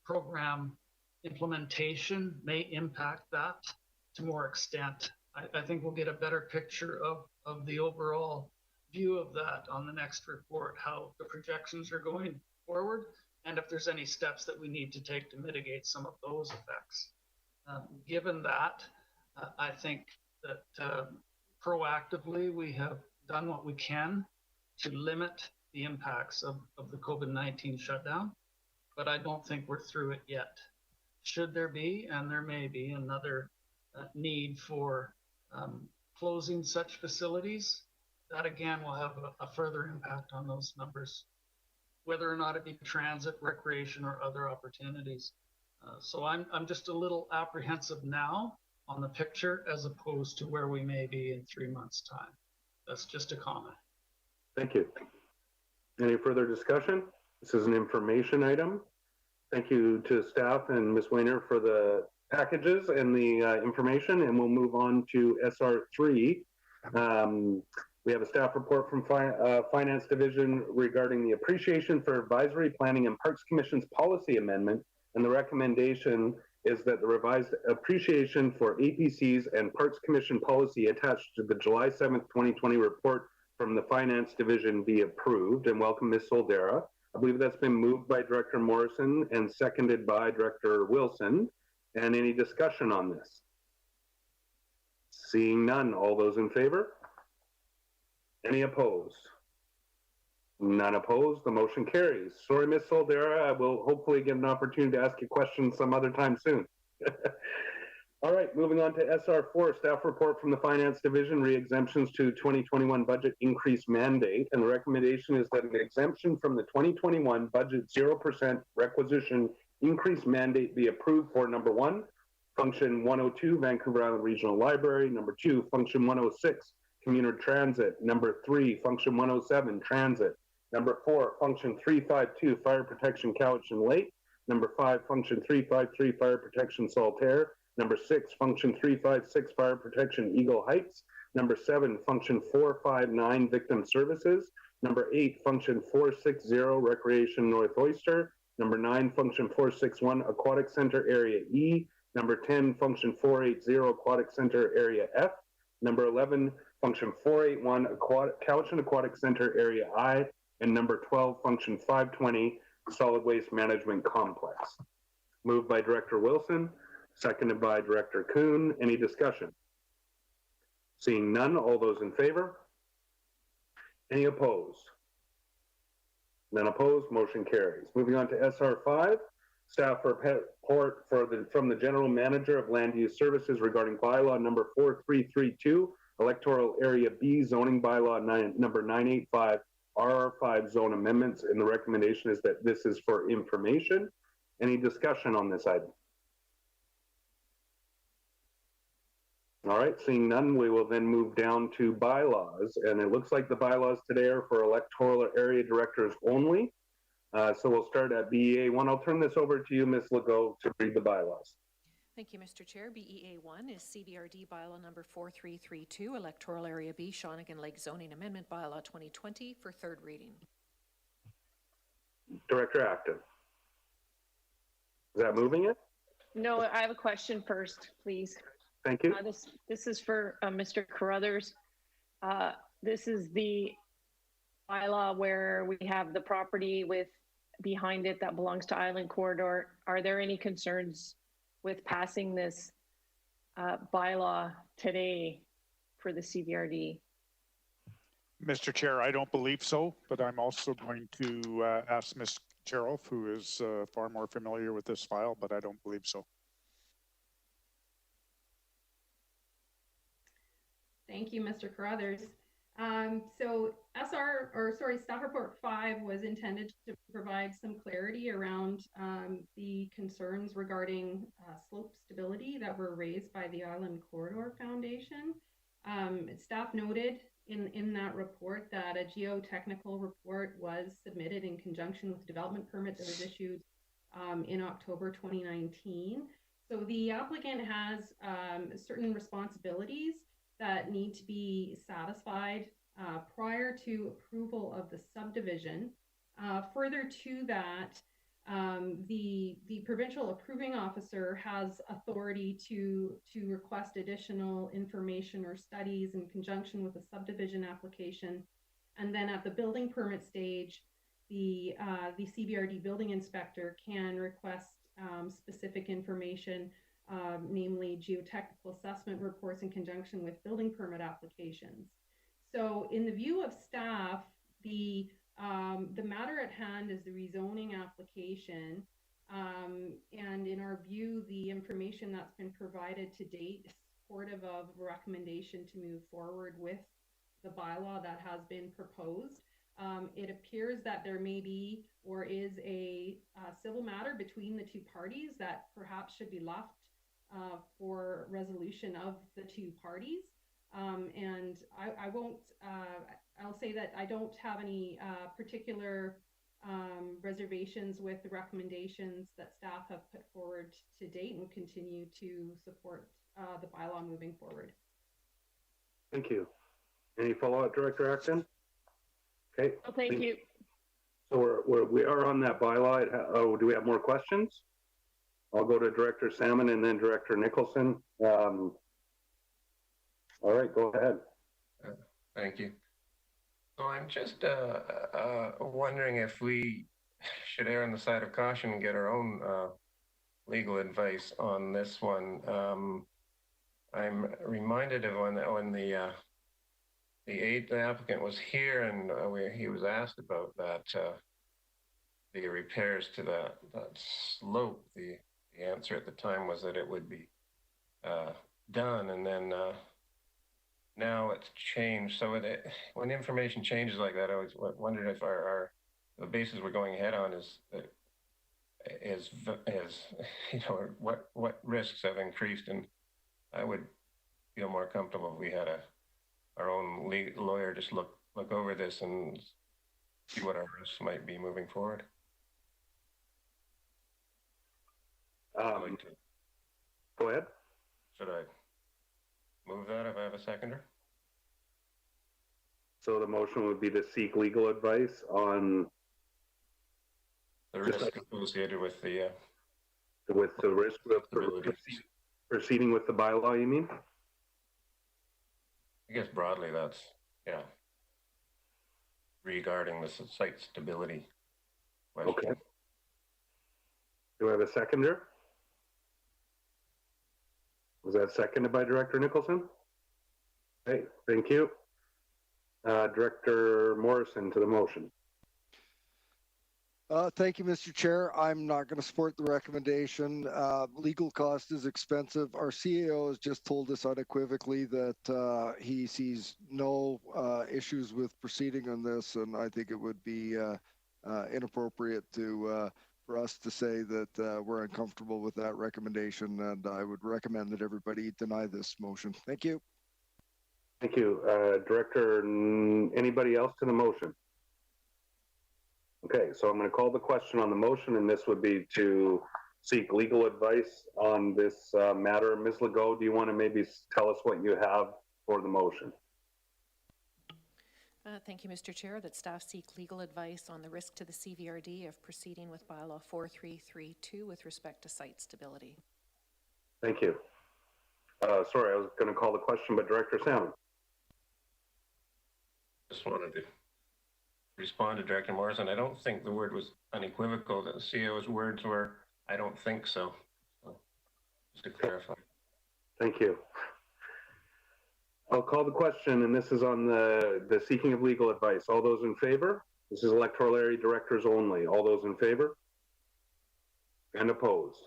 program implementation may impact that to more extent. I think we'll get a better picture of the overall view of that on the next report, how the projections are going forward, and if there's any steps that we need to take to mitigate some of those effects. Given that, I think that proactively we have done what we can to limit the impacts of the COVID-19 shutdown, but I don't think we're through it yet. Should there be, and there may be, another need for closing such facilities, that again will have a further impact on those numbers, whether or not it be transit, recreation, or other opportunities. So I'm just a little apprehensive now on the picture as opposed to where we may be in 3 months' time. That's just a comment. Thank you. Any further discussion? This is an information item. Thank you to staff and Ms. Weiner for the packages and the information, and we'll move on to SR3. We have a staff report from Finance Division regarding the appreciation for advisory planning and Parks Commission's policy amendment, and the recommendation is that the revised appreciation for APCs and Parks Commission policy attached to the July 7th, 2020 report from the Finance Division be approved. And welcome, Ms. Soldera. I believe that's been moved by Director Morrison and seconded by Director Wilson. And any discussion on this? Seeing none, all those in favor? Any opposed? None opposed, the motion carries. Sorry, Ms. Soldera, I will hopefully get an opportunity to ask you questions some other time soon. All right, moving on to SR4, staff report from the Finance Division, re-exemptions to 2021 budget increase mandate. And the recommendation is that an exemption from the 2021 budget 0% requisition increase mandate be approved for number 1, function 102, Vancouver Island Regional Library, number 2, function 106, commuter transit, number 3, function 107, transit, number 4, function 352, fire protection Cowichan Lake, number 5, function 353, fire protection Saltaire, number 6, function 356, fire protection Eagle Heights, number 7, function 459, victim services, number 8, function 460, recreation North Oyster, number 9, function 461, aquatic center area E, number 10, function 480, aquatic center area F, number 11, function 481, Cowichan Aquatic Center area I, and number 12, function 520, solid waste management complex. Moved by Director Wilson, seconded by Director Kuhn. Any discussion? Seeing none, all those in favor? Any opposed? None opposed, motion carries. Moving on to SR5, staff report from the General Manager of Land Use Services regarding bylaw number 4332, Electoral Area B zoning bylaw number 985, RR5 zone amendments, and the recommendation is that this is for information. Any discussion on this item? All right, seeing none, we will then move down to bylaws, and it looks like the bylaws today are for electoral area directors only. So we'll start at BEA1. I'll turn this over to you, Ms. Legault, to read the bylaws. Thank you, Mr. Chair. BEA1 is CBRD bylaw number 4332, Electoral Area B, Shawnigan Lake Zoning Amendment Bylaw 2020 for third reading. Director Acton. Is that moving it? No, I have a question first, please. Thank you. This is for Mr. Carruthers. This is the bylaw where we have the property with behind it that belongs to Island Corridor. Are there any concerns with passing this bylaw today for the CBRD? Mr. Chair, I don't believe so, but I'm also going to ask Ms. Cheroff, who is far more familiar with this file, but I don't believe so. Thank you, Mr. Carruthers. So staff report 5 was intended to provide some clarity around the concerns regarding slope stability that were raised by the Island Corridor Foundation. Staff noted in that report that a geotechnical report was submitted in conjunction with the development permit that was issued in October 2019. So the applicant has certain responsibilities that need to be satisfied prior to approval of the subdivision. Further to that, the provincial approving officer has authority to request additional information or studies in conjunction with a subdivision application. And then at the building permit stage, the CBRD building inspector can request specific information, namely geotechnical assessment reports in conjunction with building permit applications. So in the view of staff, the matter at hand is the rezoning application. And in our view, the information that's been provided to date is supportive of a recommendation to move forward with the bylaw that has been proposed. It appears that there may be or is a civil matter between the two parties that perhaps should be left for resolution of the two parties. And I won't, I'll say that I don't have any particular reservations with the recommendations that staff have put forward to date, and will continue to support the bylaw moving forward. Thank you. Any follow-up, Director Acton? Okay. Well, thank you. So we are on that bylaw. Oh, do we have more questions? I'll go to Director Salmon and then Director Nicholson. All right, go ahead. Thank you. So I'm just wondering if we should err on the side of caution and get our own legal advice on this one. I'm reminded of when the applicant was here and he was asked about that, the repairs to that slope. The answer at the time was that it would be done, and then now it's changed. So when information changes like that, I always wondered if the basis we're going ahead on is you know, what risks have increased, and I would feel more comfortable if we had our own lawyer just look over this and see what our risks might be moving forward. Go ahead. Should I move that if I have a seconder? So the motion would be to seek legal advice on the risk associated with the risk of proceeding with the bylaw, you mean? I guess broadly that's, yeah, regarding the site stability question. Okay. Do I have a seconder? Was that seconded by Director Nicholson? Okay, thank you. Director Morrison to the motion. Thank you, Mr. Chair. I'm not going to support the recommendation. Legal cost is expensive. Our CAO has just told us unequivocally that he sees no issues with proceeding on this, and I think it would be inappropriate for us to say that we're uncomfortable with that recommendation, and I would recommend that everybody deny this motion. Thank you. Thank you. Director, anybody else to the motion? Okay, so I'm going to call the question on the motion, and this would be to seek legal advice on this matter. Ms. Legault, do you want to maybe tell us what you have for the motion? Thank you, Mr. Chair. That staff seek legal advice on the risk to the CVRD of proceeding with Bylaw 4332 with respect to site stability. Thank you. Sorry, I was going to call the question, but Director Salmon. Just wanted to respond to Director Morrison. I don't think the word was unequivocal. The CEO's words were, I don't think so. Just to clarify. Thank you. I'll call the question, and this is on the seeking of legal advice. All those in favor? This is electoral area directors only. All those in favor? And opposed?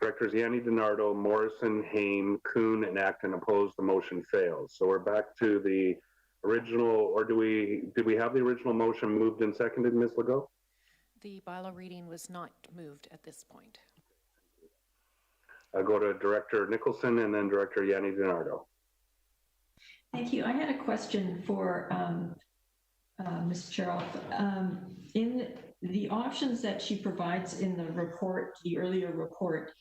Directors Yanni DiNardo, Morrison, Haim, Kuhn, and Acton opposed. The motion fails. So we're back to the original, or did we have the original motion moved and seconded, Ms. Legault? The bylaw reading was not moved at this point. I'll go to Director Nicholson and then Director Yanni DiNardo. Thank you. I had a question for Ms. Cheryl. In the options that she provides in the report, the earlier report,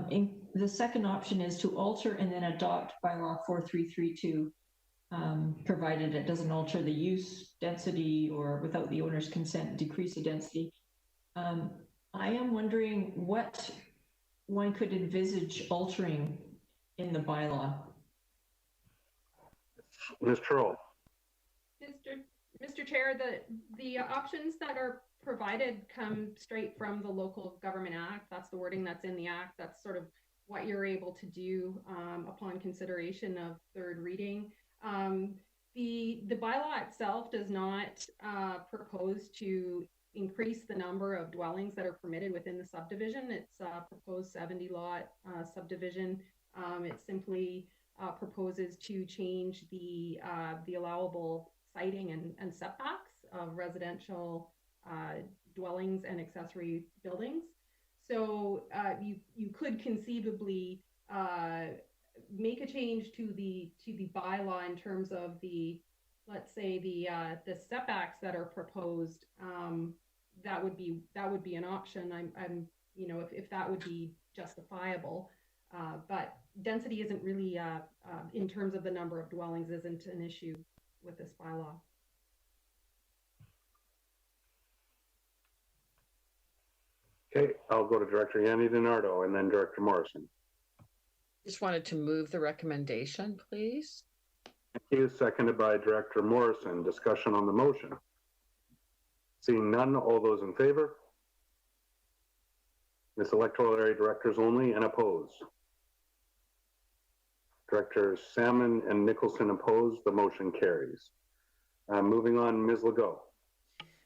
in the second option is to alter and then adopt bylaw 4332, provided it doesn't alter the use density or without the owner's consent decrease the density. I am wondering what one could envisage altering in the bylaw. Ms. Troll. Mr. Chair, the options that are provided come straight from the Local Government Act. That's the wording that's in the Act. That's sort of what you're able to do upon consideration of third reading. The bylaw itself does not propose to increase the number of dwellings that are permitted within the subdivision. It's proposed 70 lot subdivision. It simply proposes to change the allowable siting and setbacks of residential dwellings and accessory buildings. So you could conceivably make a change to the bylaw in terms of the, let's say, the setbacks that are proposed. That would be an option. I'm you know, if that would be justifiable. But density isn't really, in terms of the number of dwellings, isn't an issue with this bylaw. Okay, I'll go to Director Yanni DiNardo and then Director Morrison. Just wanted to move the recommendation, please. Thank you. Seconded by Director Morrison. Discussion on the motion. Seeing none, all those in favor? This electoral area directors only and opposed. Directors Salmon and Nicholson opposed. The motion carries. Moving on, Ms. Legault.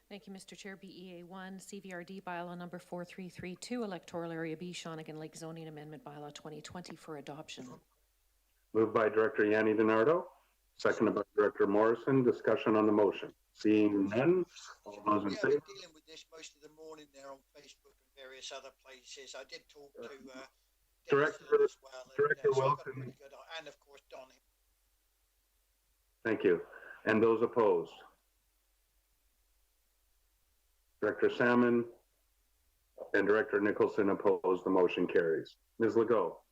Thank you, Mr. Chair. BEA1, CVRD bylaw number 4332, electoral area B, Shawnigan Lake zoning amendment bylaw 2020 for adoption. Moved by Director Yanni DiNardo, seconded by Director Morrison. Discussion on the motion. Seeing none, all those in favor? We're dealing with this most of the morning there on Facebook and various other places. I did talk to Director, as well. Director So Wilson. and of course Don. Thank you. And those opposed? Director Salmon and Director Nicholson opposed. The motion carries. Ms. Legault.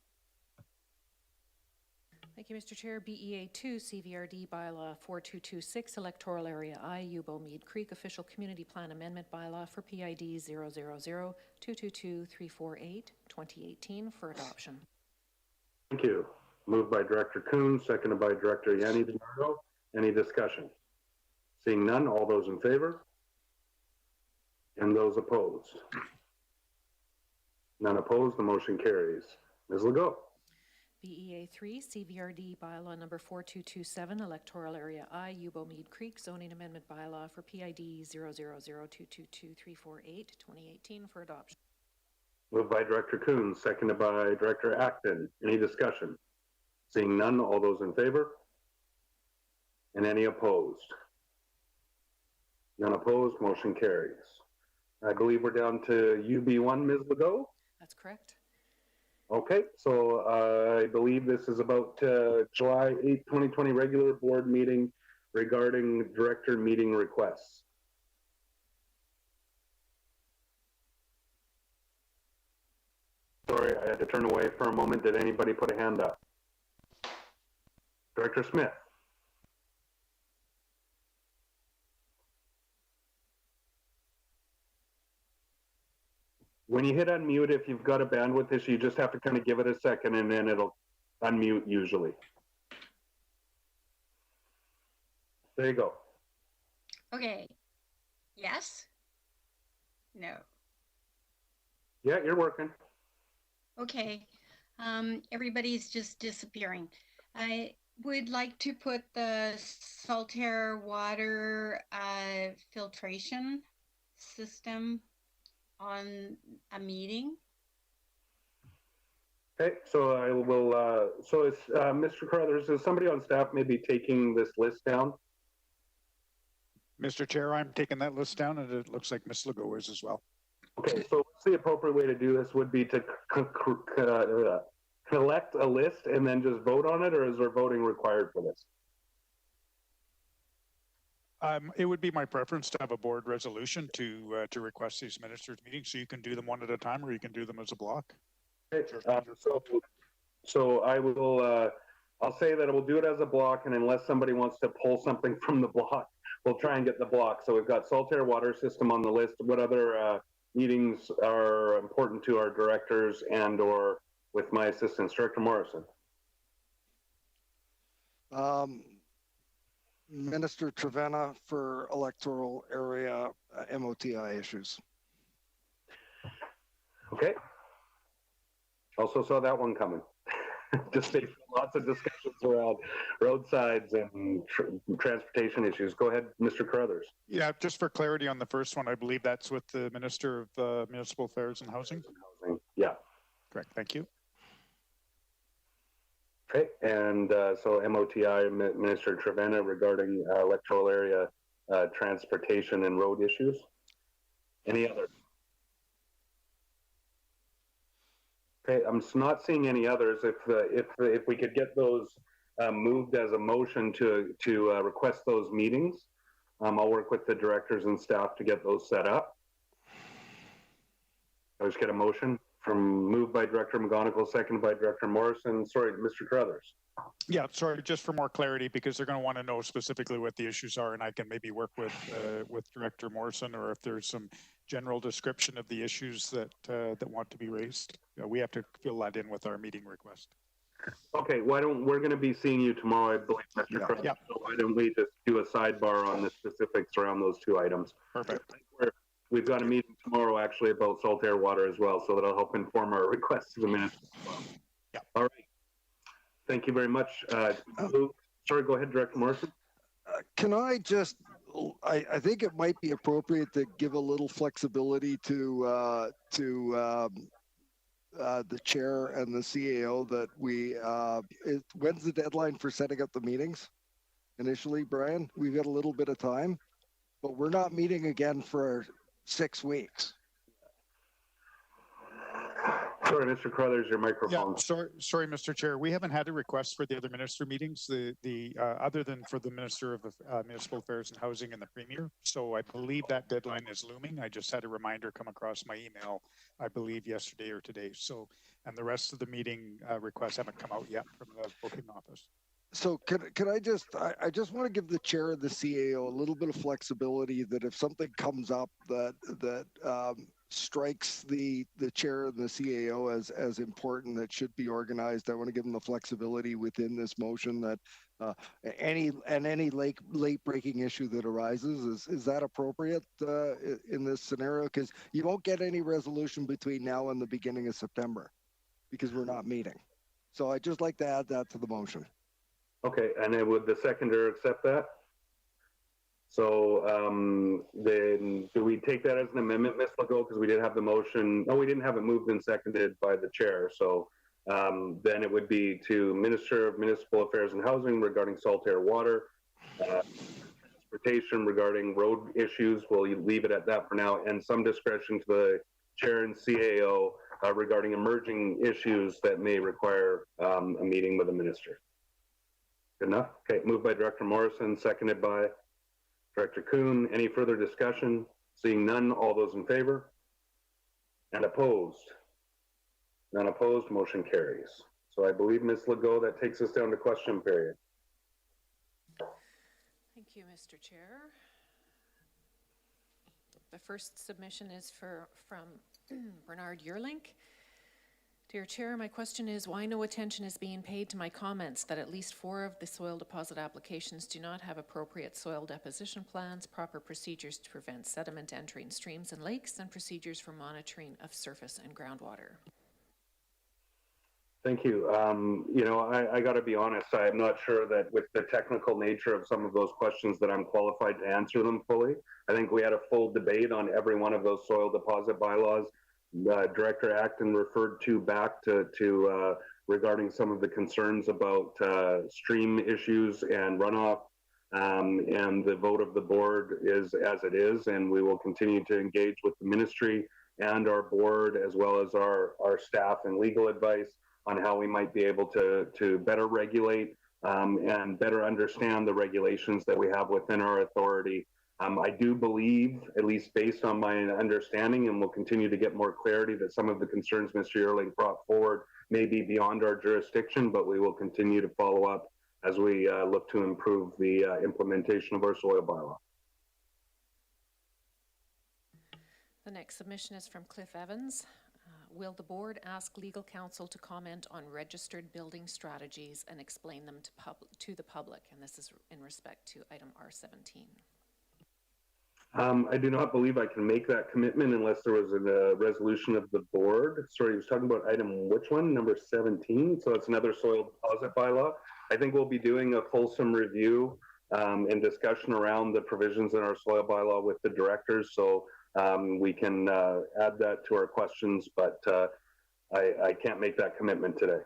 Thank you, Mr. Chair. BEA2, CVRD bylaw 4226, electoral area I, Yubo Mead Creek official community plan amendment bylaw for PID 000222348, 2018 for adoption. Thank you. Moved by Director Kuhn, seconded by Director Yanni DiNardo. Any discussion? Seeing none, all those in favor? And those opposed? None opposed, the motion carries. Ms. Legault. BEA3, CVRD bylaw number 4227, electoral area I, Yubo Mead Creek zoning amendment bylaw for PID 000222348, 2018 for adoption. Moved by Director Kuhn, seconded by Director Acton. Any discussion? Seeing none, all those in favor? And any opposed? None opposed, motion carries. I believe we're down to UB1, Ms. Legault? That's correct. Okay, so I believe this is about July 8th, 2020 regular board meeting regarding director meeting requests. Sorry, I had to turn away for a moment. Did anybody put a hand up? Director Smith. When you hit unmute, if you've got a bandwidth issue, you just have to kind of give it a second and then it'll unmute usually. There you go. Okay. Yes? No. Yeah, you're working. Okay. Everybody's just disappearing. I would like to put the Saltaire water filtration system on a meeting. Okay, so I will, so is, Mr. Carruthers, is somebody on staff maybe taking this list down? Mr. Chair, I'm taking that list down, and it looks like Ms. Legault is as well. Okay, so what's the appropriate way to do this would be to collect a list and then just vote on it, or is there voting required for this? It would be my preference to have a board resolution to request these ministers' meetings, so you can do them one at a time, or you can do them as a block. Okay, so I will, I'll say that we'll do it as a block, and unless somebody wants to pull something from the block, we'll try and get the block. So we've got Saltair Water System on the list. What other meetings are important to our directors and or with my assistant, Director Morrison? Minister Trevena for electoral area MOTI issues. Okay. Also saw that one coming. Just lots of discussions around roadsides and transportation issues. Go ahead, Mr. Carruthers. Yeah, just for clarity on the first one, I believe that's with the Minister of Municipal Affairs and Housing. Yeah. Correct. Thank you. Okay, and so MOTI, Minister Trevena, regarding electoral area transportation and road issues. Any others? Okay, I'm not seeing any others. If we could get those moved as a motion to request those meetings, I'll work with the directors and staff to get those set up. I'll just get a motion from moved by Director McGonigal, seconded by Director Morrison. Sorry, Mr. Carruthers. Yeah, sorry, just for more clarity, because they're going to want to know specifically what the issues are, and I can maybe work with Director Morrison, or if there's some general description of the issues that that want to be raised. We have to fill that in with our meeting request. Okay, we're going to be seeing you tomorrow, I believe, Mr. Carruthers. Yeah. So why don't we just do a sidebar on the specifics around those two items? Perfect. We've got a meeting tomorrow actually about Saltair Water as well, so that'll help inform our requests to the minutes. Yeah. All right. Thank you very much. Sorry, go ahead, Director Morrison. Can I just, I think it might be appropriate to give a little flexibility to the chair and the CAO that when's the deadline for setting up the meetings? Initially, Brian, we've got a little bit of time, but we're not meeting again for 6 weeks. Sorry, Mr. Carruthers, your microphone. Yeah, sorry, Mr. Chair. We haven't had a request for the other minister meetings, the other than for the Minister of Municipal Affairs and Housing and the Premier. So I believe that deadline is looming. I just had a reminder come across my email, I believe yesterday or today. So, and the rest of the meeting requests haven't come out yet from the booking office. So can I just want to give the chair of the CAO a little bit of flexibility that if something comes up that strikes the chair and the CAO as important that should be organized, I want to give them the flexibility within this motion that any late breaking issue that arises, is that appropriate in this scenario? Because you won't get any resolution between now and the beginning of September because we're not meeting. So I'd just like to add that to the motion. Okay, and then would the seconder accept that? So then do we take that as an amendment, Ms. Legault? Because we did have the motion. No, we didn't have it moved and seconded by the chair. So then it would be to Minister of Municipal Affairs and Housing regarding Saltair Water, transportation regarding road issues. We'll leave it at that for now, and some discretion to the chair and CAO regarding emerging issues that may require a meeting with the minister. Good enough? Okay, moved by Director Morrison, seconded by Director Kuhn. Any further discussion? Seeing none, all those in favor? And opposed? None opposed, motion carries. So I believe, Ms. Legault, that takes us down to question period. Thank you, Mr. Chair. The first submission is from Bernard Yearlink. Dear Chair, my question is why no attention is being paid to my comments that at least 4 of the soil deposit applications do not have appropriate soil deposition plans, proper procedures to prevent sediment entering streams and lakes, and procedures for monitoring of surface and groundwater. Thank you. You know, I got to be honest, I'm not sure that with the technical nature of some of those questions that I'm qualified to answer them fully. I think we had a full debate on every one of those soil deposit bylaws Director Acton referred to back to regarding some of the concerns about stream issues and runoff. And the vote of the board is as it is, and we will continue to engage with the ministry and our board, as well as our staff and legal advice on how we might be able to better regulate and better understand the regulations that we have within our authority. I do believe, at least based on my understanding, and we'll continue to get more clarity, that some of the concerns Mr. Earling brought forward may be beyond our jurisdiction, but we will continue to follow up as we look to improve the implementation of our soil bylaw. The next submission is from Cliff Evans. Will the board ask legal counsel to comment on registered building strategies and explain them to the public? And this is in respect to item R17. I do not believe I can make that commitment unless there was a resolution of the board. Sorry, he was talking about item which one? Number 17. So it's another soil deposit bylaw. I think we'll be doing a fulsome review and discussion around the provisions in our soil bylaw with the directors. So we can add that to our questions, but I can't make that commitment today.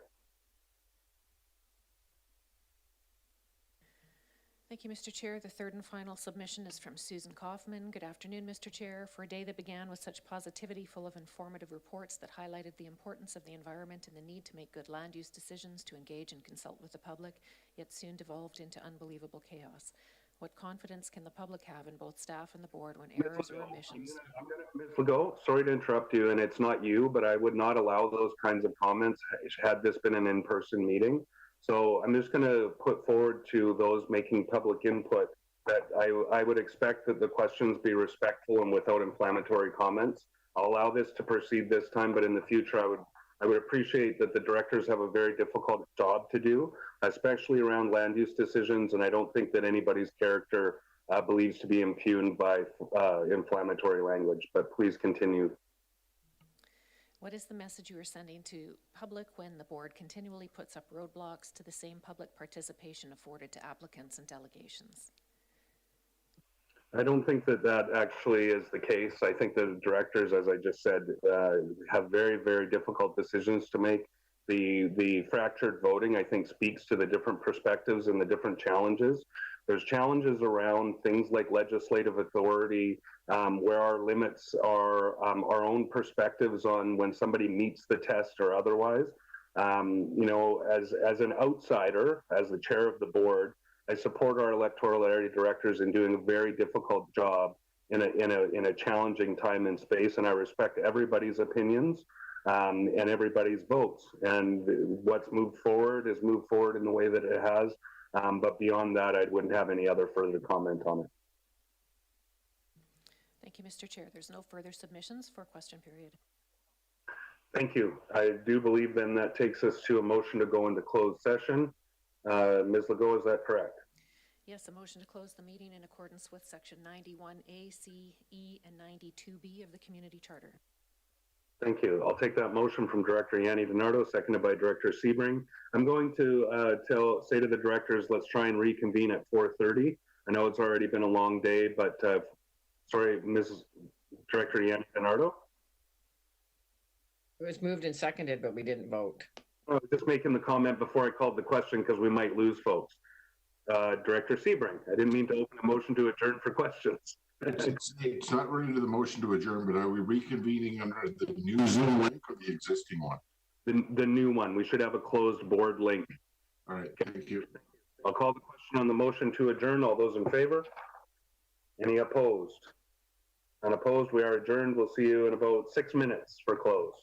Thank you, Mr. Chair. The third and final submission is from Susan Kaufman. Good afternoon, Mr. Chair. For a day that began with such positivity, full of informative reports that highlighted the importance of the environment and the need to make good land use decisions, to engage and consult with the public, yet soon devolved into unbelievable chaos. What confidence can the public have in both staff and the board when errors or omissions? Ms. Legault, sorry to interrupt you, and it's not you, but I would not allow those kinds of comments had this been an in-person meeting. So I'm just going to put forward to those making public input that I would expect that the questions be respectful and without inflammatory comments. I'll allow this to proceed this time, but in the future, I would appreciate that the directors have a very difficult job to do, especially around land use decisions, and I don't think that anybody's character believes to be impugned by inflammatory language, but please continue. What is the message you are sending to public when the board continually puts up roadblocks to the same public participation afforded to applicants and delegations? I don't think that that actually is the case. I think the directors, as I just said, have very, very difficult decisions to make. The fractured voting, I think, speaks to the different perspectives and the different challenges. There's challenges around things like legislative authority, where our limits are our own perspectives on when somebody meets the test or otherwise. You know, as an outsider, as the chair of the board, I support our electoral area directors in doing a very difficult job in a challenging time and space, and I respect everybody's opinions and everybody's votes. And what's moved forward is moved forward in the way that it has. But beyond that, I wouldn't have any other further comment on it. Thank you, Mr. Chair. There's no further submissions for question period. Thank you. I do believe then that takes us to a motion to go into closed session. Ms. Legault, is that correct? Yes, a motion to close the meeting in accordance with section 91A, C, E, and 92B of the Community Charter. Thank you. I'll take that motion from Director Yanni DiNardo, seconded by Director Sebring. I'm going to say to the directors, let's try and reconvene at 4:30. I know it's already been a long day, but sorry, Mrs. Director Yanni DiNardo. It was moved and seconded, but we didn't vote. I was just making the comment before I called the question because we might lose folks. Director Sebring, I didn't mean to open a motion to adjourn for questions. It's not related to the motion to adjourn, but are we reconvening under the new Zoom link or the existing one? The new one. We should have a closed board link. All right, thank you. I'll call the question on the motion to adjourn. All those in favor? Any opposed? Unopposed, we are adjourned. We'll see you in about 6 minutes for close.